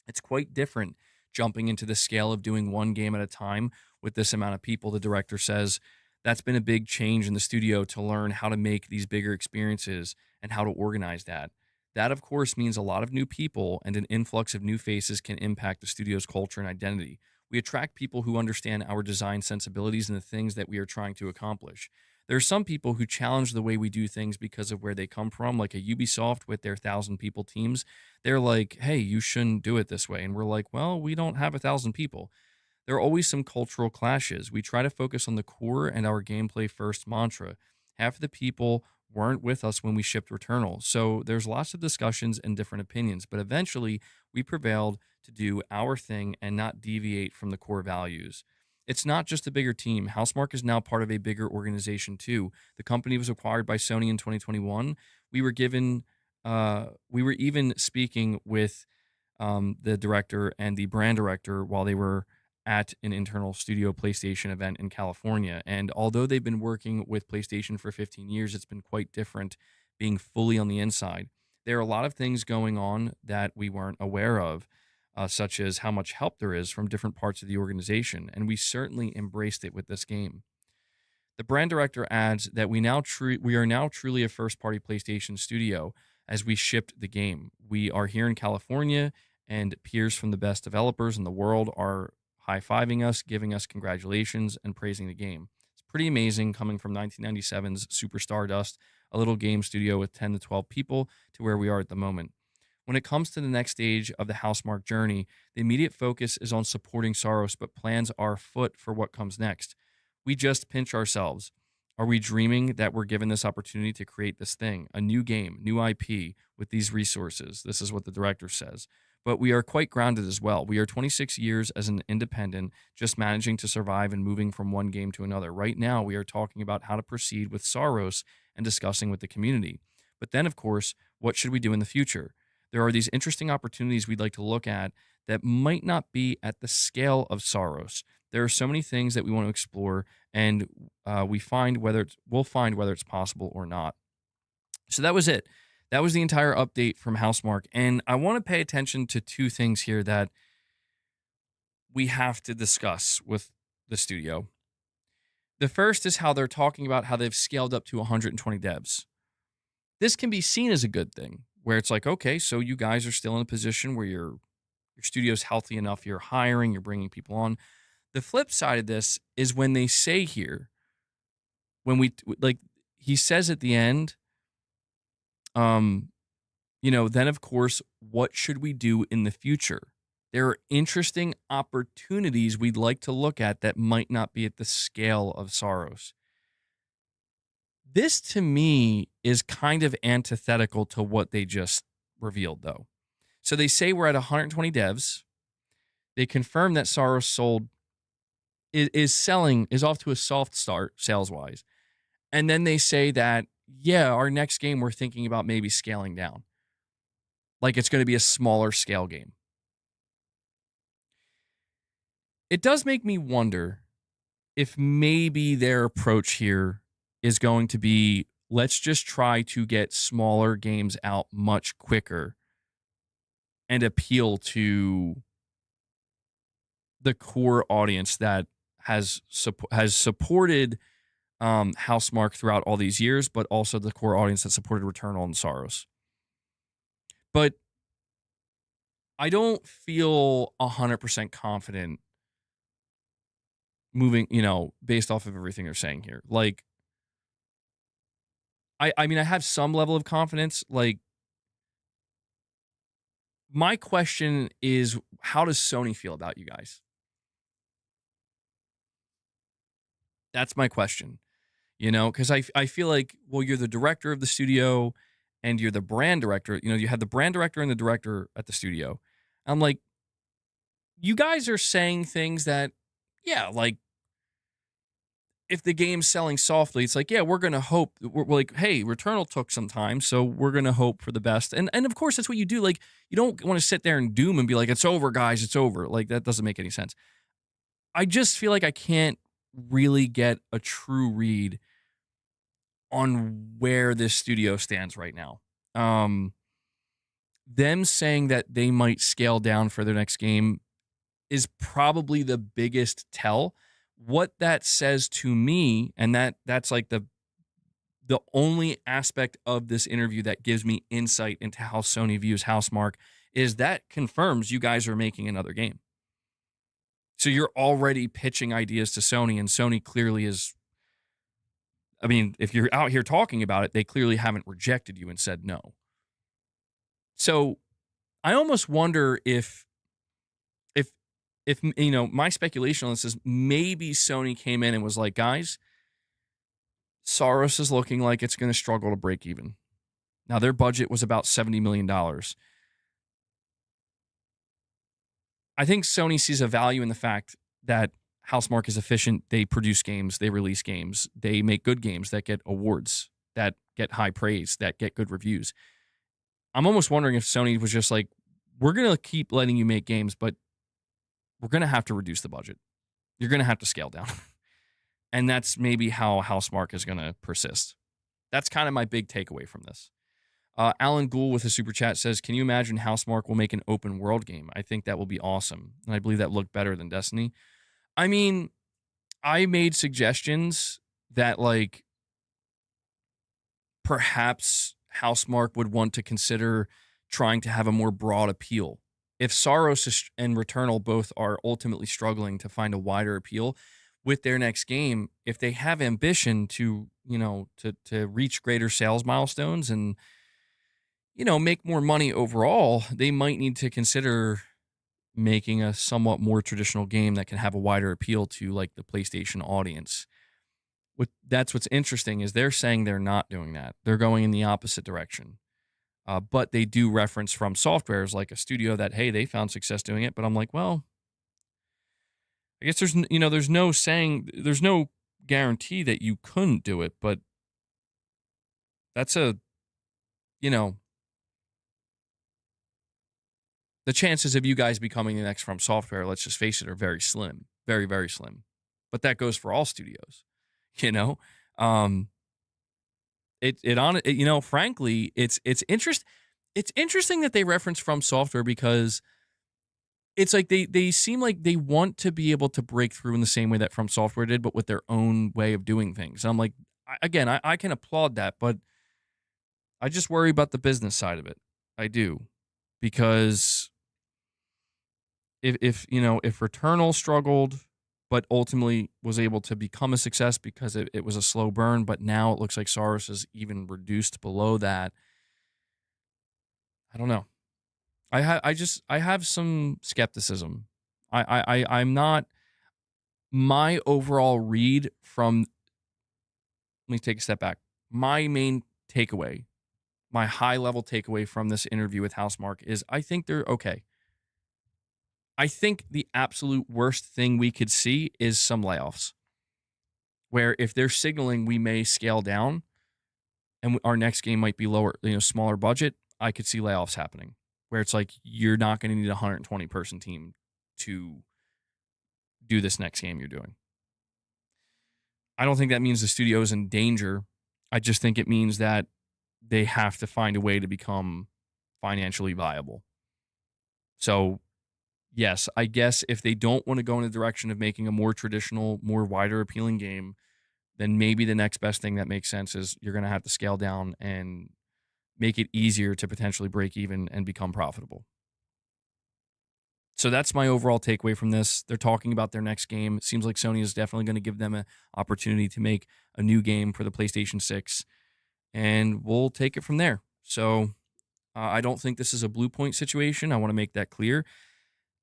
It's quite different jumping into the scale of doing one game at a time with this amount of people. The director says that's been a big change in the studio to learn how to make these bigger experiences and how to organize that. That, of course, means a lot of new people, and an influx of new faces can impact the studio's culture and identity. We attract people who understand our design sensibilities and the things that we are trying to accomplish. There are some people who challenge the way we do things because of where they come from, like a Ubisoft with their 1,000 people teams. They're like, hey, you shouldn't do it this way. And we're like, well, we don't have 1,000 people. There are always some cultural clashes. We try to focus on the core and our gameplay first mantra. Half of the people weren't with us when we shipped Returnal. So there's lots of discussions and different opinions, but eventually we prevailed to do our thing and not deviate from the core values. It's not just a bigger team. Housemarque is now part of a bigger organization too. The company was acquired by Sony in 2021. We were even speaking with the director and the brand director while they were at an internal studio PlayStation event in California. And although they've been working with PlayStation for 15 years, it's been quite different being fully on the inside. There are a lot of things going on that we weren't aware of, such as how much help there is from different parts of the organization. And we certainly embraced it with this game. The brand director adds that we are now truly a first-party PlayStation studio as we shipped the game. We are here in California, and peers from the best developers in the world are high-fiving us, giving us congratulations, and praising the game. It's pretty amazing coming from 1997's Super Stardust, a little game studio with 10 to 12 people, to where we are at the moment. When it comes to the next stage of the Housemarque journey, the immediate focus is on supporting Soros, but plans are afoot for what comes next. We just pinch ourselves. Are we dreaming that we're given this opportunity to create this thing, a new game, new IP with these resources? This is what the director says. But we are quite grounded as well. We are 26 years as an independent, just managing to survive and moving from one game to another. Right now, we are talking about how to proceed with Soros and discussing with the community. But then, of course, what should we do in the future? There are these interesting opportunities we'd like to look at that might not be at the scale of Soros. There are so many things that we want to explore, and we'll find whether it's possible or not. So that was it. That was the entire update from Housemarque. And I want to pay attention to two things here that we have to discuss with the studio. The first is how they're talking about how they've scaled up to 120 devs. This can be seen as a good thing, where it's like, okay, so you guys are still in a position where your studio's healthy enough, you're hiring, you're bringing people on. The flip side of this is when they say here, when we like, he says at the end, then of course, what should we do in the future? There are interesting opportunities we'd like to look at that might not be at the scale of Saros. This to me is kind of antithetical to what they just revealed, though. So they say we're at 120 devs. They confirm that Saros sold is off to a soft start sales wise. And then they say that, yeah, our next game we're thinking about maybe scaling down. Like it's going to be a smaller scale game. It does make me wonder if maybe their approach here is going to be, let's just try to get smaller games out much quicker and appeal to the core audience that has supported Housemarque throughout all these years, but also the core audience that supported Returnal and Saros. But I don't feel 100% confident moving, based off of everything they're saying here. Like, I mean, I have some level of confidence. Like, my question is, how does Sony feel about you guys? That's my question, because I feel like, well, you're the director of the studio and you're the brand director. You have the brand director and the director at the studio. I'm like, you guys are saying things that, yeah, like, if the game's selling softly, it's like, yeah, we're going to hope. We're like, hey, Returnal took some time, so we're going to hope for the best. And of course, that's what you do. Like, you don't want to sit there and doom and be like, it's over, guys, it's over. Like, that doesn't make any sense. I just feel like I can't really get a true read on where this studio stands right now. Them saying that they might scale down for their next game is probably the biggest tell. What that says to me, and that's like the only aspect of this interview that gives me insight into how Sony views Housemarque, is that confirms you guys are making another game. So you're already pitching ideas to Sony, and Sony clearly is. I mean, if you're out here talking about it, they clearly haven't rejected you and said no. So I almost wonder if my speculation on this is maybe Sony came in and was like, guys, Saros is looking like it's going to struggle to break even. Now, their budget was about $70 million. I think Sony sees a value in the fact that Housemarque is efficient. They produce games, they release games, they make good games that get awards, that get high praise, that get good reviews. I'm almost wondering if Sony was just like, we're going to keep letting you make games, but we're going to have to reduce the budget. You're going to have to scale down. And that's maybe how Housemarque is going to persist. That's kind of my big takeaway from this. Alan Gould with a super chat says, can you imagine Housemarque will make an open world game? I think that will be awesome. And I believe that looked better than Destiny. I mean, I made suggestions that, like, perhaps Housemarque would want to consider trying to have a more broad appeal. If Saros and Returnal both are ultimately struggling to find a wider appeal with their next game, if they have ambition to reach greater sales milestones and, make more money overall, they might need to consider making a somewhat more traditional game that can have a wider appeal to, like, the PlayStation audience. That's what's interesting, is they're saying they're not doing that. They're going in the opposite direction. But they do reference From Software as like a studio that, hey, they found success doing it. But I'm like, well, I guess there's no guarantee that you couldn't do it. But that's the chances of you guys becoming the next From Software, let's just face it, are very slim, very, very slim. But that goes for all studios, frankly, it's interesting that they reference From Software because it's like they seem like they want to be able to break through in the same way that From Software did, but with their own way of doing things. And I'm like, I can applaud that, but I just worry about the business side of it. I do, because if Returnal struggled, but ultimately was able to become a success because it was a slow burn, but now it looks like Soros is even reduced below that. I don't know. I have some skepticism. I'm not. My overall read from, let me take a step back. My main takeaway, my high level takeaway from this interview with Housemarque is I think they're okay. I think the absolute worst thing we could see is some layoffs, where if they're signaling we may scale down and our next game might be lower, smaller budget, I could see layoffs happening, where it's like you're not going to need a 120 person team to do this next game you're doing. I don't think that means the studio is in danger. I just think it means that they have to find a way to become financially viable. So, yes, I guess if they don't want to go in the direction of making a more traditional, more wider appealing game, then maybe the next best thing that makes sense is you're going to have to scale down and make it easier to potentially break even and become profitable. So that's my overall takeaway from this. They're talking about their next game. It seems like Sony is definitely going to give them an opportunity to make a new game for the PlayStation 6, and we'll take it from there. So I don't think this is a Blue Point situation. I want to make that clear.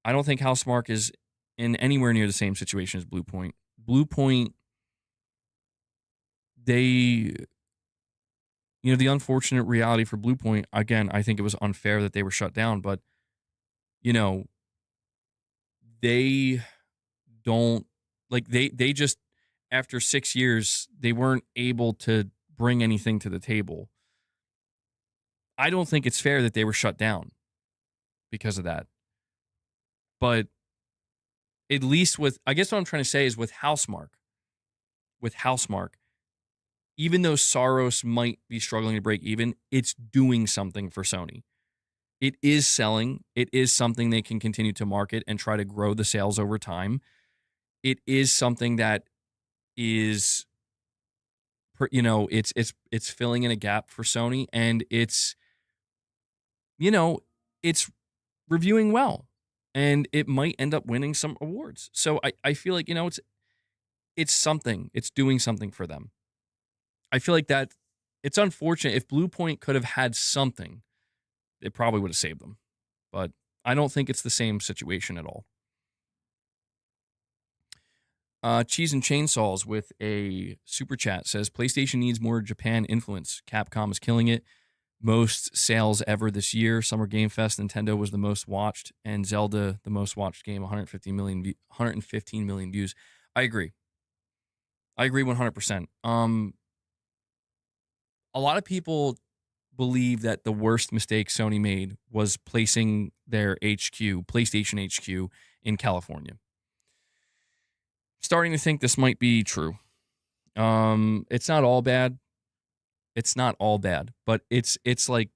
I don't think Housemarque is in anywhere near the same situation as Blue Point. Blue Point, the unfortunate reality for Blue Point, again, I think it was unfair that they were shut down, but, they don't, they just, after 6 years, they weren't able to bring anything to the table. I don't think it's fair that they were shut down because of that. But at least I guess what I'm trying to say is with Housemarque, even though Soros might be struggling to break even, it's doing something for Sony. It is selling. It is something they can continue to market and try to grow the sales over time. It is something that is, it's filling in a gap for Sony, and it's reviewing well, and it might end up winning some awards. So I feel like, it's something. It's doing something for them. I feel like that it's unfortunate. If Blue Point could have had something, it probably would have saved them. But I don't think it's the same situation at all. Cheese and Chainsaws with a super chat says, PlayStation needs more Japan influence. Capcom is killing it. Most sales ever this year. Summer Game Fest, Nintendo was the most watched, and Zelda the most watched game, 115 million views. I agree 100%. A lot of people believe that the worst mistake Sony made was placing their PlayStation HQ in California. Starting to think this might be true. It's not all bad. But it's like,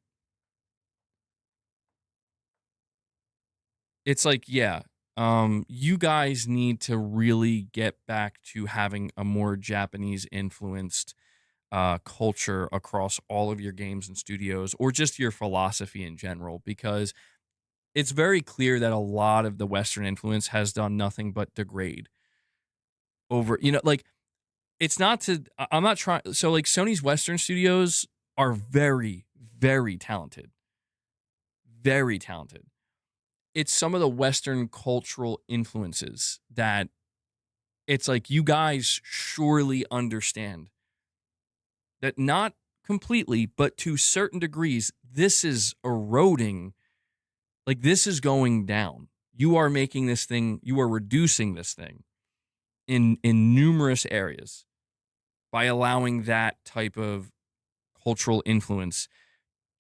yeah, you guys need to really get back to having a more Japanese influenced culture across all of your games and studios, or just your philosophy in general, because it's very clear that a lot of the Western influence has done nothing but degrade over, it's not to, I'm not trying. So Sony's Western studios are very, very talented. Very talented. It's some of the Western cultural influences that it's like, you guys surely understand that, not completely, but to certain degrees, this is eroding. This is going down. You are making this thing, you are reducing this thing in numerous areas by allowing that type of cultural influence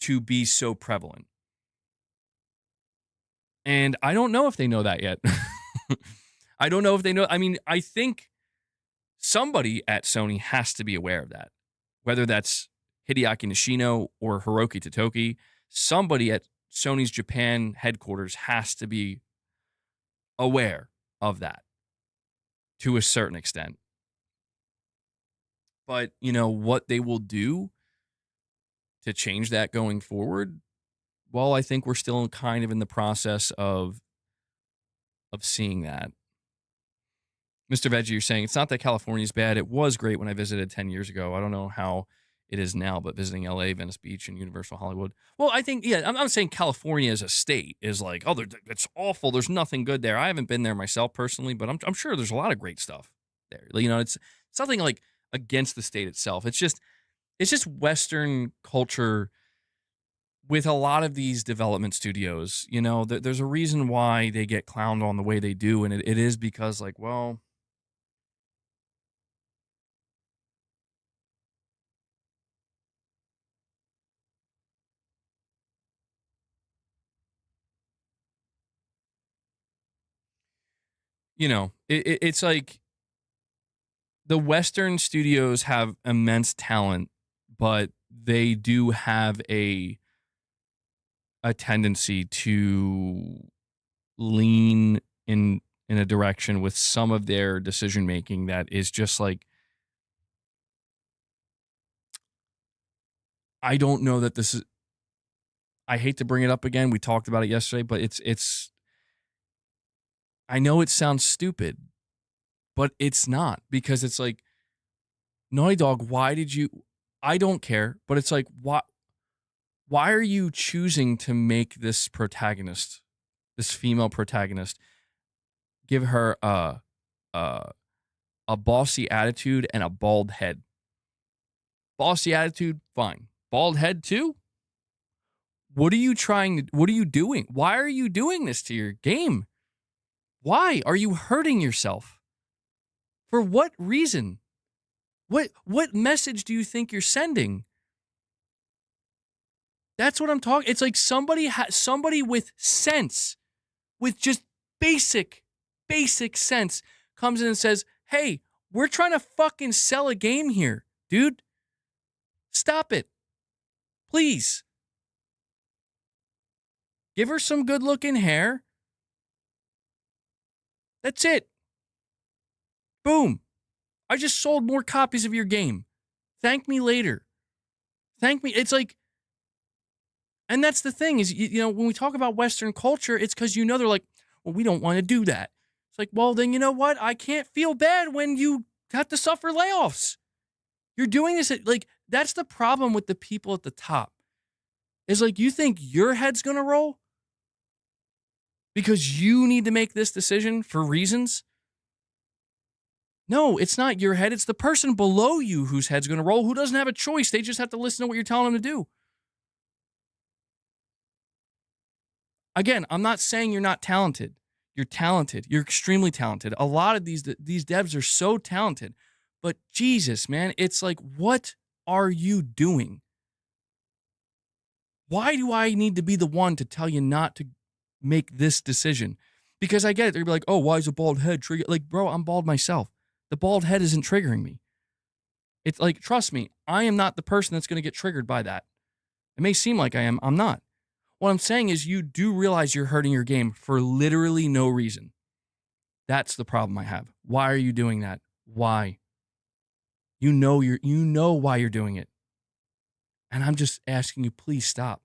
to be so prevalent. And I don't know if they know that yet. I don't know if they know. I mean, I think somebody at Sony has to be aware of that. Whether that's Hideaki Nishino or Hiroki Totoki, somebody at Sony's Japan headquarters has to be aware of that to a certain extent. But, what they will do to change that going forward, well, I think we're still kind of in the process of seeing that. Mr. Veggie, you're saying it's not that California's bad. It was great when I visited 10 years ago. I don't know how it is now, but visiting LA, Venice Beach, and Universal Hollywood. Well, I think, yeah, I'm saying California as a state is like, oh, it's awful. There's nothing good there. I haven't been there myself personally, but I'm sure there's a lot of great stuff there. It's something like against the state itself. It's just Western culture with a lot of these development studios. There's a reason why they get clowned on the way they do, and it is because, like, well, it's like the Western studios have immense talent, but they do have a tendency to lean in a direction with some of their decision making that is just like, I don't know that this is, I hate to bring it up again. We talked about it yesterday, but it's I know it sounds stupid, but it's not, because it's like, Naughty Dog, why did you, I don't care, but it's like, why are you choosing to make this protagonist, this female protagonist, give her a bossy attitude and a bald head? Bossy attitude, fine. Bald head too? What are you doing? Why are you doing this to your game? Why are you hurting yourself? For what reason? What message do you think you're sending? That's what I'm talking. It's like somebody with sense, with just basic sense, comes in and says, "Hey, we're trying to fucking sell a game here, dude. Stop it. Please. Give her some good-looking hair. That's it. Boom. I just sold more copies of your game. Thank me later. Thank me." It's like, and that's the thing is, when we talk about Western culture, it's because, they're like, well, we don't want to do that. It's like, well, then you know what? I can't feel bad when you have to suffer layoffs. You're doing this, like, that's the problem with the people at the top. Is like, you think your head's going to roll because you need to make this decision for reasons? No, it's not your head. It's the person below you whose head's going to roll, who doesn't have a choice. They just have to listen to what you're telling them to do. Again, I'm not saying you're not talented. You're talented. You're extremely talented. A lot of these devs are so talented. But Jesus, man, it's like, what are you doing? Why do I need to be the one to tell you not to make this decision? Because I get it. They're like, oh, why is a bald head trigger? Like, bro, I'm bald myself. The bald head isn't triggering me. It's like, trust me, I am not the person that's going to get triggered by that. It may seem like I am. I'm not. What I'm saying is, you do realize you're hurting your game for literally no reason. That's the problem I have. Why are you doing that? Why? You know why you're doing it. And I'm just asking you, please stop.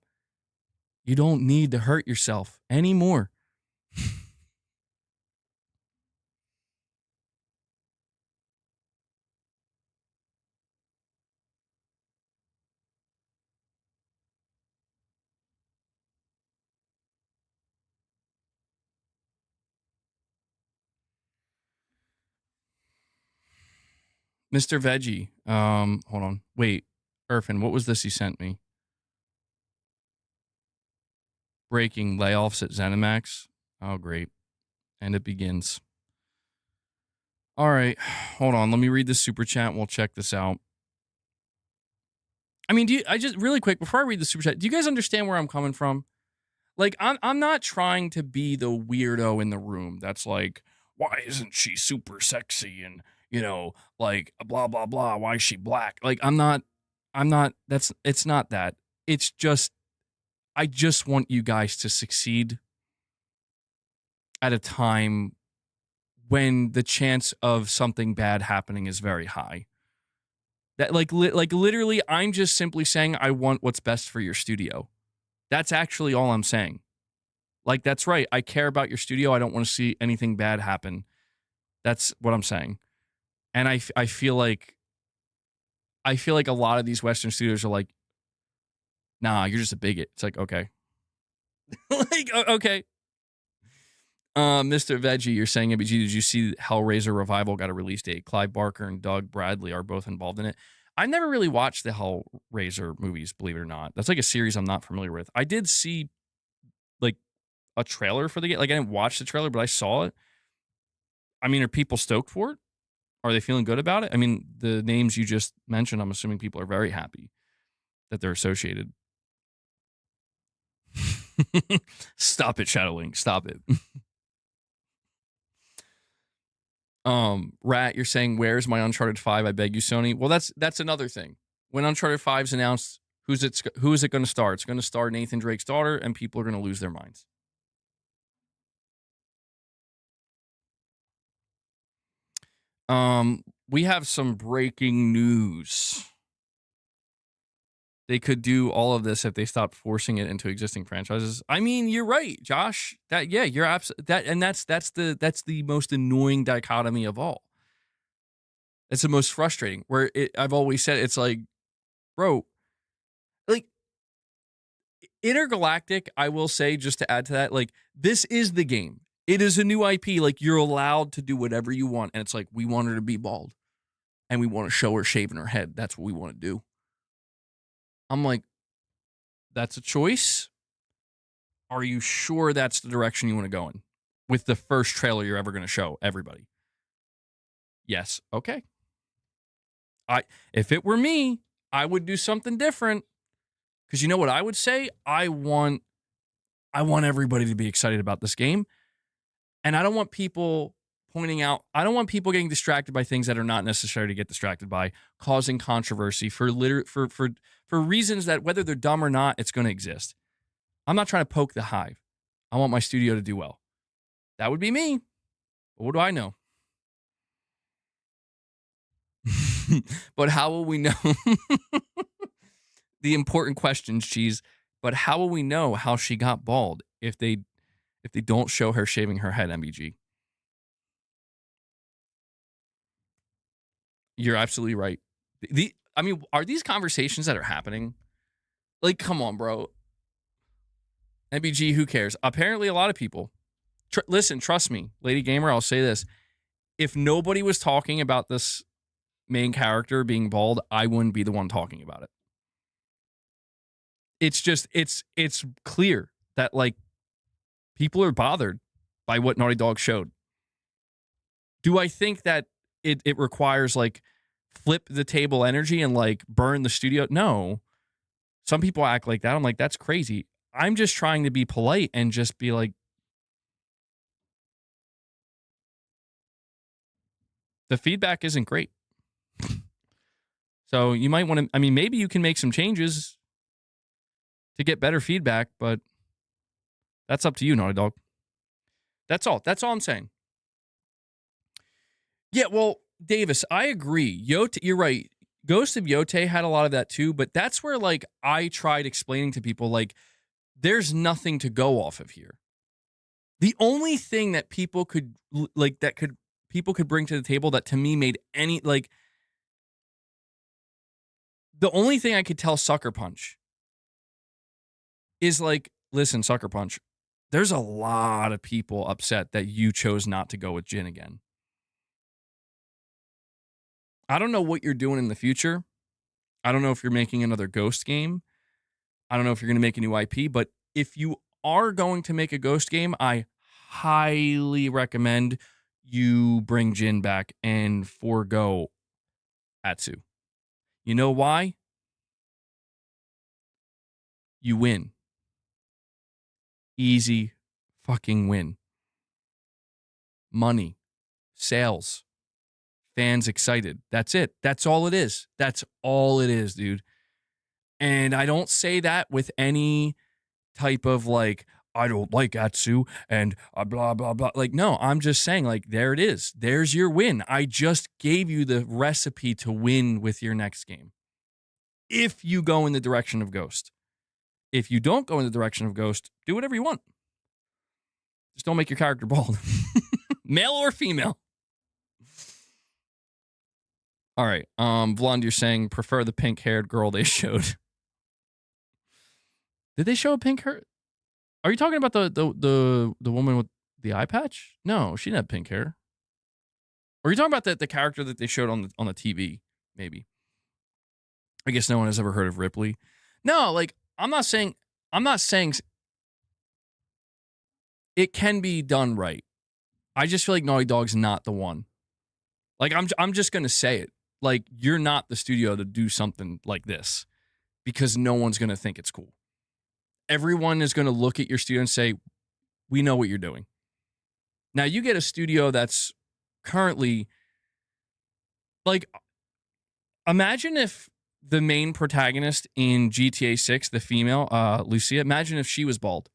You don't need to hurt yourself anymore. Mr. Veggie, hold on. Wait, Irfan, what was this you sent me? Breaking layoffs at ZeniMax. Oh, great. And it begins. All right, hold on. Let me read this super chat and we'll check this out. I mean, I just really quick before I read the super chat, do you guys understand where I'm coming from? Like, I'm not trying to be the weirdo in the room that's like, why isn't she super sexy and, like, blah, blah, blah, why is she black? Like, I'm not it's not that. It's just, I just want you guys to succeed at a time when the chance of something bad happening is very high. That like literally, I'm just simply saying I want what's best for your studio. That's actually all I'm saying. Like, that's right. I care about your studio. I don't want to see anything bad happen. That's what I'm saying. And I feel like a lot of these Western studios are like, nah, you're just a bigot. It's like, okay. Like, okay. Mr. Veggie, you're saying, MBG, did you see Hellraiser Revival got a release date? Clive Barker and Doug Bradley are both involved in it. I never really watched the Hellraiser movies, believe it or not. That's like a series I'm not familiar with. I did see like a trailer for the game. Like, I didn't watch the trailer, but I saw it. I mean, are people stoked for it? Are they feeling good about it? I mean, the names you just mentioned, I'm assuming people are very happy that they're associated. Stop it, Shadowlink. Stop it. Rat, you're saying, where's my Uncharted 5? I beg you, Sony. Well, that's another thing. When Uncharted 5's announced, who is it going to star? It's going to star Nathan Drake's daughter, and people are going to lose their minds. We have some breaking news. They could do all of this if they stopped forcing it into existing franchises. I mean, you're right, Josh. You're that's the most annoying dichotomy of all. It's the most frustrating. I've always said, it's like, bro, like Intergalactic, I will say, just to add to that, like, this is the game. It is a new IP. Like, you're allowed to do whatever you want. And it's like, we want her to be bald. And we want to show her shaving her head. That's what we want to do. I'm like, that's a choice. Are you sure that's the direction you want to go in? With the first trailer you're ever going to show everybody? Yes. Okay. If it were me, I would do something different. Because you know what I would say? I want everybody to be excited about this game. And I don't want people I don't want people getting distracted by things that are not necessary to get distracted by, causing controversy for reasons that, whether they're dumb or not, it's going to exist. I'm not trying to poke the hive. I want my studio to do well. That would be me. But what do I know? But how will we know? The important questions, Cheese. But how will we know how she got bald if they don't show her shaving her head, MBG? You're absolutely right. I mean, are these conversations that are happening? Like, come on, bro. MBG, who cares? Apparently, a lot of people. Listen, trust me, Lady Gamer, I'll say this. If nobody was talking about this main character being bald, I wouldn't be the one talking about it. It's just, it's clear that, like, people are bothered by what Naughty Dog showed. Do I think that it requires, like, flip the table energy and, like, burn the studio? No. Some people act like that. I'm like, that's crazy. I'm just trying to be polite and just be like, the feedback isn't great. So you might want to, I mean, maybe you can make some changes to get better feedback, but that's up to you, Naughty Dog. That's all. That's all I'm saying. Yeah, well, Davis, I agree. You're right. Ghost of Yote had a lot of that too, but that's where, like, I tried explaining to people, like, there's nothing to go off of here. The only thing that people could bring to the table that to me made any, like, the only thing I could tell Sucker Punch is, like, listen, Sucker Punch, there's a lot of people upset that you chose not to go with Jin again. I don't know what you're doing in the future. I don't know if you're making another Ghost game. I don't know if you're going to make a new IP, but if you are going to make a Ghost game, I highly recommend you bring Jin back and forego Atsu. You know why? You win. Easy fucking win. Money, sales, fans excited. That's it. That's all it is. That's all it is, dude. And I don't say that with any type of like, I don't like Atsu and blah, blah, blah. Like, no, I'm just saying, like, there it is. There's your win. I just gave you the recipe to win with your next game. If you go in the direction of Ghost. If you don't go in the direction of Ghost, do whatever you want. Just don't make your character bald. Male or female. All right. Blonde, you're saying prefer the pink-haired girl they showed. Did they show a pink hair? Are you talking about the woman with the eye patch? No, she didn't have pink hair. Or are you talking about the character that they showed on the TV? Maybe. I guess no one has ever heard of Ripley. No, like I'm not saying it can be done right. I just feel like Naughty Dog's not the one. Like I'm just gonna say it. Like you're not the studio to do something like this because no one's gonna think it's cool. Everyone is gonna look at your studio and say, "We know what you're doing." Now you get a studio that's currently like, imagine if the main protagonist in GTA 6, the female, Lucia, imagine if she was bald.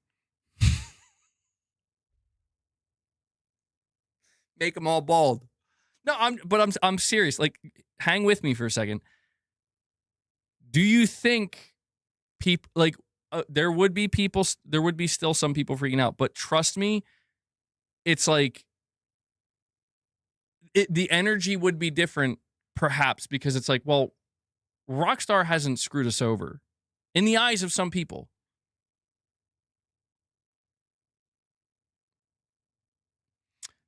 Make them all bald. No, I'm serious. Like, hang with me for a second. Do you think people like there would be still some people freaking out, but trust me, it's like the energy would be different, perhaps, because it's like, well, Rockstar hasn't screwed us over in the eyes of some people.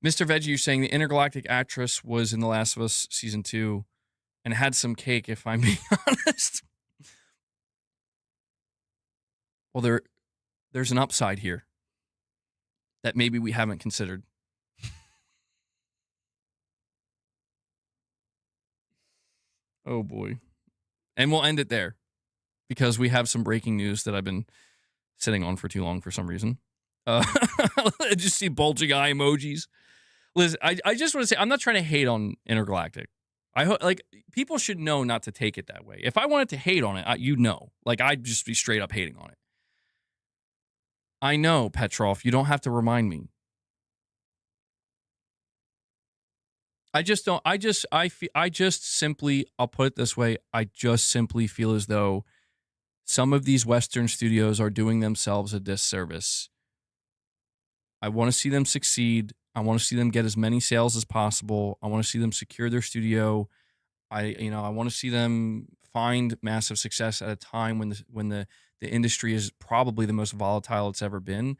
Mr. Veggie, you're saying the intergalactic actress was in The Last of Us Season 2 and had some cake, if I'm being honest. Well, there's an upside here that maybe we haven't considered. Oh, boy. And we'll end it there because we have some breaking news that I've been sitting on for too long for some reason. I just see bulging eye emojis. Liz, I just want to say, I'm not trying to hate on Intergalactic. I hope, like, people should know not to take it that way. If I wanted to hate on it, like, I'd just be straight up hating on it. I know, Petrov, you don't have to remind me. I just don't. I just simply, I'll put it this way. I just simply feel as though some of these Western studios are doing themselves a disservice. I want to see them succeed. I want to see them get as many sales as possible. I want to see them secure their studio. I want to see them find massive success at a time when the industry is probably the most volatile it's ever been.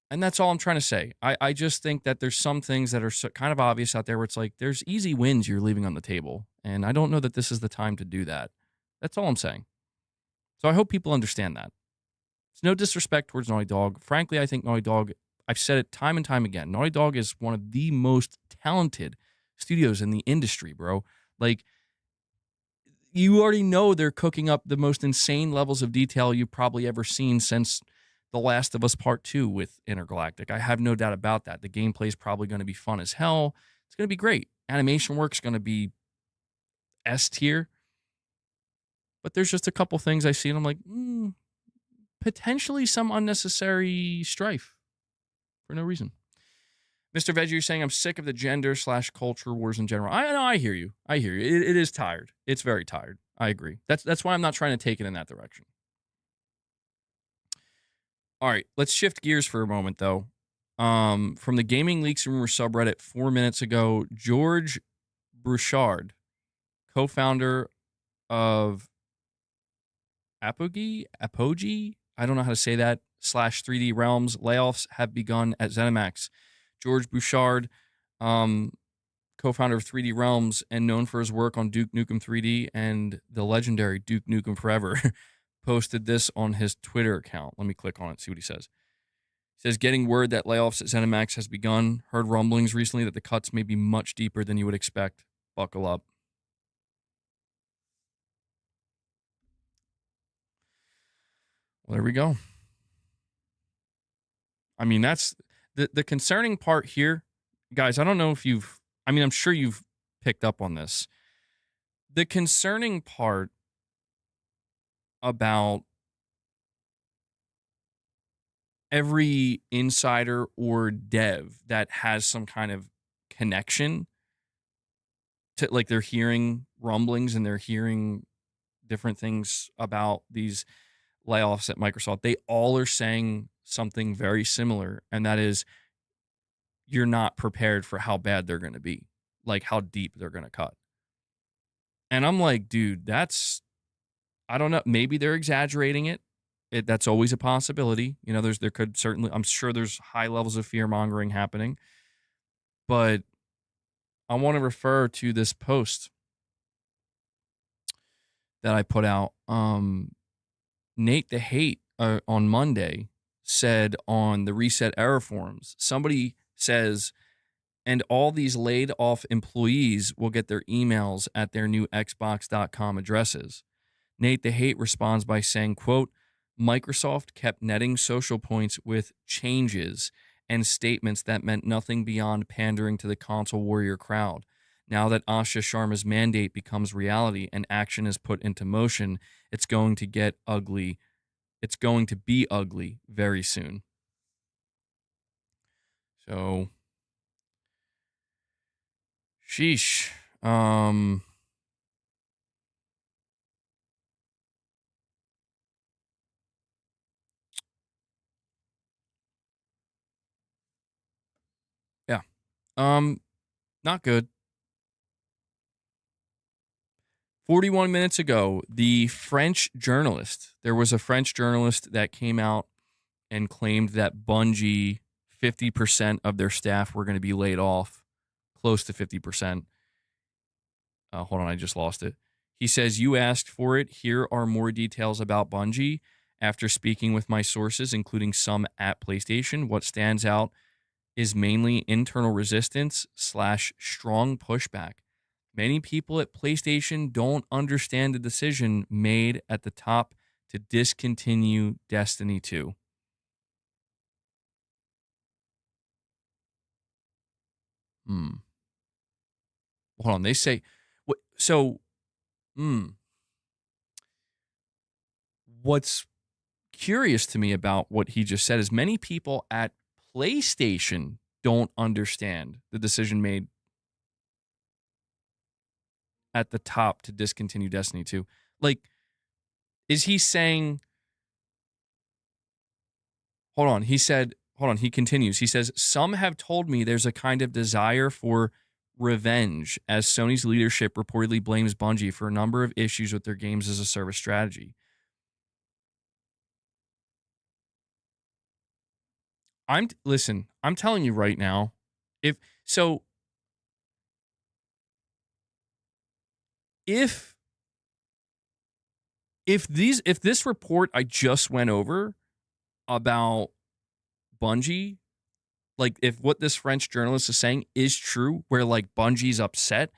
And that's all I'm trying to say. I just think that there's some things that are kind of obvious out there where it's like there's easy wins you're leaving on the table. And I don't know that this is the time to do that. That's all I'm saying. So I hope people understand that. It's no disrespect towards Naughty Dog. Frankly, I think Naughty Dog, I've said it time and time again, Naughty Dog is one of the most talented studios in the industry, bro. Like, you already know they're cooking up the most insane levels of detail you've probably ever seen since The Last of Us Part 2 with Intergalactic. I have no doubt about that. The gameplay is probably going to be fun as hell. It's going to be great. Animation work's going to be S tier. But there's just a couple things I see and I'm like, potentially some unnecessary strife for no reason. Mr. Veggie, you're saying I'm sick of the gender/culture wars in general. I know, I hear you. It is tired. It's very tired. I agree. That's why I'm not trying to take it in that direction. All right, let's shift gears for a moment, though. From the Gaming Leaks Rumor subreddit 4 minutes ago, George Brouchard, co-founder of Apogee, I don't know how to say that, /3D Realms, layoffs have begun at ZeniMax. George Bouchard, co-founder of 3D Realms and known for his work on Duke Nukem 3D and the legendary Duke Nukem Forever, posted this on his Twitter account. Let me click on it, see what he says. He says, getting word that layoffs at ZeniMax has begun. Heard rumblings recently that the cuts may be much deeper than you would expect. Buckle up. Well, there we go. I mean, that's the concerning part here. Guys, I don't know if I'm sure you've picked up on this. The concerning part about every insider or dev that has some kind of connection to, like, they're hearing rumblings and they're hearing different things about these layoffs at Microsoft. They all are saying something very similar, and that is you're not prepared for how bad they're going to be, like how deep they're going to cut. And I'm like, dude, I don't know. Maybe they're exaggerating it. That's always a possibility. You know, there could certainly, I'm sure there's high levels of fear mongering happening, but I want to refer to this post that I put out. Nate the Hate on Monday said on the Reset Error forums, somebody says, and all these laid off employees will get their emails at their new Xbox.com addresses. Nate the Hate responds by saying, quote, Microsoft kept netting social points with changes and statements that meant nothing beyond pandering to the console warrior crowd. Now that Asha Sharma's mandate becomes reality and action is put into motion, it's going to get ugly. It's going to be ugly very soon. So, sheesh. Yeah. Not good. 41 minutes ago, there was a French journalist that came out and claimed that Bungie, 50% of their staff were going to be laid off, close to 50%. Hold on, I just lost it. He says, you asked for it. Here are more details about Bungie. After speaking with my sources, including some at PlayStation, what stands out is mainly internal resistance / strong pushback. Many people at PlayStation don't understand the decision made at the top to discontinue Destiny 2. Hold on, they say what? So, what's curious to me about what he just said is many people at PlayStation don't understand the decision made at the top to discontinue Destiny 2. Like, is he saying, hold on, he continues. He says, some have told me there's a kind of desire for revenge as Sony's leadership reportedly blames Bungie for a number of issues with their games as a service strategy. I'm telling you right now, if so, if if this report I just went over about Bungie, like if what this French journalist is saying is true, where like Bungie's upset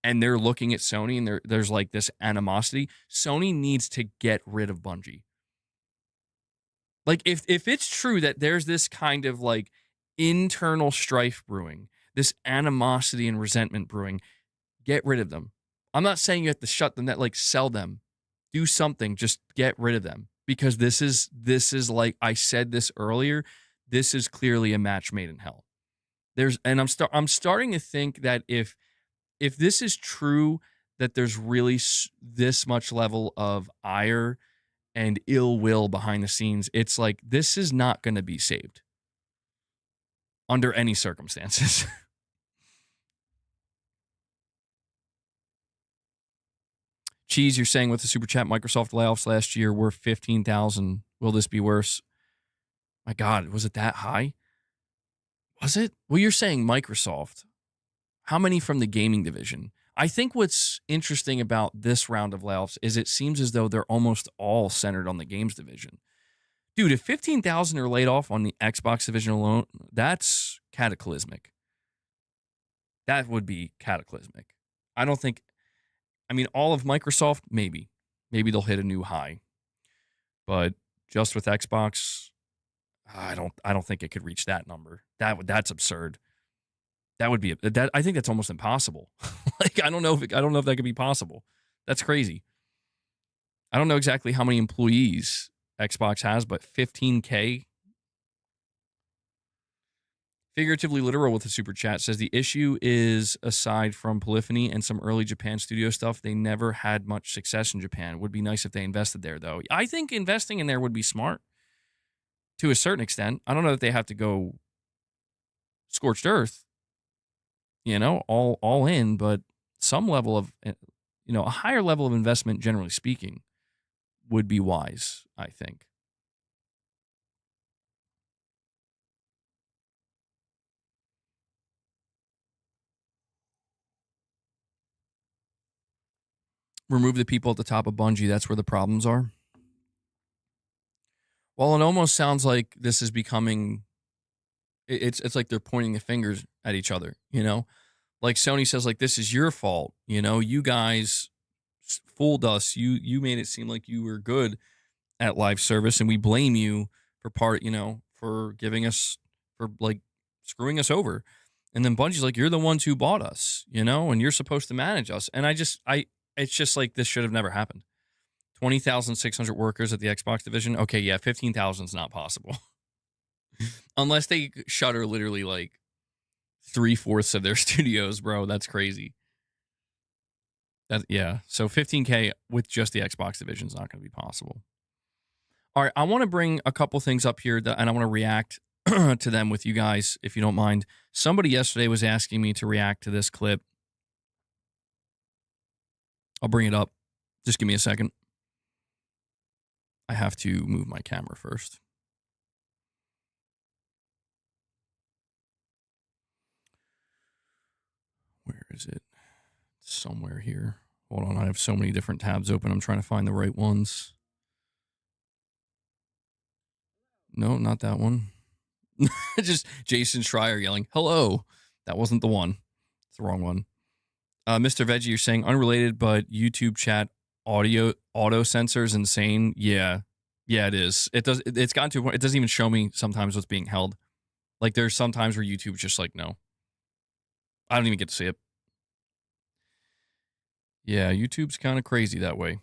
and they're looking at Sony and there's like this animosity, Sony needs to get rid of Bungie. Like if it's true that there's this kind of like internal strife brewing, this animosity and resentment brewing, get rid of them. I'm not saying you have to shut them, that like sell them, do something, just get rid of them, because this is like I said this earlier. This is clearly a match made in hell. I'm starting to think that if this is true, that there's really this much level of ire and ill will behind the scenes. It's like this is not going to be saved under any circumstances. Cheese, you're saying with the super chat, Microsoft layoffs last year were 15,000. Will this be worse? My God, was it that high? Was it? Well, you're saying Microsoft. How many from the gaming division? I think what's interesting about this round of layoffs is it seems as though they're almost all centered on the games division. Dude, if 15,000 are laid off on the Xbox division alone, that's cataclysmic. That would be cataclysmic. I mean, all of Microsoft, maybe. Maybe they'll hit a new high. But just with Xbox, I don't think it could reach that number. That's absurd. That would be that. I think that's almost impossible. Like I don't know if that could be possible. That's crazy. I don't know exactly how many employees Xbox has, but 15K. Figuratively literal with the super chat says the issue is, aside from Polyphony and some early Japan studio stuff, they never had much success in Japan. Would be nice if they invested there, though. I think investing in there would be smart to a certain extent. I don't know that they have to go scorched earth, all in, but some level of, a higher level of investment, generally speaking, would be wise, I think. Remove the people at the top of Bungie. That's where the problems are. Well, it almost sounds like this is becoming, it's like they're pointing the fingers at each other, Like Sony says, like, this is your fault. You guys fooled us. You made it seem like you were good at live service, and we blame you for for giving us, for like screwing us over. And then Bungie's like, you're the ones who bought us, and you're supposed to manage us. And it's just like, this should have never happened. 20,600 workers at the Xbox division. Okay, yeah, 15,000 is not possible. Unless they shutter literally like 3/4 of their studios, bro. That's crazy. So 15K with just the Xbox division is not going to be possible. All right, I want to bring a couple things up here and I want to react to them with you guys, if you don't mind. Somebody yesterday was asking me to react to this clip. I'll bring it up. Just give me a second. I have to move my camera first. Where is it? Somewhere here. Hold on, I have so many different tabs open. I'm trying to find the right ones. No, not that one. Just Jason Schreier yelling, hello. That wasn't the one. It's the wrong one. Mr. Veggie, you're saying unrelated, but YouTube chat audio auto censor is insane. Yeah, it is. It's gotten to a point, it doesn't even show me sometimes what's being held. Like, there's some times where YouTube's just like, no. I don't even get to see it. Yeah, YouTube's kind of crazy that way.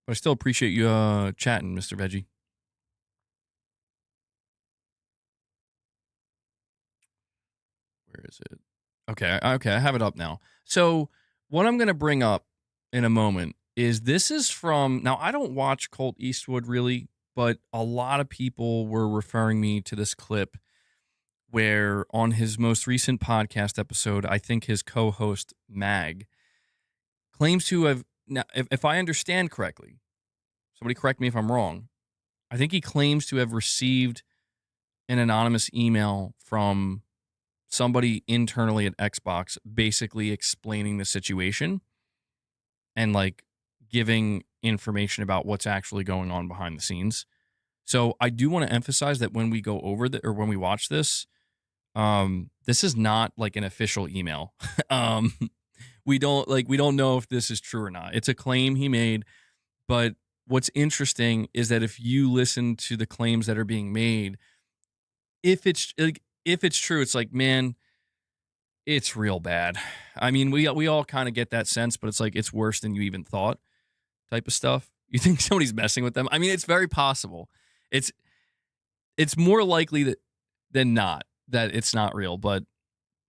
But I still appreciate you chatting, Mr. Veggie. Where is it? Okay, I have it up now. So what I'm going to bring up in a moment is, this is from, now I don't watch Colt Eastwood really, but a lot of people were referring me to this clip where on his most recent podcast episode, I think his co-host MAGG claims to have, now if I understand correctly, somebody correct me if I'm wrong, I think he claims to have received an anonymous email from somebody internally at Xbox basically explaining the situation and like giving information about what's actually going on behind the scenes. So I do want to emphasize that when we go over or when we watch this, this is not like an official email. We don't know if this is true or not. It's a claim he made, but what's interesting is that if you listen to the claims that are being made, if it's true, it's like, man, it's real bad. I mean, we all kind of get that sense, but it's like, it's worse than you even thought type of stuff. You think somebody's messing with them? I mean, it's very possible. It's more likely than not that it's not real, but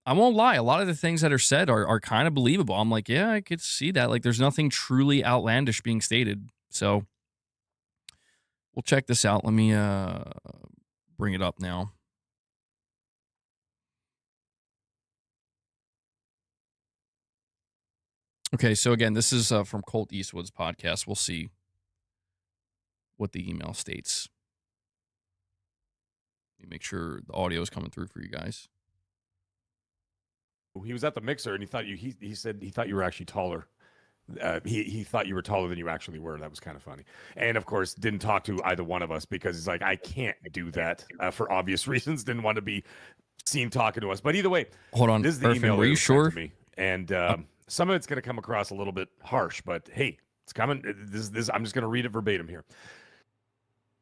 I won't lie. A lot of the things that are said are kind of believable. I'm like, yeah, I could see that. Like, there's nothing truly outlandish being stated. So we'll check this out. Let me bring it up now. Okay, so again, this is from Colt Eastwood's podcast. We'll see what the email states. Let me make sure the audio is coming through for you guys. He was at the mixer and he thought he said he thought you were actually taller. He thought you were taller than you actually were. That was kind of funny. And of course, didn't talk to either one of us because he's like, I can't do that for obvious reasons. Didn't want to be seen talking to us. But either way, hold on. This is the email. Were you sure? To me. And some of it's going to come across a little bit harsh, but hey, it's coming. This I'm just going to read it verbatim here.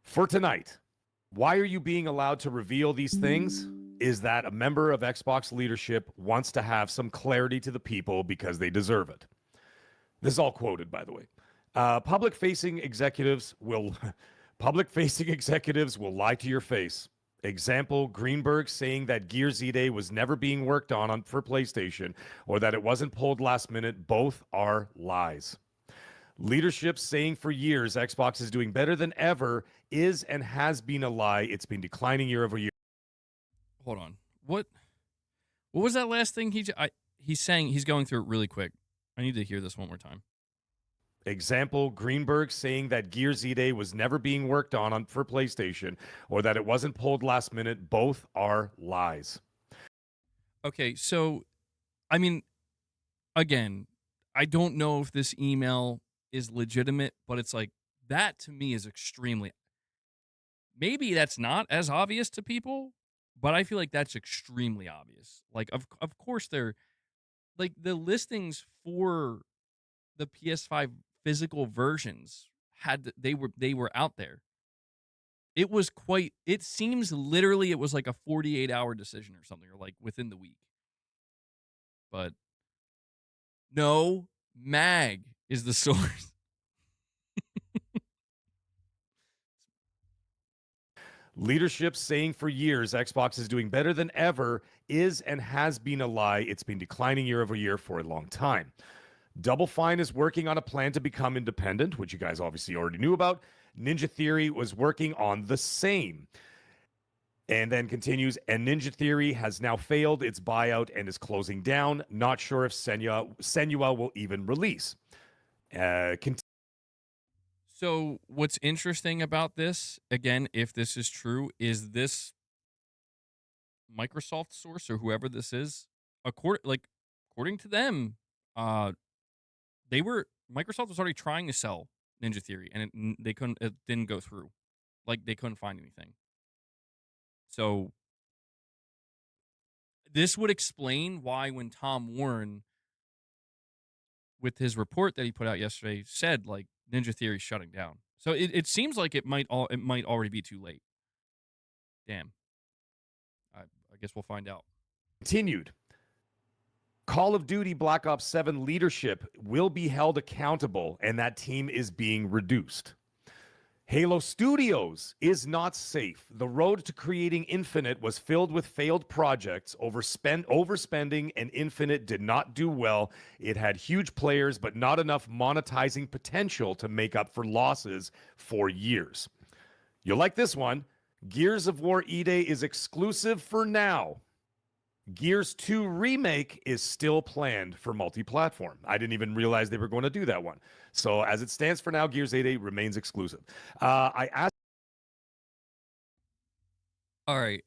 For tonight, why are you being allowed to reveal these things? Is that a member of Xbox leadership wants to have some clarity to the people because they deserve it. This is all quoted, by the way. Public-facing executives will public-facing executives will lie to your face. Example, Greenberg saying that Gears Z-Day was never being worked on for PlayStation or that it wasn't pulled last minute. Both are lies. Leadership saying for years Xbox is doing better than ever is and has been a lie. It's been declining year over year. Hold on. What was that last thing he's saying? He's going through it really quick. I need to hear this one more time. Example, Greenberg saying that Gears Z-Day was never being worked on for PlayStation or that it wasn't pulled last minute. Both are lies. Okay, so, I mean, again, I don't know if this email is legitimate, but it's like, that to me is extremely, maybe that's not as obvious to people, but I feel like that's extremely obvious. Like, of course, they're, like, the listings for the PS5 physical versions they were out there. It was quite, it seems literally it was like a 48-hour decision or something, or like within the week. But no, MAGG is the source. Leadership saying for years Xbox is doing better than ever is and has been a lie. It's been declining year over year for a long time. Double Fine is working on a plan to become independent, which you guys obviously already knew about. Ninja Theory was working on the same. And then continues, and Ninja Theory has now failed its buyout and is closing down. Not sure if Senua will even release. So what's interesting about this, again, if this is true, is this Microsoft source or whoever this is, according to them, Microsoft was already trying to sell Ninja Theory, and it didn't go through. Like, they couldn't find anything. So this would explain why when Tom Warren, with his report that he put out yesterday, said like Ninja Theory shutting down. So it seems like it might already be too late. Damn. I guess we'll find out. Continued. Call of Duty Black Ops 7 leadership will be held accountable, and that team is being reduced. Halo Studios is not safe. The road to creating Infinite was filled with failed projects, overspending, and Infinite did not do well. It had huge players, but not enough monetizing potential to make up for losses for years. You'll like this one. Gears of War E-Day is exclusive for now. Gears 2 Remake is still planned for multi-platform. I didn't even realize they were going to do that one. So as it stands for now, Gears 8 remains exclusive. I asked. All right.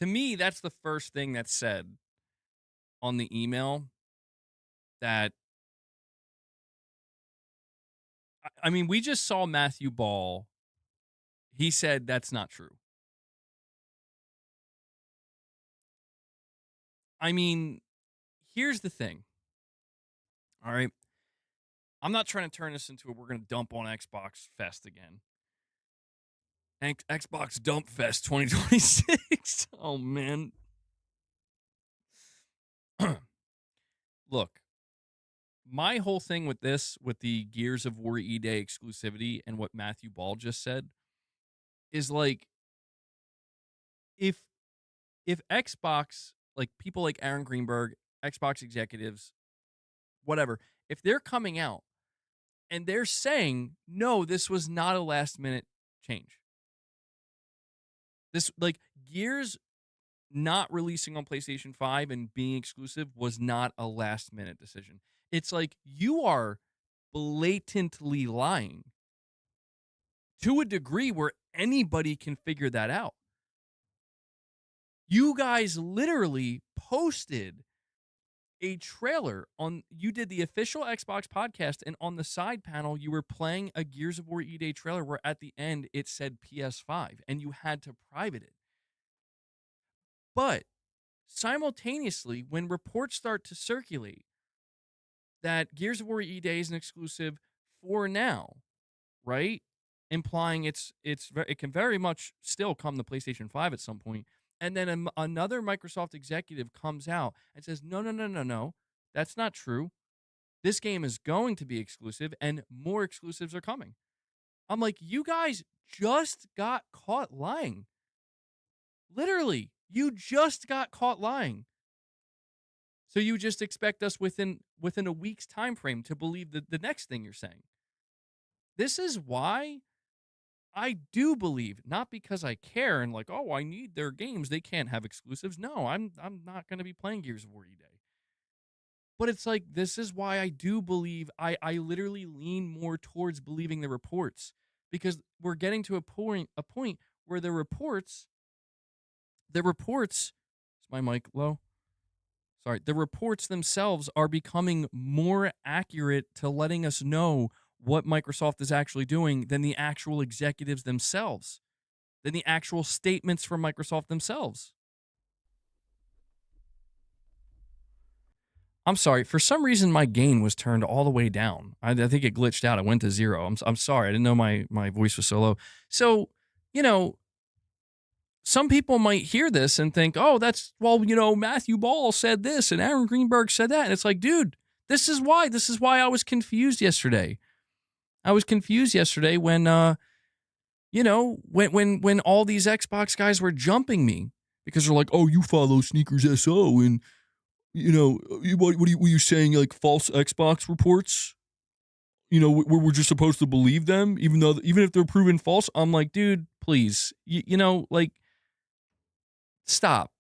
To me, that's the first thing that's said on the email. That, I mean, we just saw Matthew Ball. He said that's not true. I mean, here's the thing. All right. I'm not trying to turn this into we're going to dump on Xbox Fest again. Xbox Dump Fest 2026. Oh, man. Look, my whole thing with this, with the Gears of War E-Day exclusivity and what Matthew Ball just said, is like, if Xbox, like people like Aaron Greenberg, Xbox executives, whatever, if they're coming out and they're saying, no, this was not a last minute change. This, like, Gears not releasing on PlayStation 5 and being exclusive was not a last minute decision. It's like, you are blatantly lying to a degree where anybody can figure that out. You guys literally posted a trailer you did the official Xbox podcast, and on the side panel, you were playing a Gears of War E-Day trailer where at the end it said PS5, and you had to private it. But simultaneously, when reports start to circulate that Gears of War E-Day is an exclusive for now, right? Implying it can very much still come to PlayStation 5 at some point. And then another Microsoft executive comes out and says, no. That's not true. This game is going to be exclusive and more exclusives are coming. I'm like, you guys just got caught lying. Literally, you just got caught lying. So you just expect us within a week's time frame to believe the next thing you're saying. This is why I do believe, not because I care and like, oh, I need their games. They can't have exclusives. No, I'm not going to be playing Gears of War E Day. But it's like, this is why I do believe, I literally lean more towards believing the reports, because we're getting to a point where the reports, is my mic low? Sorry, the reports themselves are becoming more accurate to letting us know what Microsoft is actually doing than the actual executives themselves, than the actual statements from Microsoft themselves. I'm sorry. For some reason, my gain was turned all the way down. I think it glitched out. It went to 0. I'm sorry. I didn't know my voice was so low. So, you know, some people might hear this and think, oh, Matthew Ball said this and Aaron Greenberg said that. And it's like, dude, this is why I was confused yesterday. I was confused yesterday when, when all these Xbox guys were jumping me because they're like, oh, you follow Sneakers SO and, what were you saying, like false Xbox reports? We're just supposed to believe them, even if they're proven false. I'm like, dude, please, stop.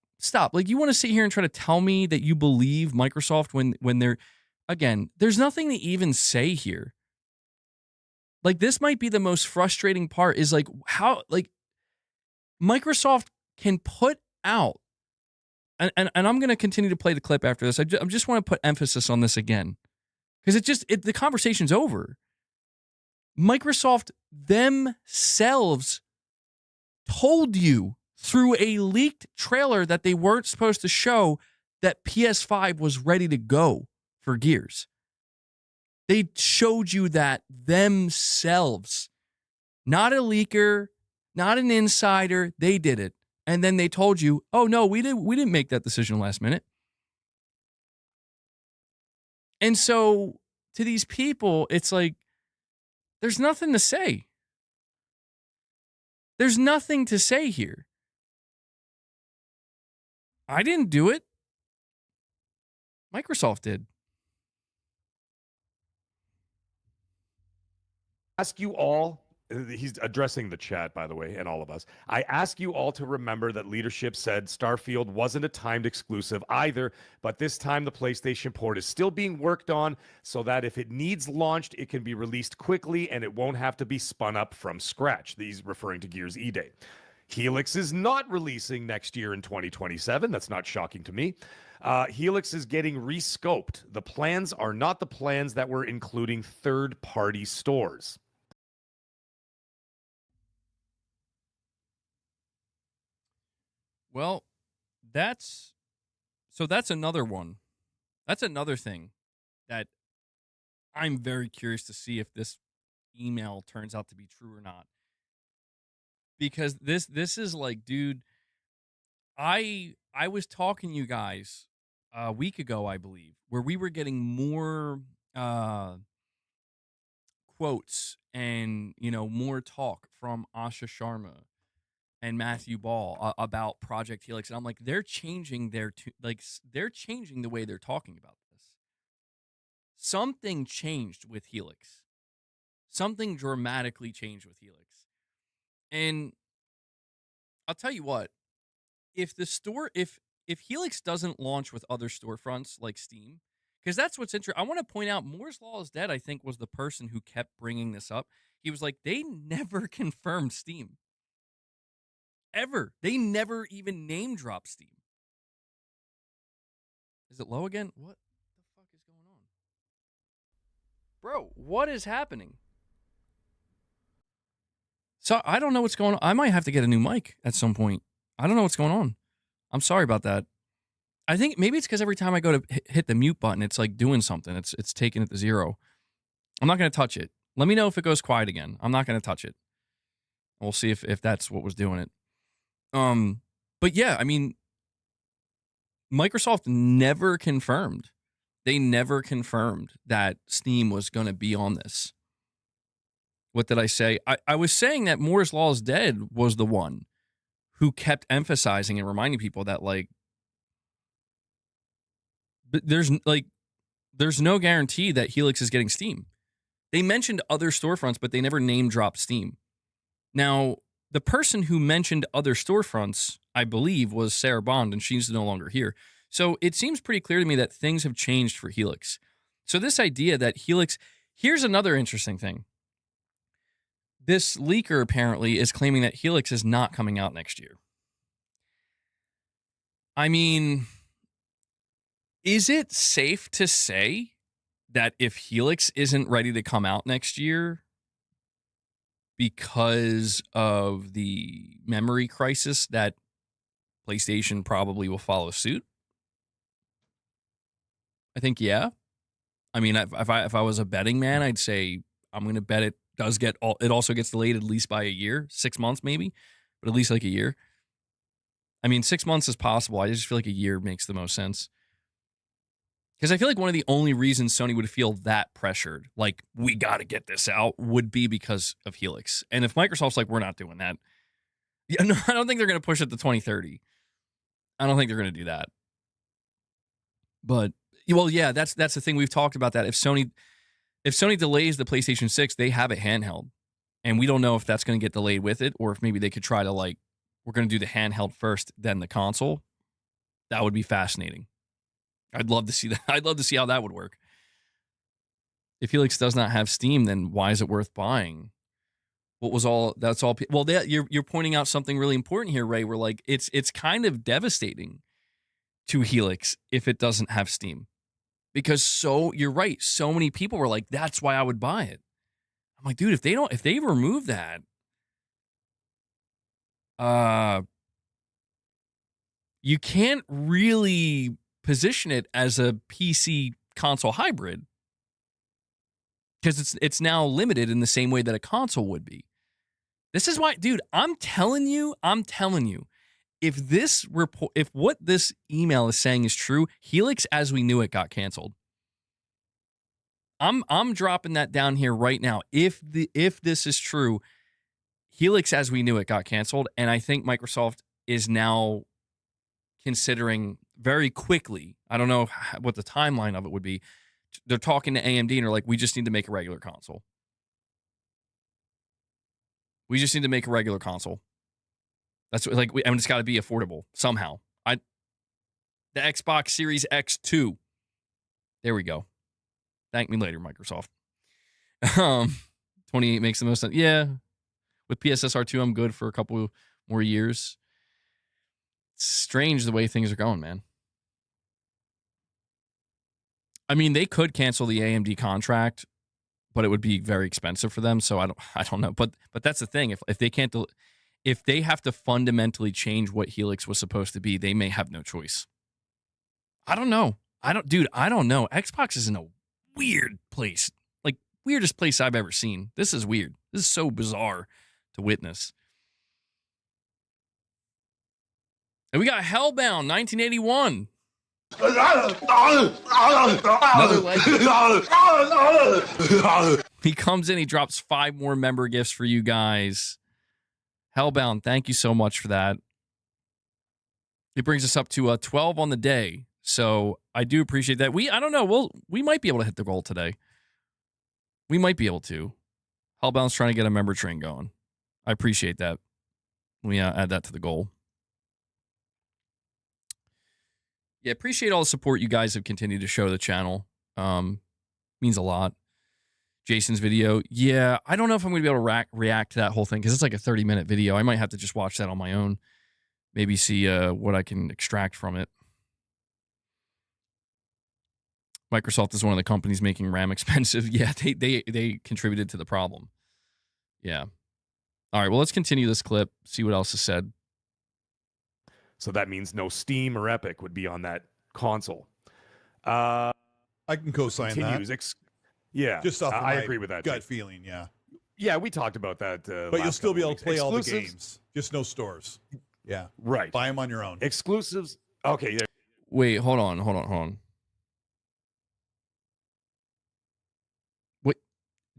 Like, you want to sit here and try to tell me that you believe Microsoft when they're, again, there's nothing to even say here. Like, this might be the most frustrating part is like how, like, Microsoft can put out, and I'm going to continue to play the clip after this. I just want to put emphasis on this again because the conversation's over. Microsoft themselves told you through a leaked trailer that they weren't supposed to show that PS5 was ready to go for Gears. They showed you that themselves. Not a leaker, not an insider. They did it. And then they told you, oh, no, we didn't make that decision last minute. And so to these people, it's like, there's nothing to say. There's nothing to say here. I didn't do it. Microsoft did. Ask you all, he's addressing the chat, by the way, and all of us. I ask you all to remember that leadership said Starfield wasn't a timed exclusive either, but this time the PlayStation port is still being worked on so that if it needs launched, it can be released quickly and it won't have to be spun up from scratch. These referring to Gears E-Day. Helix is not releasing next year in 2027. That's not shocking to me. Helix is getting rescoped. The plans are not the plans that were including third-party stores. Well, that's another one. That's another thing that I'm very curious to see if this email turns out to be true or not. Because this is like, dude, I was talking to you guys a week ago, I believe, where we were getting more quotes and, more talk from Asha Sharma and Matthew Ball about Project Helix, and I'm like, they're changing they're changing the way they're talking about this. Something changed with Helix. Something dramatically changed with Helix. And I'll tell you what, if Helix doesn't launch with other storefronts like Steam, because that's what's interesting. I want to point out Moore's Law is Dead, I think, was the person who kept bringing this up. He was like, they never confirmed Steam. Ever. They never even name dropped Steam. Is it low again? What the fuck is going on? Bro, what is happening? So I don't know what's going on. I might have to get a new mic at some point. I don't know what's going on. I'm sorry about that. I think maybe it's because every time I go to hit the mute button, it's like doing something. It's taking it to 0. I'm not going to touch it. Let me know if it goes quiet again. I'm not going to touch it. We'll see if that's what was doing it. But yeah, I mean, Microsoft never confirmed They never confirmed that Steam was going to be on this. What did I say? I was saying that Moore's Law is Dead was the one who kept emphasizing and reminding people that, like, there's no guarantee that Helix is getting Steam. They mentioned other storefronts, but they never name dropped Steam. Now, the person who mentioned other storefronts, I believe, was Sarah Bond, and she's no longer here. So it seems pretty clear to me that things have changed for Helix. So this idea that Helix, here's another interesting thing. This leaker apparently is claiming that Helix is not coming out next year. I mean, is it safe to say that if Helix isn't ready to come out next year because of the memory crisis, that PlayStation probably will follow suit? I think, yeah. I mean, if I was a betting man, I'd say I'm going to bet it does get it also gets delayed at least by a year, 6 months maybe, but at least like a year. I mean, 6 months is possible. I just feel like a year makes the most sense. Because I feel like one of the only reasons Sony would feel that pressured, like, we got to get this out, would be because of Helix. And if Microsoft's like, we're not doing that, yeah, no, I don't think they're going to push it to 2030. I don't think they're going to do that. But, well, yeah, that's the thing. We've talked about that. If Sony delays the PlayStation 6, they have it handheld. And we don't know if that's going to get delayed with it, or if maybe they could try to, like, we're going to do the handheld first, then the console. That would be fascinating. I'd love to see that. I'd love to see how that would work. If Helix does not have Steam, then why is it worth buying? That's all. Well, you're pointing out something really important here, Ray. Where, like, it's kind of devastating to Helix if it doesn't have Steam, because you're right. So many people were like, "That's why I would buy it." I'm like, dude, if they remove that, you can't really position it as a PC console hybrid, because it's now limited in the same way that a console would be. This is why, dude, I'm telling you, if what this email is saying is true, Helix as we knew it got canceled. I'm dropping that down here right now. If this is true, Helix as we knew it got canceled, and I think Microsoft is now considering very quickly, I don't know what the timeline of it would be, they're talking to AMD and they're like, we just need to make a regular console. We just need to make a regular console. That's what, like, and it's got to be affordable somehow. The Xbox Series X2. There we go. Thank me later, Microsoft. 28 makes the most sense. Yeah. With PSSR 2, I'm good for a couple more years. It's strange the way things are going, man. I mean, they could cancel the AMD contract, but it would be very expensive for them. So I don't know. But that's the thing. If they can't, if they have to fundamentally change what Helix was supposed to be, they may have no choice. I don't know. I don't know. Xbox is in a weird place, like weirdest place I've ever seen. This is weird. This is so bizarre to witness. And we got Hellbound 1981. Another legend. He comes in, he drops 5 more member gifts for you guys. Hellbound, thank you so much for that. It brings us up to 12 on the day. So I do appreciate that. I don't know. We might be able to hit the goal today. We might be able to. Hellbound's trying to get a member train going. I appreciate that. We add that to the goal. Yeah, appreciate all the support you guys have continued to show the channel. Means a lot. Jason's video. Yeah, I don't know if I'm going to be able to react to that whole thing because it's like a 30-minute video. I might have to just watch that on my own. Maybe see what I can extract from it. Microsoft is one of the companies making RAM expensive. Yeah, they contributed to the problem. Yeah. All right, well, let's continue this clip, see what else is said. So that means no Steam or Epic would be on that console. I can co-sign that. Yeah, just off I agree with that. Gut feeling, yeah. Yeah, we talked about that. But you'll still be able to play all the games, just no stores. Yeah, right. Buy them on your own. Exclusives. Okay. Wait, hold on.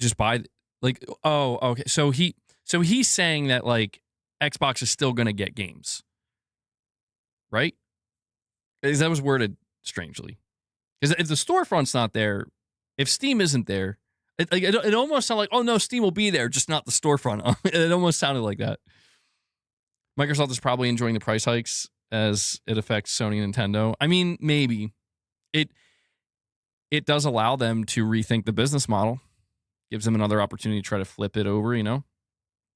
just buy like, oh, okay. So he's saying that like Xbox is still going to get games, right? Because that was worded strangely. Because if the storefront's not there, if Steam isn't there, it almost sounded like, oh no, Steam will be there, just not the storefront. It almost sounded like that. Microsoft is probably enjoying the price hikes as it affects Sony and Nintendo. I mean, maybe it does allow them to rethink the business model. Gives them another opportunity to try to flip it over, you know?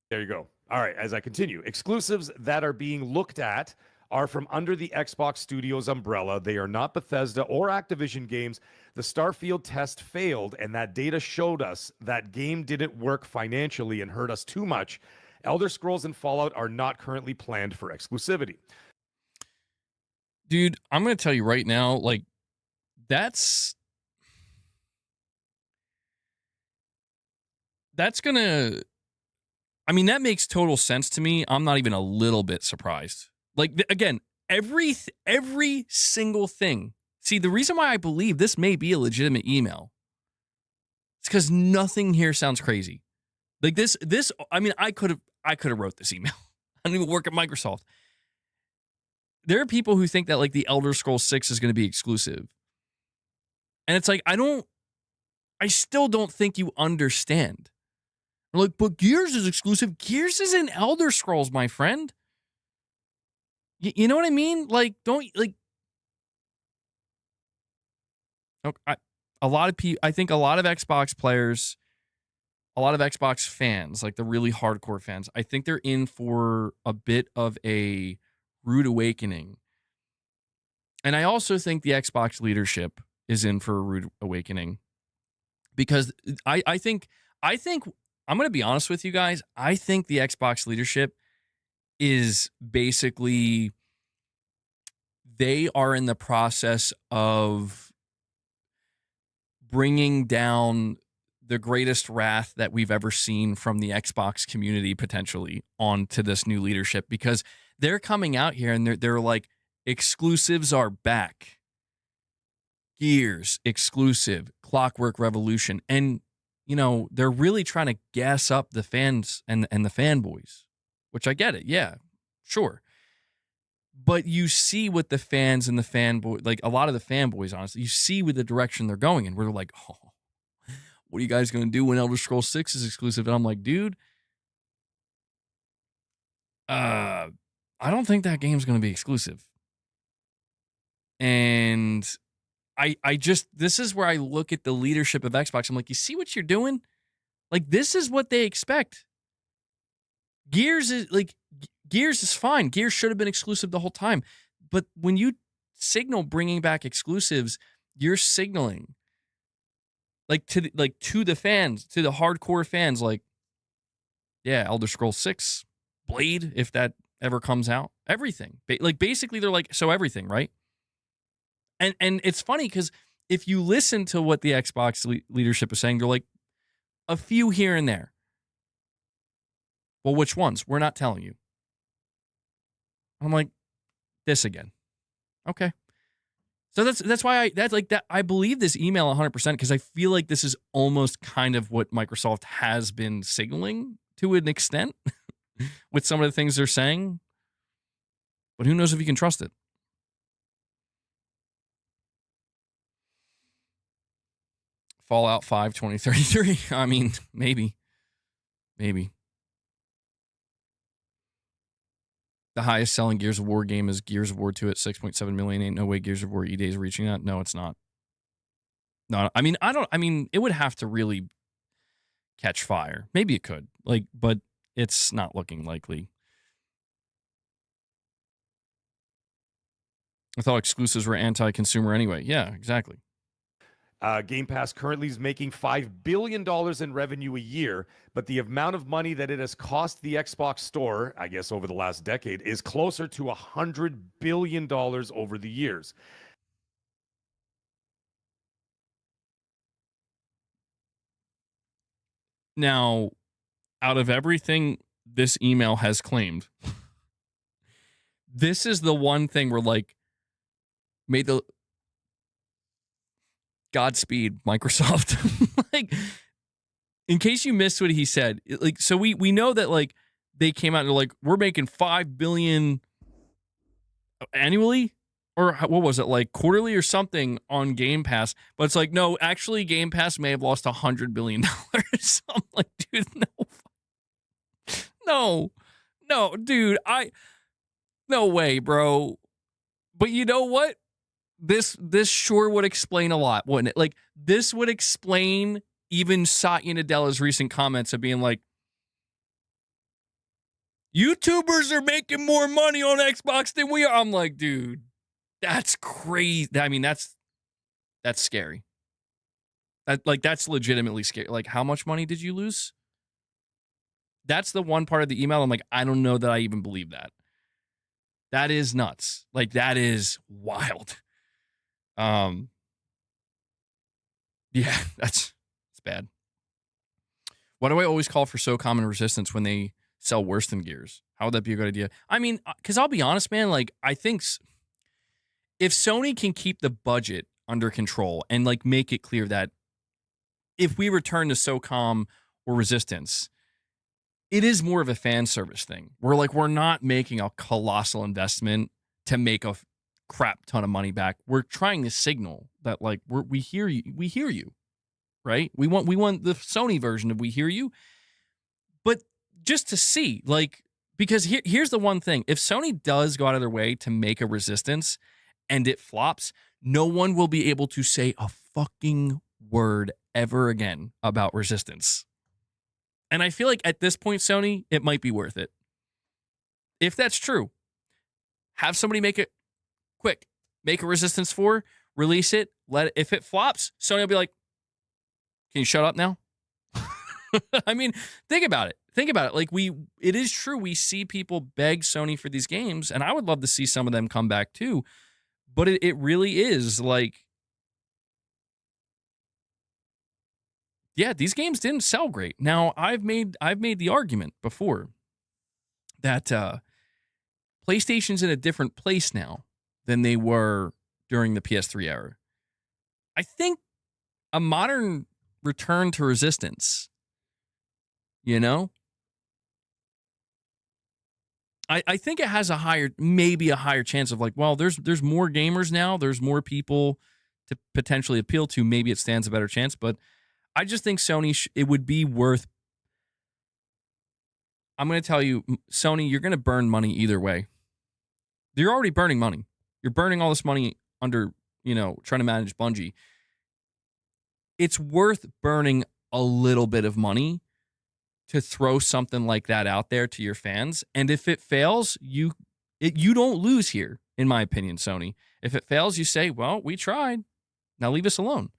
There you go. All right, as I continue, exclusives that are being looked at are from under the Xbox Studios umbrella. They are not Bethesda or Activision games. The Starfield test failed, and that data showed us that game didn't work financially and hurt us too much. Elder Scrolls and Fallout are not currently planned for exclusivity. Dude, I'm going to tell you right now, like, that's going to, I mean, that makes total sense to me. I'm not even a little bit surprised. Like, again, every single thing. See, the reason why I believe this may be a legitimate email is because nothing here sounds crazy. Like this, I mean, I could have wrote this email. I don't even work at Microsoft. There are people who think that like the Elder Scrolls 6 is going to be exclusive. And it's like, I still don't think you understand. Like, but Gears is exclusive. Gears is in Elder Scrolls, my friend. You know what I mean? Like, don't, like, okay, a lot of people, I think a lot of Xbox players, a lot of Xbox fans, like the really hardcore fans, I think they're in for a bit of a rude awakening. And I also think the Xbox leadership is in for a rude awakening because I think I'm going to be honest with you guys. I think the Xbox leadership is basically, they are in the process of bringing down the greatest wrath that we've ever seen from the Xbox community potentially onto this new leadership, because they're coming out here and they're like, exclusives are back. Gears exclusive, Clockwork Revolution, and you know, they're really trying to gas up the fans and the fanboys, which I get it. Yeah, sure. But you see what the fans and the fanboy, like a lot of the fanboys, honestly, you see with the direction they're going in, where they're like, oh, what are you guys going to do when Elder Scrolls 6 is exclusive? And I'm like, dude, I don't think that game's going to be exclusive. And I just, this is where I look at the leadership of Xbox. I'm like, you see what you're doing? Like, this is what they expect. Gears is fine. Gears should have been exclusive the whole time. But when you signal bringing back exclusives, you're signaling to the fans, to the hardcore fans, like, yeah, Elder Scrolls 6, Blade, if that ever comes out, everything. Like, basically, they're like, so everything, right? And it's funny because if you listen to what the Xbox leadership is saying, they're like, a few here and there. Well, which ones? We're not telling you. I'm like, this again. Okay. So that's why I believe this email 100%, because I feel like this is almost kind of what Microsoft has been signaling to an extent with some of the things they're saying. But who knows if you can trust it? Fallout 5 2033. I mean, maybe. The highest selling Gears of War game is Gears of War 2 at 6.7 million. Ain't no way Gears of War EA is reaching that. No, it's not. No, I mean, it would have to really catch fire. Maybe it could. But it's not looking likely. I thought exclusives were anti-consumer anyway. Yeah, exactly. Game Pass currently is making $5 billion in revenue a year, but the amount of money that it has cost the Xbox Store, I guess over the last decade, is closer to $100 billion over the years. Now, out of everything this email has claimed, this is the one thing where, like, made the Godspeed, Microsoft. Like, in case you missed what he said, like, so we know that like they came out and they're like, we're making $5 billion annually, or what was it, like quarterly or something on Game Pass? But it's like, no, actually, Game Pass may have lost $100 billion. I'm like, dude, no, dude, no way, bro. But you know what? This sure would explain a lot, wouldn't it? Like, this would explain even Satya Nadella's recent comments of being like, YouTubers are making more money on Xbox than we are. I'm like, dude, that's crazy. I mean, that's scary. That's legitimately scary. Like, how much money did you lose? That's the one part of the email I'm like, I don't know that I even believe that. That is nuts. Like, that is wild. Yeah, it's bad. Why do I always call for SOCOM and Resistance when they sell worse than Gears? How would that be a good idea? I mean, because I'll be honest, man, like, I think if Sony can keep the budget under control and like make it clear that if we return to SOCOM or Resistance, it is more of a fan service thing. We're not making a colossal investment to make a crap ton of money back. We're trying to signal that like we hear you, right? We want the Sony version of we hear you. But just to see, like, because here's the one thing. If Sony does go out of their way to make a Resistance and it flops, no one will be able to say a fucking word ever again about Resistance. And I feel like at this point, Sony, it might be worth it. If that's true, have somebody make it quick. Make a Resistance 4, release it, if it flops, Sony will be like, can you shut up now? I mean, think about it. Like, it is true. We see people beg Sony for these games, and I would love to see some of them come back too. But it really is like, yeah, these games didn't sell great. Now, I've made the argument before that PlayStation's in a different place now than they were during the PS3 era. I think a modern return to Resistance, you know, I think it has maybe a higher chance of like, well, there's more gamers now. There's more people to potentially appeal to. Maybe it stands a better chance, but I just think Sony, it would be worth. I'm going to tell you, Sony, you're going to burn money either way. You're already burning money. You're burning all this money under, trying to manage Bungie. It's worth burning a little bit of money to throw something like that out there to your fans. And if it fails, you don't lose here, in my opinion, Sony. If it fails, you say, well, we tried. Now leave us alone.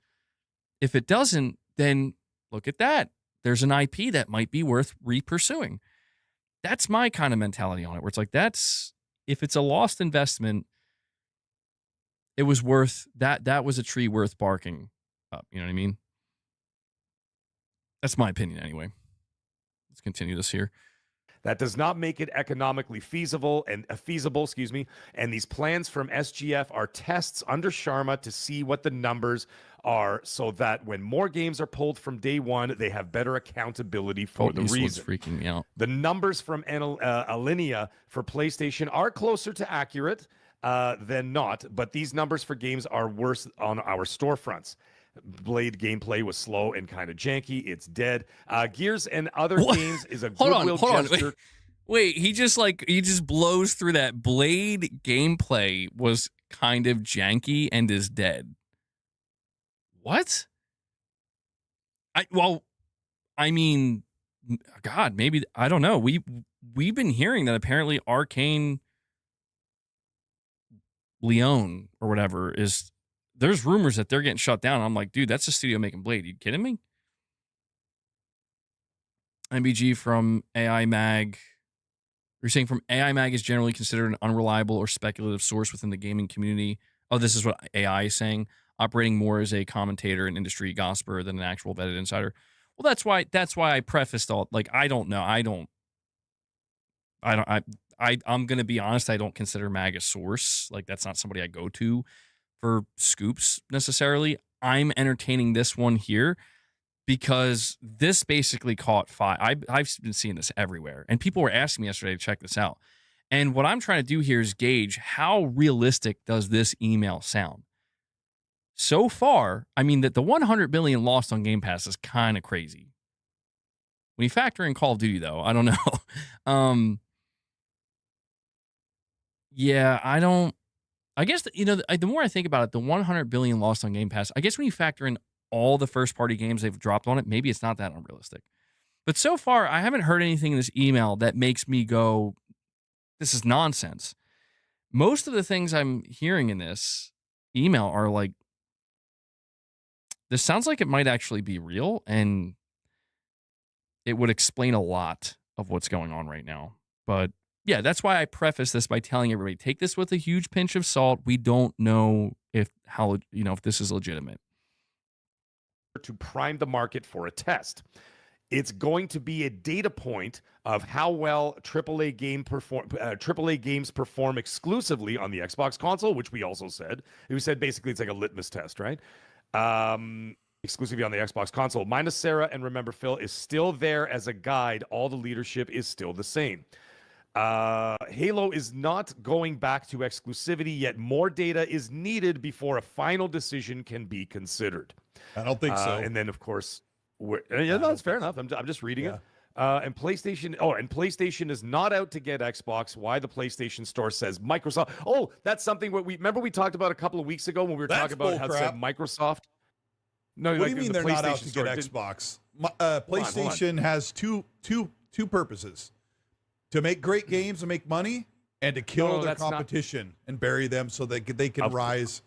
If it doesn't, then look at that. There's an IP that might be worth re-pursuing. That's my kind of mentality on it, where it's like, if it's a lost investment, it was worth that. That was a tree worth barking up. You know what I mean? That's my opinion anyway. Let's continue this here. That does not make it economically feasible, and these plans from SGF are tests under Sharma to see what the numbers are, so that when more games are pulled from day one, they have better accountability for the reason. Freaking me out. The numbers from Alinea for PlayStation are closer to accurate than not, but these numbers for games are worse on our storefronts. Blade gameplay was slow and kind of janky. It's dead. Gears and other games is a goodwill gesture. Wait, he just blows through that. Blade gameplay was kind of janky and is dead. What? I mean, God, maybe, I don't know. We've been hearing that apparently Arcane Leon or whatever there's rumors that they're getting shut down. I'm like, dude, that's a studio making Blade. Are you kidding me? MBG from AI MAGG. You're saying from AI MAGG is generally considered an unreliable or speculative source within the gaming community. Oh, this is what AI is saying. Operating more as a commentator and industry gossiper than an actual vetted insider. Well, that's why I prefaced all, like, I don't know. I'm going to be honest. I don't consider MAGG a source. Like, that's not somebody I go to for scoops necessarily. I'm entertaining this one here because this basically caught fire. I've been seeing this everywhere, and people were asking me yesterday to check this out. And what I'm trying to do here is gauge how realistic does this email sound. So far, I mean, that the 100 billion lost on Game Pass is kind of crazy. When you factor in Call of Duty, though, I don't know. Yeah, I don't. I guess, the more I think about it, the 100 billion lost on Game Pass, I guess when you factor in all the first-party games they've dropped on it, maybe it's not that unrealistic. But so far, I haven't heard anything in this email that makes me go, this is nonsense. Most of the things I'm hearing in this email are like, this sounds like it might actually be real, and it would explain a lot of what's going on right now. But yeah, that's why I preface this by telling everybody, take this with a huge pinch of salt. We don't know if this is legitimate. To prime the market for a test. It's going to be a data point of how well AAA games perform exclusively on the Xbox console, which we also said. We said basically it's like a litmus test, right? Exclusively on the Xbox console. Minus Sarah and Remember Phil is still there as a guide. All the leadership is still the same. Halo is not going back to exclusivity, yet more data is needed before a final decision can be considered. I don't think so. And then, of course, that's fair enough. I'm just reading it. And PlayStation is not out to get Xbox. Why the PlayStation Store says Microsoft. Oh, that's something we talked about a couple of weeks ago when we were talking about how it said Microsoft. No, what do you mean they're not out to get Xbox? PlayStation has two purposes: to make great games and make money, and to kill their competition and bury them so that they can rise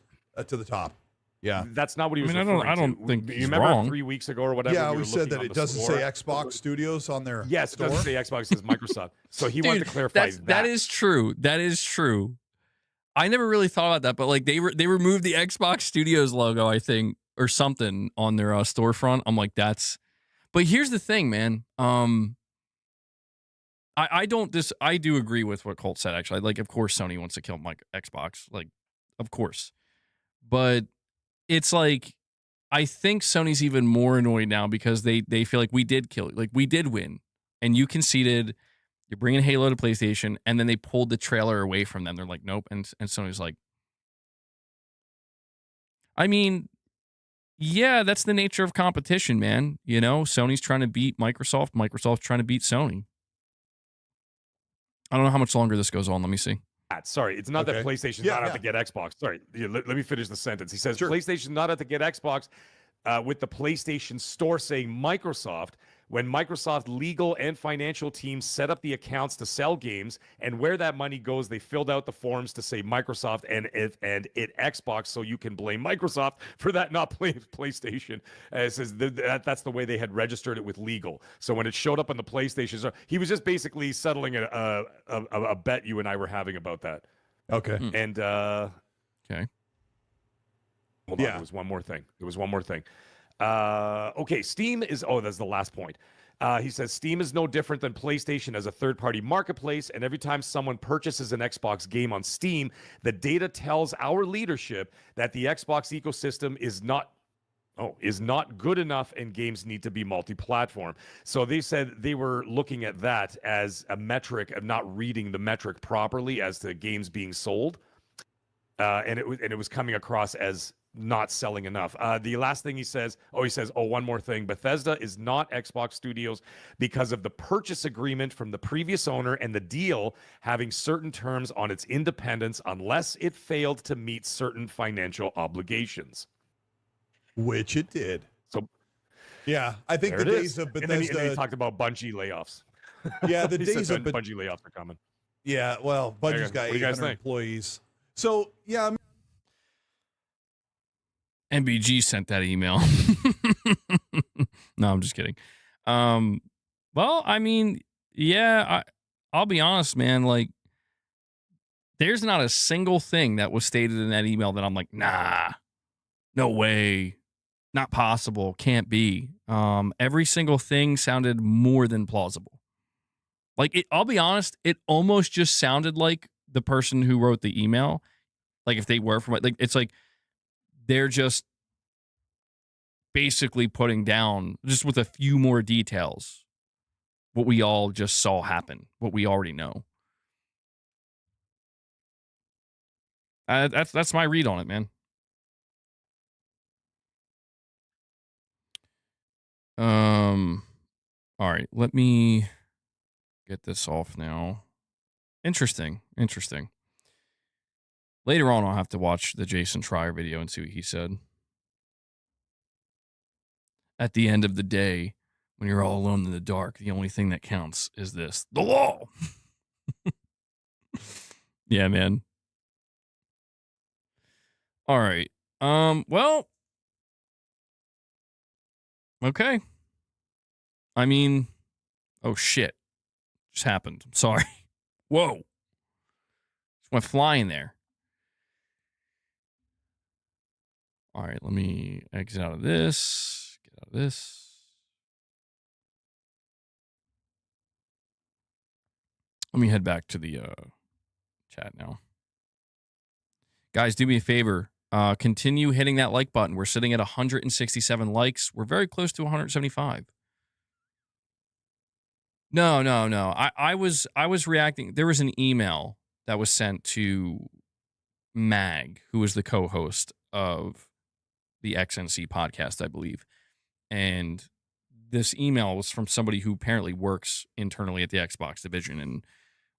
to the top. Yeah, that's not what he was. I don't think you remember wrong. 3 weeks ago or whatever. Yeah, we said that it doesn't say Xbox Studios on their Yes, store. It doesn't say Xbox. It says Microsoft. So he wanted to clarify that. That is true. That is true. I never really thought about that, but like they removed the Xbox Studios logo, I think, or something on their storefront. I'm like, that's. But here's the thing, man. I do agree with what Colt said. Actually, like, of course, Sony wants to kill my Xbox, like, of course, but it's like I think Sony's even more annoyed now because they feel like we did kill it, like we did win, and you conceded. You're bringing Halo to PlayStation, and then they pulled the trailer away from them. They're like, nope, and Sony's like, I mean, yeah, that's the nature of competition, man. You know, Sony's trying to beat Microsoft. Microsoft's trying to beat Sony. I don't know how much longer this goes on. Let me see. Sorry, it's not that PlayStation's not out to get Xbox. Sorry, let me finish the sentence. He says PlayStation's not out to get Xbox with the PlayStation Store saying Microsoft. When Microsoft legal and financial teams set up the accounts to sell games, and where that money goes, they filled out the forms to say Microsoft and it Xbox, so you can blame Microsoft for that, not PlayStation. It says that's the way they had registered it with legal. So when it showed up on the PlayStation, so he was just basically settling a bet you and I were having about that. Okay. And okay. Hold on, there was one more thing. Okay, Steam is, that's the last point. He says Steam is no different than PlayStation as a third-party marketplace, and every time someone purchases an Xbox game on Steam, the data tells our leadership that the Xbox ecosystem is not good enough and games need to be multi-platform. So they said they were looking at that as a metric of not reading the metric properly as to games being sold. And it was coming across as not selling enough. The last thing he says, one more thing. Bethesda is not Xbox Studios because of the purchase agreement from the previous owner and the deal having certain terms on its independence unless it failed to meet certain financial obligations. Which it did. So, yeah, I think the days of Bethesda. And then he talked about Bungie layoffs. Yeah, the days of Bungie layoffs are coming. Yeah, well, Bungie's got 800 employees. So, yeah, MBG sent that email. No, I'm just kidding. Well, I mean, yeah, I'll be honest, man. Like, there's not a single thing that was stated in that email that I'm like, nah, no way, not possible, can't be. Every single thing sounded more than plausible. Like, I'll be honest, it almost just sounded like the person who wrote the email, like if they were from, like, it's like they're just basically putting down, just with a few more details, what we all just saw happen, what we already know. That's my read on it, man. All right, let me get this off now. Interesting. Later on, I'll have to watch the Jason Schreier video and see what he said. At the end of the day, when you're all alone in the dark, the only thing that counts is this: the law. Yeah, man. All right. Well, okay. I mean, oh shit, just happened. I'm sorry. Whoa. Just went flying there. All right, let me exit out of this. Get out of this. Let me head back to the chat now. Guys, do me a favor. Continue hitting that like button. We're sitting at 167 likes. We're very close to 175. No. I was reacting. There was an email that was sent to MAGG, who is the co-host of the XNC podcast, I believe. And this email was from somebody who apparently works internally at the Xbox division and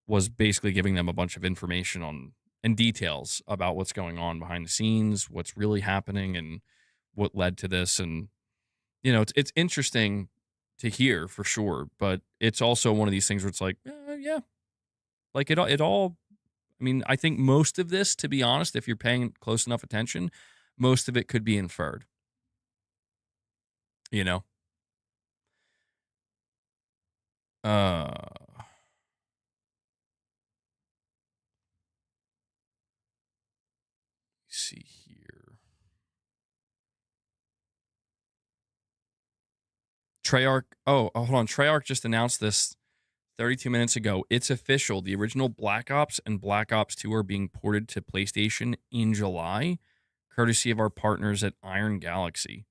was basically giving them a bunch of information on and details about what's going on behind the scenes, what's really happening, and what led to this. And, you know, it's interesting to hear for sure, but it's also one of these things where it's like, yeah, like it all, I mean, I think most of this, to be honest, if you're paying close enough attention, most of it could be inferred, you know? See here. Treyarch. Oh, hold on. Treyarch just announced this 32 minutes ago. It's official. The original Black Ops and Black Ops 2 are being ported to PlayStation in July, courtesy of our partners at Iron Galaxy.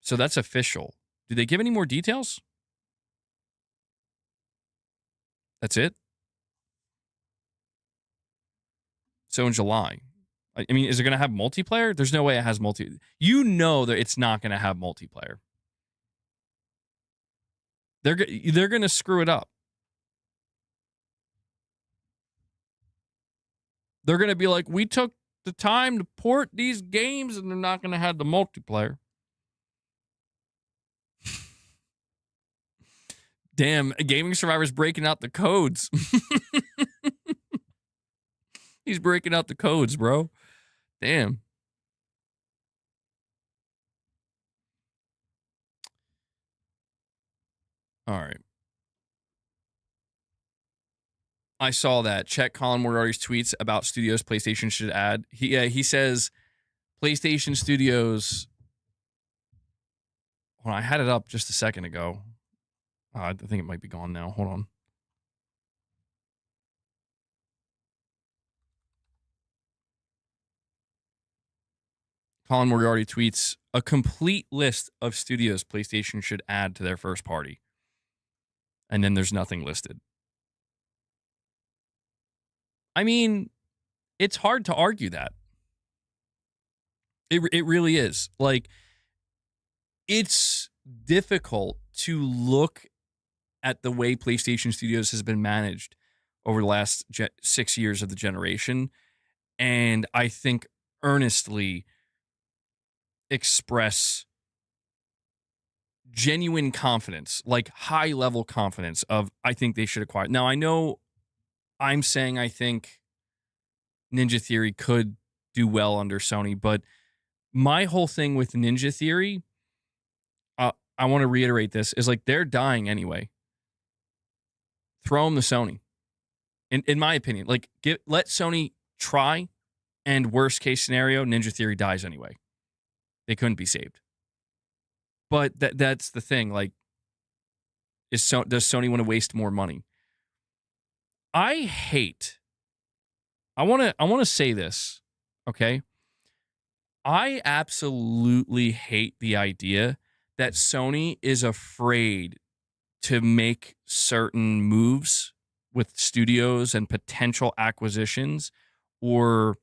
So that's official. Do they give any more details? That's it? So in July. I mean, is it going to have multiplayer? There's no way it has You know that it's not going to have multiplayer. They're going to screw it up. They're going to be like, we took the time to port these games and they're not going to have the multiplayer. Damn, Gaming Survivor's breaking out the codes. He's breaking out the codes, bro. Damn. All right. I saw that. Check Colin Moriarty's tweets about studios PlayStation should add. He says PlayStation Studios. Well, I had it up just a second ago. I think it might be gone now. Hold on. Colin Moriarty tweets a complete list of studios PlayStation should add to their first party. And then there's nothing listed. I mean, it's hard to argue that. It really is. Like, it's difficult to look at the way PlayStation Studios has been managed over the last 6 years of the generation, and I think earnestly express genuine confidence, like high-level confidence of, I think they should acquire. Now, I know I'm saying I think Ninja Theory could do well under Sony, but my whole thing with Ninja Theory, I want to reiterate this, is like they're dying anyway. Throw them to Sony. In my opinion, like let Sony try, and worst case scenario, Ninja Theory dies anyway. They couldn't be saved. But that's the thing. Like, does Sony want to waste more money? I want to say this, okay? I absolutely hate the idea that Sony is afraid to make certain moves with studios and potential acquisitions or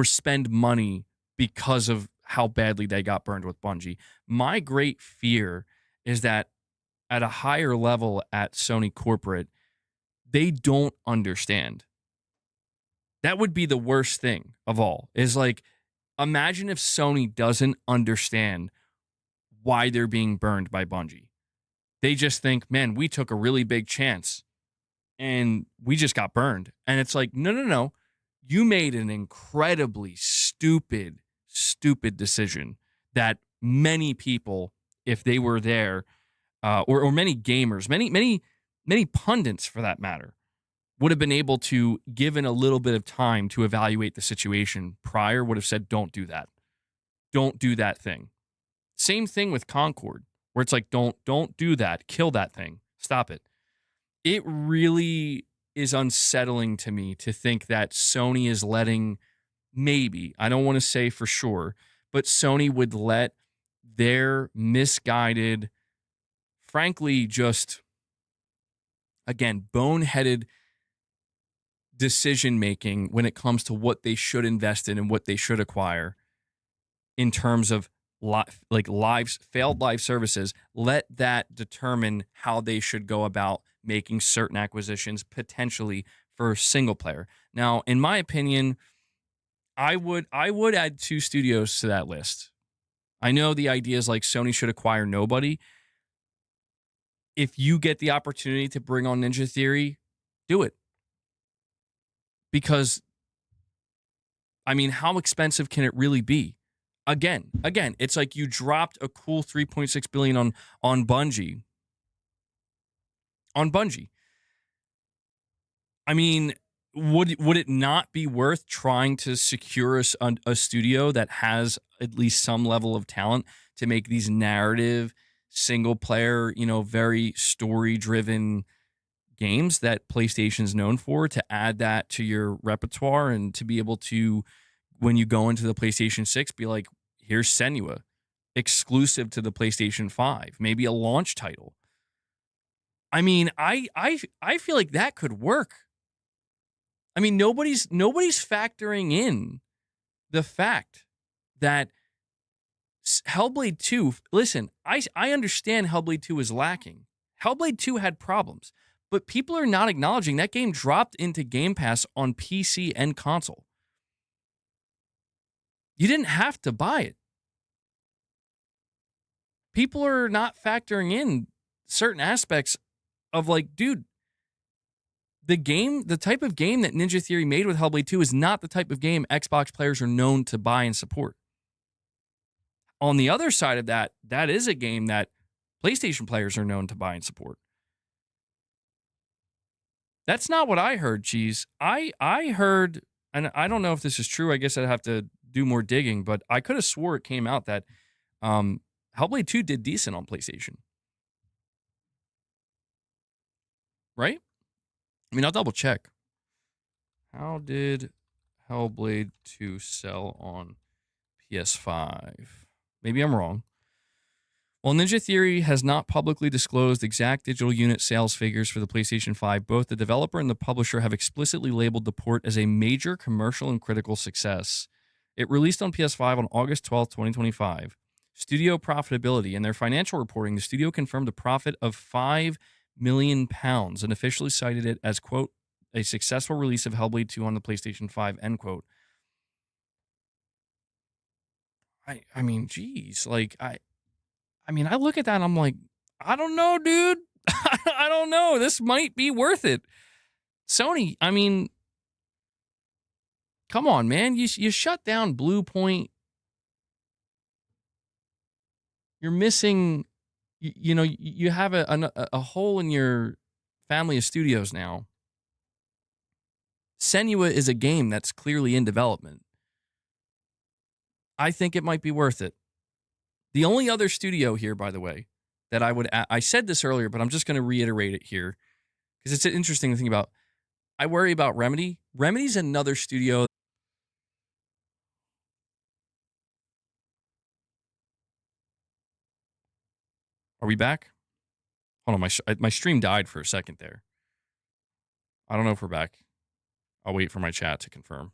spend money because of how badly they got burned with Bungie. My great fear is that at a higher level at Sony corporate, they don't understand. That would be the worst thing of all. Is like, imagine if Sony doesn't understand why they're being burned by Bungie. They just think, man, we took a really big chance and we just got burned. And it's like, no, no, no. You made an incredibly stupid decision that many people, if they were there, or many gamers, many pundits for that matter, would have been able to, given a little bit of time to evaluate the situation prior, would have said, don't do that. Don't do that thing. Same thing with Concord, where it's like, don't do that. Kill that thing. Stop it. It really is unsettling to me to think that Sony is letting, maybe, I don't want to say for sure, but Sony would let their misguided, frankly, just, again, boneheaded decision making when it comes to what they should invest in and what they should acquire in terms of failed live services, let that determine how they should go about making certain acquisitions potentially for single player. Now, in my opinion, I would add 2 studios to that list. I know the idea is like Sony should acquire nobody. If you get the opportunity to bring on Ninja Theory, do it. Because, I mean, how expensive can it really be? Again, it's like you dropped a cool $3.6 billion on Bungie. On Bungie. I mean, would it not be worth trying to secure a studio that has at least some level of talent to make these narrative, single player, very story driven games that PlayStation's known for, to add that to your repertoire and to be able to, when you go into the PlayStation 6, be like, here's Senua, exclusive to the PlayStation 5, maybe a launch title. I mean, I feel like that could work. I mean, nobody's factoring in the fact that Hellblade 2, listen, I understand Hellblade 2 is lacking. Hellblade 2 had problems, but people are not acknowledging that game dropped into Game Pass on PC and console. You didn't have to buy it. People are not factoring in certain aspects of like, dude, the type of game that Ninja Theory made with Hellblade 2 is not the type of game Xbox players are known to buy and support. On the other side of that, that is a game that PlayStation players are known to buy and support. That's not what I heard, Cheese. I heard, and I don't know if this is true, I guess I'd have to do more digging, but I could have swore it came out that Hellblade 2 did decent on PlayStation. Right? I mean, I'll double check. How did Hellblade 2 sell on PS5? Maybe I'm wrong. While Ninja Theory has not publicly disclosed exact digital unit sales figures for the PlayStation 5, both the developer and the publisher have explicitly labeled the port as a major commercial and critical success. It released on PS5 on August 12, 2025. Studio profitability. In their financial reporting, the studio confirmed a profit of £5 million and officially cited it as, quote, a successful release of Hellblade 2 on the PlayStation 5, end quote. I mean, geez, like, I mean, I look at that and I'm like, I don't know, dude. I don't know. This might be worth it. Sony, I mean, come on, man. You shut down Blue Point. You're missing, you have a hole in your family of studios now. Senua is a game that's clearly in development. I think it might be worth it. The only other studio here, by the way, that I said this earlier, but I'm just going to reiterate it here because it's an interesting thing about. I worry about Remedy. Remedy's another studio Are we back? Hold on, my stream died for a second there. I don't know if we're back. I'll wait for my chat to confirm.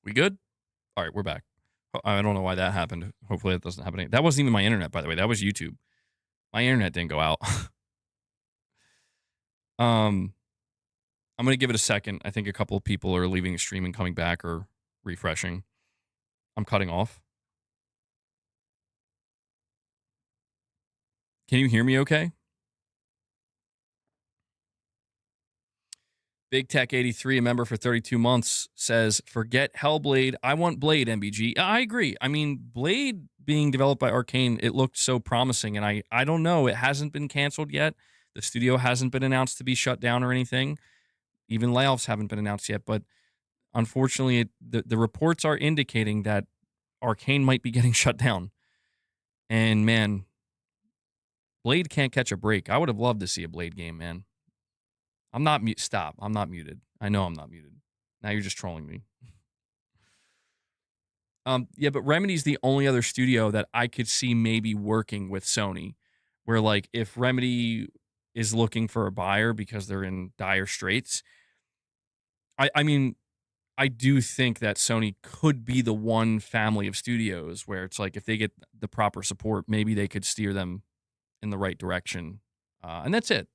We good? All right, we're back. I don't know why that happened. Hopefully that doesn't happen. That wasn't even my internet, by the way. That was YouTube. My internet didn't go out. I'm going to give it a second. I think a couple of people are leaving the stream and coming back or refreshing. I'm cutting off. Can you hear me okay? Big Tech 83, a member for 32 months, says, forget Hellblade. I want Blade, MBG. I agree. I mean, Blade being developed by Arcane, it looked so promising. And I don't know. It hasn't been canceled yet. The studio hasn't been announced to be shut down or anything. Even layoffs haven't been announced yet. But unfortunately, the reports are indicating that Arcane might be getting shut down. And, man, Blade can't catch a break. I would have loved to see a Blade game, man. I'm not mute. Stop. I'm not muted. I know I'm not muted. Now you're just trolling me. Yeah, but Remedy's the only other studio that I could see maybe working with Sony, where like if Remedy is looking for a buyer because they're in dire straits, I mean, I do think that Sony could be the one family of studios where it's like if they get the proper support, maybe they could steer them in the right direction. And that's it.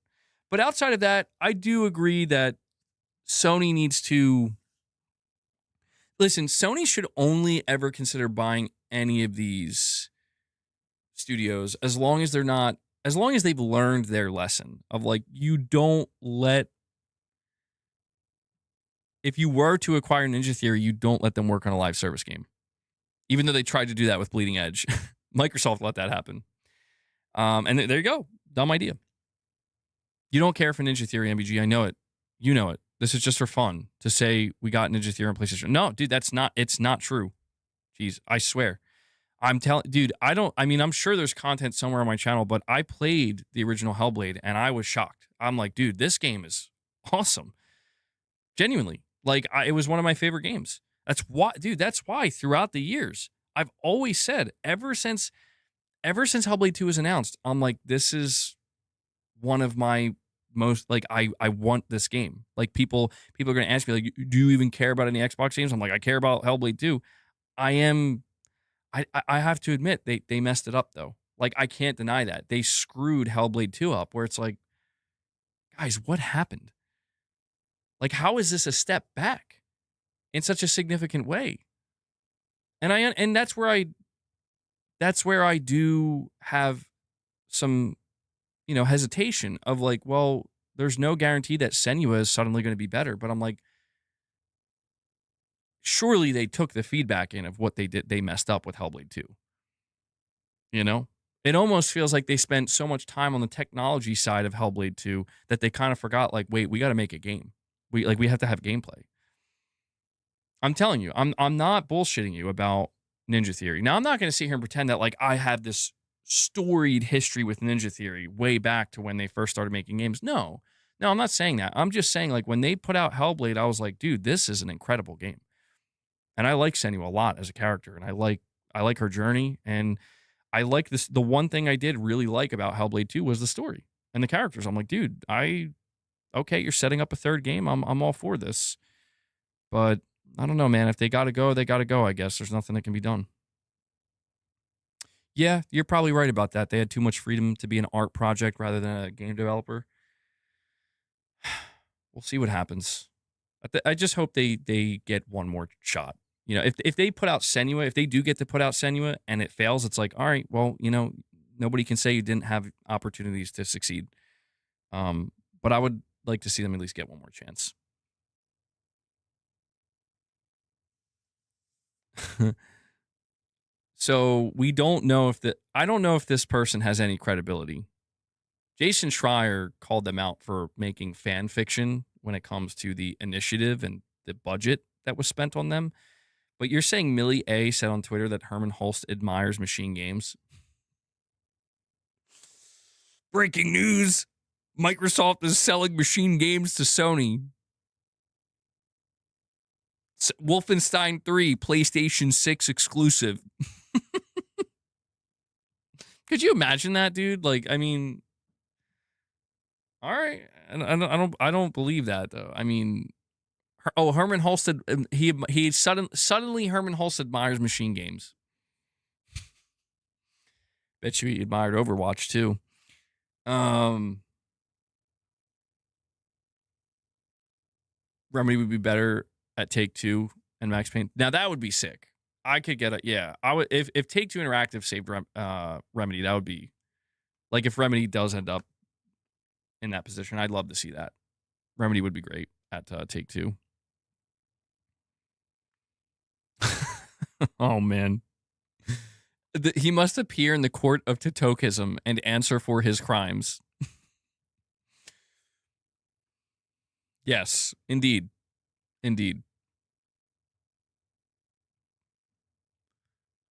But outside of that, I do agree that Sony needs to... Listen, Sony should only ever consider buying any of these studios as long as they're not... As long as they've learned their lesson of, like, you don't let... If you were to acquire Ninja Theory, you don't let them work on a live service game. Even though they tried to do that with Bleeding Edge. Microsoft let that happen. And there you go. Dumb idea. You don't care for Ninja Theory, MBG. I know it. You know it. This is just for fun to say we got Ninja Theory on PlayStation. No, dude, it's not true. Jeez, I swear. I'm telling, dude, I'm sure there's content somewhere on my channel, but I played the original Hellblade and I was shocked. I'm like, dude, this game is awesome. Genuinely. Like, it was one of my favorite games. That's why throughout the years, I've always said, ever since Hellblade 2 was announced, I'm like, this is one of my most, like, I want this game. Like, people are going to ask me, like, do you even care about any Xbox games? I'm like, I care about Hellblade 2. I have to admit, they messed it up, though. Like, I can't deny that. They screwed Hellblade 2 up, where it's like, guys, what happened? Like, how is this a step back in such a significant way? And that's where I do have some, hesitation of like, well, there's no guarantee that Senua is suddenly going to be better. But I'm like, surely they took the feedback in of what they did. They messed up with Hellblade 2. It almost feels like they spent so much time on the technology side of Hellblade 2 that they kind of forgot, like, wait, we got to make a game. We have to have gameplay. I'm telling you, I'm not bullshitting you about Ninja Theory. Now, I'm not going to sit here and pretend that like I have this storied history with Ninja Theory way back to when they first started making games. No, I'm not saying that. I'm just saying, like, when they put out Hellblade, I was like, dude, this is an incredible game. And I like Senua a lot as a character, and I like her journey, and I like this. The one thing I did really like about Hellblade 2 was the story and the characters. I'm like, dude, okay, you're setting up a third game. I'm all for this. But I don't know, man. If they got to go, they got to go, I guess. There's nothing that can be done. Yeah, you're probably right about that. They had too much freedom to be an art project rather than a game developer. We'll see what happens. I just hope they get one more shot. If they put out Senua, if they do get to put out Senua and it fails, it's like, all right, well, nobody can say you didn't have opportunities to succeed. But I would like to see them at least get one more chance. So we don't know I don't know if this person has any credibility. Jason Schreier called them out for making fan fiction when it comes to the initiative and the budget that was spent on them. But you're saying Millie A said on Twitter that Herman Hulst admires machine games. Breaking news. Microsoft is selling machine games to Sony. Wolfenstein 3, PlayStation 6 exclusive. Could you imagine that, dude? Like, I mean, all right. I don't believe that though. I mean, Herman Holstead. He suddenly Herman Holstead admires machine games. Bet you he admired Overwatch too. Remedy would be better at Take-Two and Max Payne. Now that would be sick. I could get it. Yeah, I would. If Take-Two Interactive saved Remedy, that would be like if Remedy does end up in that position. I'd love to see that. Remedy would be great at Take-Two. Oh man, he must appear in the court of Totokism and answer for his crimes. Yes, indeed. Indeed.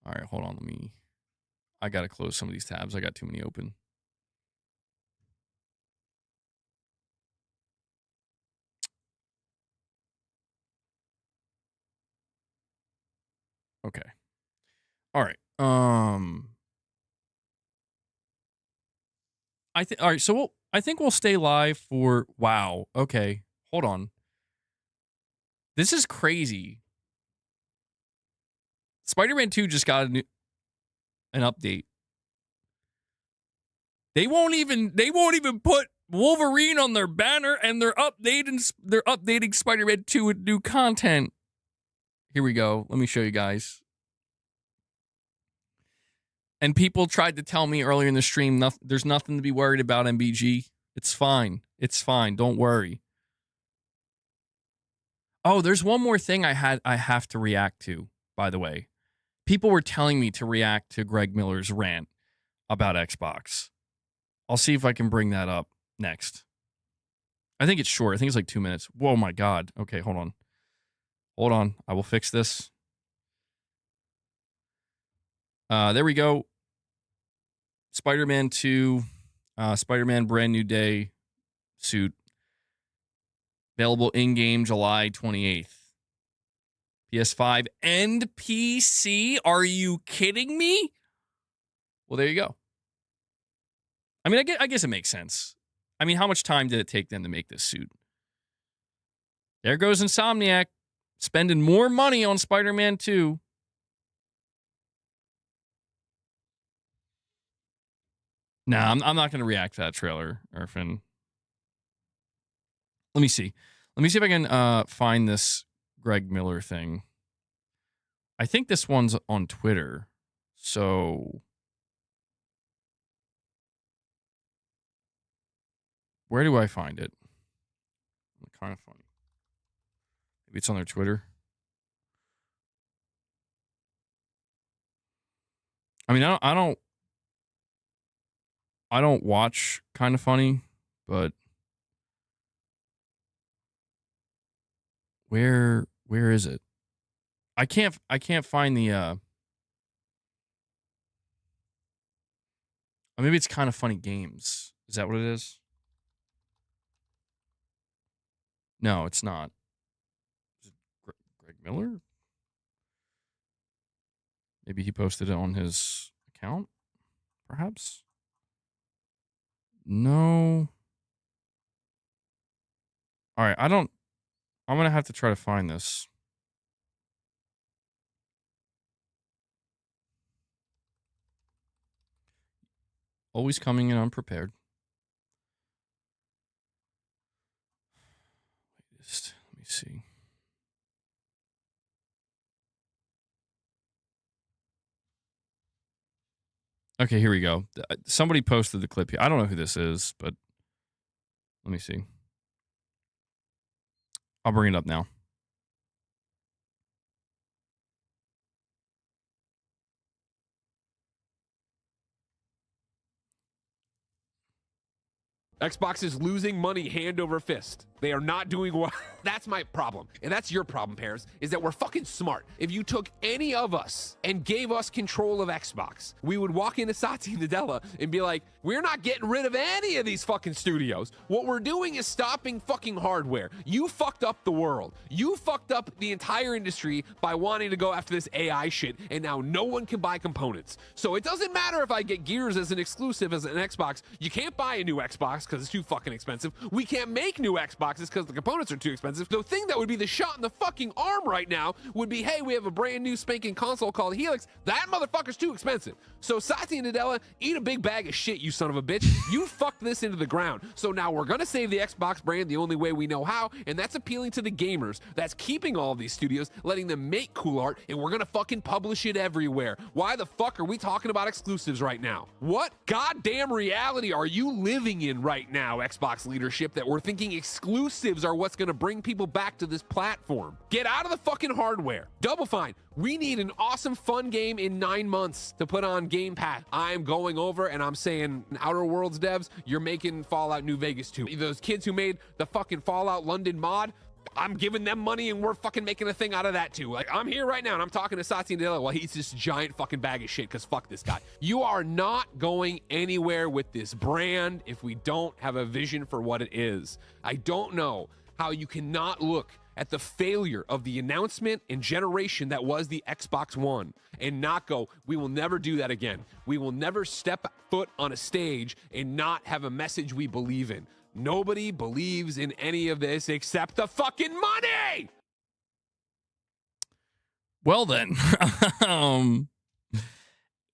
All right, hold on. I got to close some of these tabs. I got too many open. Okay. All right. All right, so I think we'll stay live for wow. Okay. Hold on. This is crazy. Spider-Man 2 just got an update. They won't even put Wolverine on their banner, and they're updating Spider-Man 2 with new content. Here we go. Let me show you guys. And people tried to tell me earlier in the stream, there's nothing to be worried about, MBG. It's fine. It's fine. Don't worry. Oh, there's one more thing I have to react to, by the way. People were telling me to react to Greg Miller's rant about Xbox. I'll see if I can bring that up next. I think it's short. I think it's like 2 minutes. Whoa, my God. Okay, hold on. Hold on. I will fix this. There we go. Spider-Man 2, Spider-Man Brand New Day suit. Available in-game July 28th. PS5 and PC? Are you kidding me? Well, there you go. I mean, I guess it makes sense. I mean, how much time did it take them to make this suit? There goes Insomniac spending more money on Spider-Man 2. Nah, I'm not going to react to that trailer, Irfan. Let me see. Let me see if I can find this Greg Miller thing. I think this one's on Twitter. So where do I find it? Kind of funny. Maybe it's on their Twitter. I mean, I don't watch Kind of Funny, but where is it? I can't find the maybe it's Kind of Funny Games. Is that what it is? No, it's not. Is it Greg Miller? Maybe he posted it on his account, perhaps? No. All right, I'm going to have to try to find this. Always coming in unprepared. Let me see. Okay, here we go. Somebody posted the clip here. I don't know who this is, but let me see. I'll bring it up now. Xbox is losing money hand over fist. They are not doing well. That's my problem. And that's your problem, Paris, is that we're fucking smart. If you took any of us and gave us control of Xbox, we would walk into Satya Nadella and be like, we're not getting rid of any of these fucking studios. What we're doing is stopping fucking hardware. You fucked up the world. You fucked up the entire industry by wanting to go after this AI shit, and now no one can buy components. So it doesn't matter if I get Gears as an exclusive as an Xbox. You can't buy a new Xbox because it's too fucking expensive. We can't make new Xboxes because the components are too expensive. The thing that would be the shot in the fucking arm right now would be, hey, we have a brand new spanking console called Helix. That motherfucker's too expensive. So Satya Nadella, eat a big bag of shit, you son of a bitch. You fucked this into the ground. So now we're gonna save the Xbox brand the only way we know how, and that's appealing to the gamers. That's keeping all of these studios, letting them make cool art, and we're gonna fucking publish it everywhere. Why the fuck are we talking about exclusives right now? What goddamn reality are you living in right now, Xbox leadership, that we're thinking exclusives are what's gonna bring people back to this platform? Get out of the fucking hardware. Double Fine, we need an awesome fun game in 9 months to put on Game Pass. I'm going over and I'm saying, Outer Worlds devs, you're making Fallout New Vegas 2. Those kids who made the fucking Fallout London mod, I'm giving them money and we're fucking making a thing out of that too. Like, I'm here right now and I'm talking to Satya Nadella while he's this giant fucking bag of shit, because fuck this guy. You are not going anywhere with this brand if we don't have a vision for what it is. I don't know how you cannot look at the failure of the announcement and generation that was the Xbox One and not go, we will never do that again. We will never step foot on a stage and not have a message we believe in. Nobody believes in any of this except the fucking money. Well then,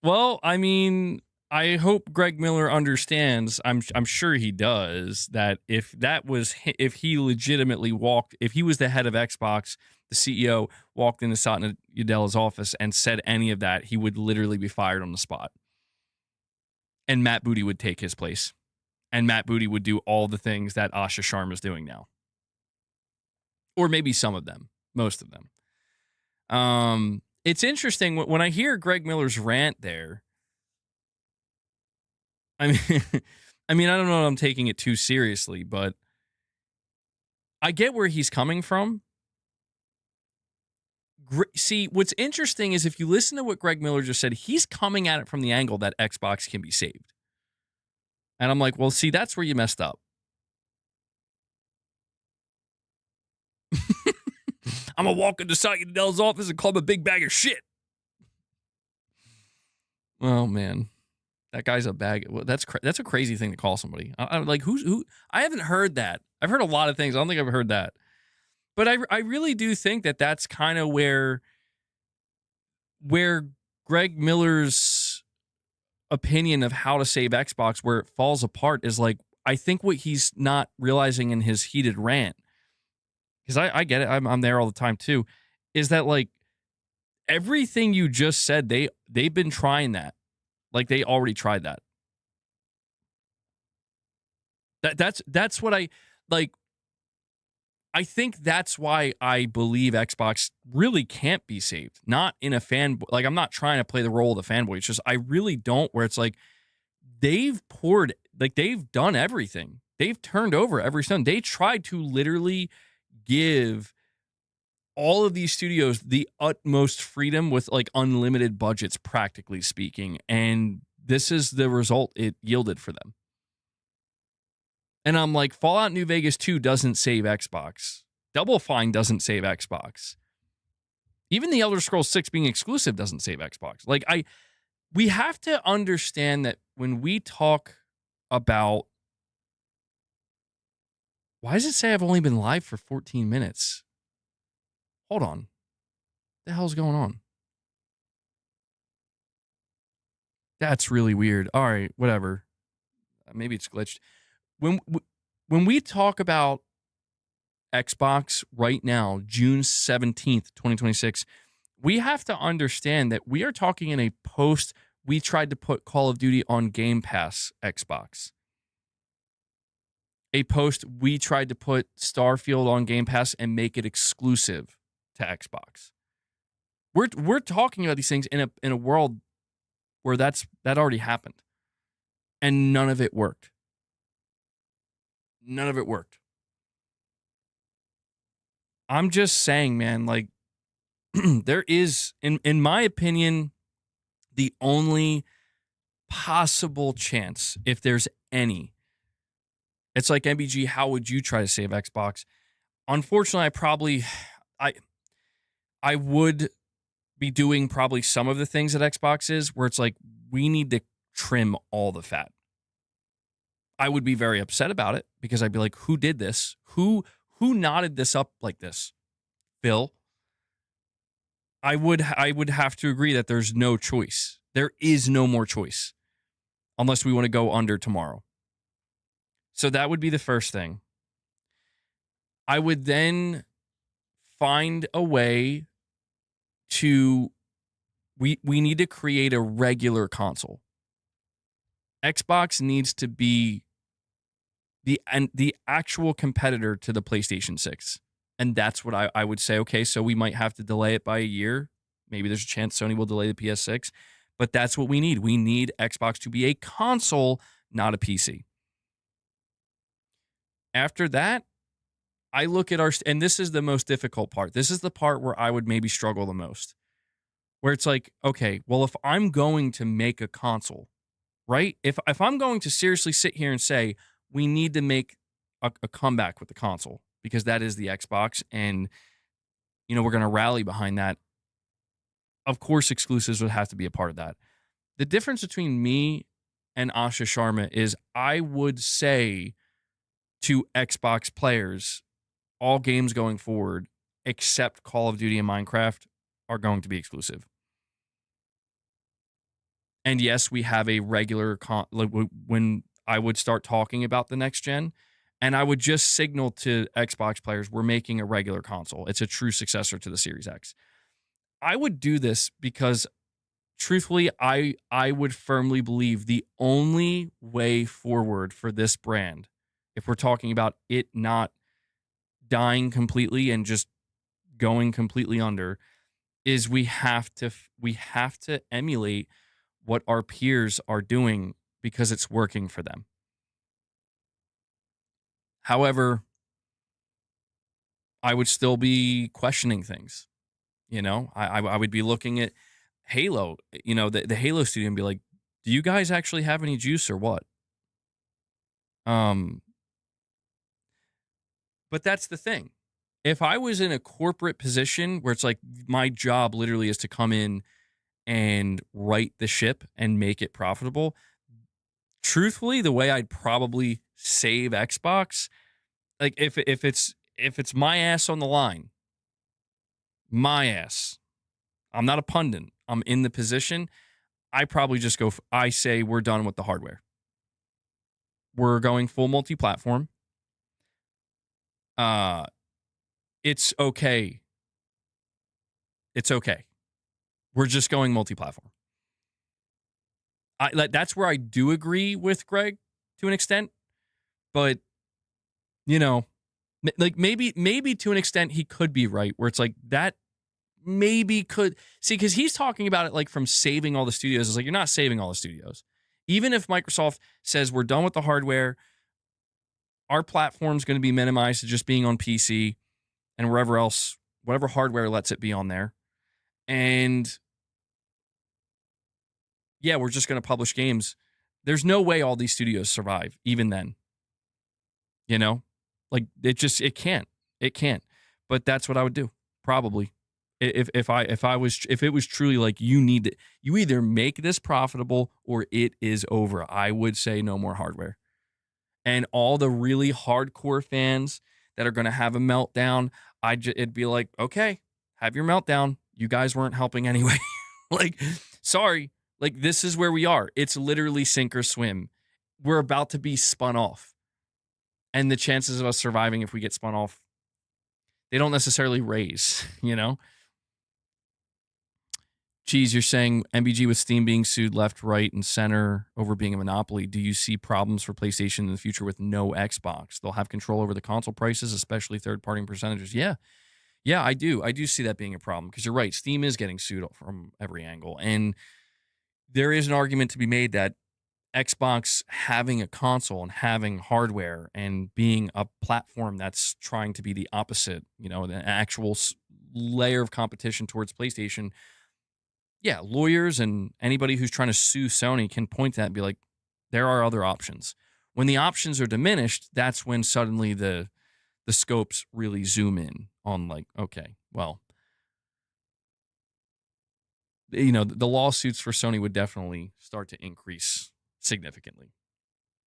well, I mean, I hope Greg Miller understands. I'm sure he does, that if he legitimately walked, if he was the head of Xbox, the CEO walked into Satya Nadella's office and said any of that, he would literally be fired on the spot, and Matt Booty would take his place. And Matt Booty would do all the things that Asha Sharma is doing now. Or maybe some of them. Most of them. It's interesting. When I hear Greg Miller's rant there, I mean, I don't know if I'm taking it too seriously, but I get where he's coming from. See, what's interesting is if you listen to what Greg Miller just said, he's coming at it from the angle that Xbox can be saved. And I'm like, well, see, that's where you messed up. I'm going to walk into Satya Nadella's office and call him a big bag of shit. Oh, man. That guy's a bag. Well, that's a crazy thing to call somebody. I'm like, who? I haven't heard that. I've heard a lot of things. I don't think I've heard that. But I really do think that that's kind of where Greg Miller's opinion of how to save Xbox, where it falls apart, is like, I think what he's not realizing in his heated rant, because I get it, I'm there all the time too, is that like everything you just said, they've been trying that. Like they already tried that. That's what I like. I think that's why I believe Xbox really can't be saved. Not in a fan, like I'm not trying to play the role of the fanboy. It's just I really don't, where it's like they've poured, like they've done everything. They've turned over every stone. They tried to literally give all of these studios the utmost freedom with like unlimited budgets, practically speaking. And this is the result it yielded for them. And I'm like, Fallout New Vegas 2 doesn't save Xbox. Double Fine doesn't save Xbox. Even the Elder Scrolls 6 being exclusive doesn't save Xbox. Like we have to understand that when we talk about, why does it say I've only been live for 14 minutes? Hold on. What the hell's going on? That's really weird. All right, whatever. Maybe it's glitched. When we talk about Xbox right now, June 17th, 2026, we have to understand that we are talking in a post, we tried to put Call of Duty on Game Pass Xbox. A post, we tried to put Starfield on Game Pass and make it exclusive to Xbox. We're talking about these things in a world where that already happened. And none of it worked. None of it worked. I'm just saying, man, like, there is, in my opinion, the only possible chance, if there's any. It's like, MBG, how would you try to save Xbox? Unfortunately, I would be doing probably some of the things that Xbox is, where it's like, we need to trim all the fat. I would be very upset about it because I'd be like, who did this? Who knotted this up like this? Phil? I would have to agree that there's no choice. There is no more choice unless we want to go under tomorrow. So that would be the first thing. I would then find a way to, we need to create a regular console. Xbox needs to be the actual competitor to the PlayStation 6. And that's what I would say. Okay, so we might have to delay it by a year. Maybe there's a chance Sony will delay the PS6. But that's what we need. We need Xbox to be a console, not a PC. After that, I look at and this is the most difficult part. This is the part where I would maybe struggle the most. Where it's like, okay, well, if I'm going to make a console, right? If I'm going to seriously sit here and say, we need to make a comeback with the console, because that is the Xbox, and, you know, we're going to rally behind that. Of course, exclusives would have to be a part of that. The difference between me and Asha Sharma is I would say to Xbox players, all games going forward, except Call of Duty and Minecraft, are going to be exclusive. And yes, we have a regular, when I would start talking about the next gen, and I would just signal to Xbox players, we're making a regular console. It's a true successor to the Series X. I would do this because, truthfully, I would firmly believe the only way forward for this brand, if we're talking about it not dying completely and just going completely under, is we have to emulate what our peers are doing because it's working for them. However, I would still be questioning things. You know, I would be looking at Halo, you know, the Halo studio, and be like, do you guys actually have any juice or what? But that's the thing. If I was in a corporate position where it's like my job literally is to come in and right the ship and make it profitable, truthfully, the way I'd probably save Xbox, like if it's my ass on the line, my ass, I'm not a pundit, I'm in the position, I probably just go, I say we're done with the hardware. We're going full multi-platform. It's okay. It's okay. We're just going multi-platform. That's where I do agree with Greg to an extent, but, you know, like maybe to an extent he could be right, where it's like that maybe could see, because he's talking about it like from saving all the studios. It's like, you're not saving all the studios. Even if Microsoft says we're done with the hardware, our platform's going to be minimized to just being on PC and wherever else, whatever hardware lets it be on there. And yeah, we're just going to publish games. There's no way all these studios survive even then. You know, like it can't. But that's what I would do probably. If it was truly like, you either make this profitable or it is over, I would say no more hardware. And all the really hardcore fans that are going to have a meltdown, it'd be like, okay, have your meltdown. You guys weren't helping anyway. Like, sorry, like this is where we are. It's literally sink or swim. We're about to be spun off. And the chances of us surviving if we get spun off, they don't necessarily raise, you know? Geez, you're saying MBG with Steam being sued left, right, and center over being a monopoly. Do you see problems for PlayStation in the future with no Xbox? They'll have control over the console prices, especially third-party percentages. Yeah, I do. I do see that being a problem because you're right. Steam is getting sued from every angle. And there is an argument to be made that Xbox having a console and having hardware and being a platform that's trying to be the opposite, the actual layer of competition towards PlayStation. Yeah, lawyers and anybody who's trying to sue Sony can point to that and be like, there are other options. When the options are diminished, that's when suddenly the scopes really zoom in on like, okay, well, the lawsuits for Sony would definitely start to increase significantly.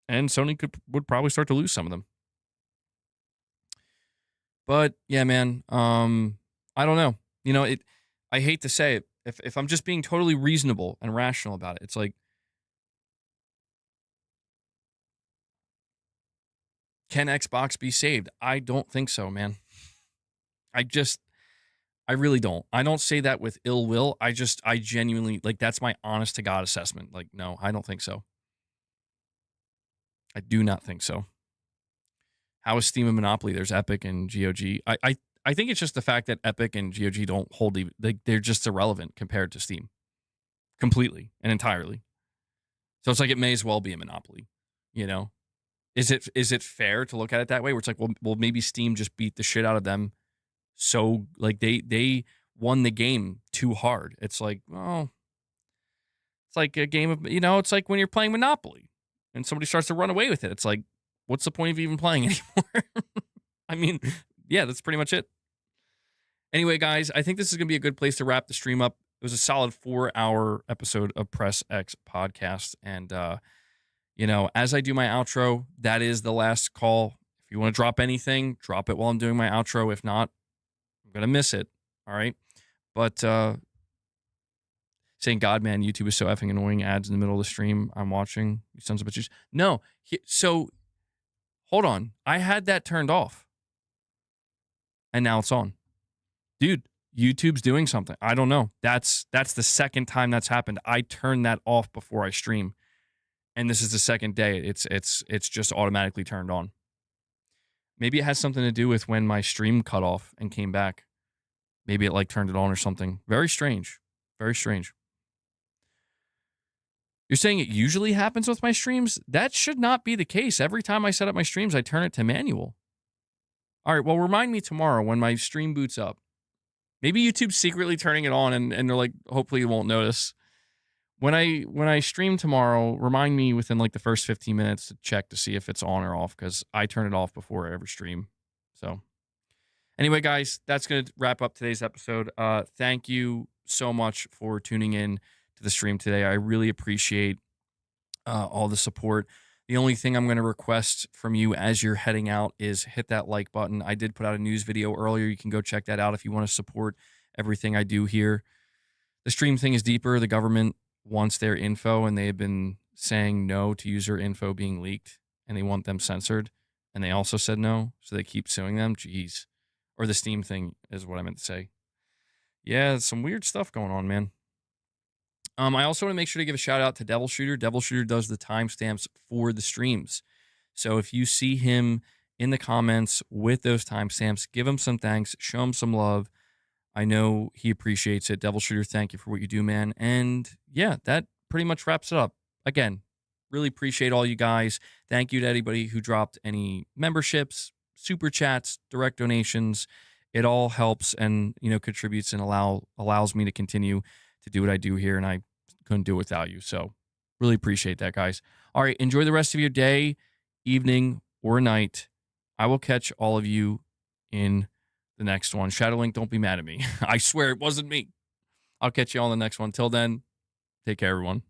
And Sony would probably start to lose some of them. But yeah, man, I don't know. I hate to say it. If I'm just being totally reasonable and rational about it, it's like, can Xbox be saved? I don't think so, man. I really don't. I don't say that with ill will. I genuinely, like, that's my honest to God assessment. Like, no, I don't think so. I do not think so. How is Steam and Monopoly? There's Epic and GOG. I think it's just the fact that Epic and GOG don't hold, they're just irrelevant compared to Steam. Completely and entirely. So it's like, it may as well be a monopoly, Is it fair to look at it that way? Where it's like, well, maybe Steam just beat the shit out of them. So like they won the game too hard. It's like, oh, it's like a game of, it's like when you're playing Monopoly and somebody starts to run away with it. It's like, what's the point of even playing anymore? I mean, yeah, that's pretty much it. Anyway, guys, I think this is going to be a good place to wrap the stream up. It was a solid 4-hour episode of Press X podcast. And, as I do my outro, that is the last call. If you want to drop anything, drop it while I'm doing my outro. If not, I'm going to miss it. All right. But saying, God, man, YouTube is so effing annoying. Ads in the middle of the stream. I'm watching. You sons of bitches. No. So hold on. I had that turned off. And now it's on. Dude, YouTube's doing something. I don't know. That's the second time that's happened. I turned that off before I stream. And this is the second day. It's just automatically turned on. Maybe it has something to do with when my stream cut off and came back. Maybe it like turned it on or something. Very strange. Very strange. You're saying it usually happens with my streams? That should not be the case. Every time I set up my streams, I turn it to manual. All right, well, remind me tomorrow when my stream boots up. Maybe YouTube's secretly turning it on and they're like, hopefully you won't notice. When I stream tomorrow, remind me within like the first 15 minutes to check to see if it's on or off, because I turn it off before I ever stream. So anyway, guys, that's going to wrap up today's episode. Thank you so much for tuning in to the stream today. I really appreciate all the support. The only thing I'm going to request from you as you're heading out is hit that like button. I did put out a news video earlier. You can go check that out if you want to support everything I do here. The stream thing is deeper. The government wants their info, and they have been saying no to user info being leaked, and they want them censored. And they also said no, so they keep suing them. Jeez. Or the Steam thing is what I meant to say. Yeah, some weird stuff going on, man. I also want to make sure to give a shout out to Devil Shooter. Devil Shooter does the timestamps for the streams. So if you see him in the comments with those timestamps, give him some thanks, show him some love. I know he appreciates it. Devil Shooter, thank you for what you do, man. And yeah, that pretty much wraps it up. Again, really appreciate all you guys. Thank you to anybody who dropped any memberships, super chats, direct donations. It all helps and, contributes and allows me to continue to do what I do here, and I couldn't do it without you. So really appreciate that, guys. All right, enjoy the rest of your day, evening, or night. I will catch all of you in the next one. Shadowlink, don't be mad at me. I swear it wasn't me. I'll catch you all in the next one. Till then, take care, everyone.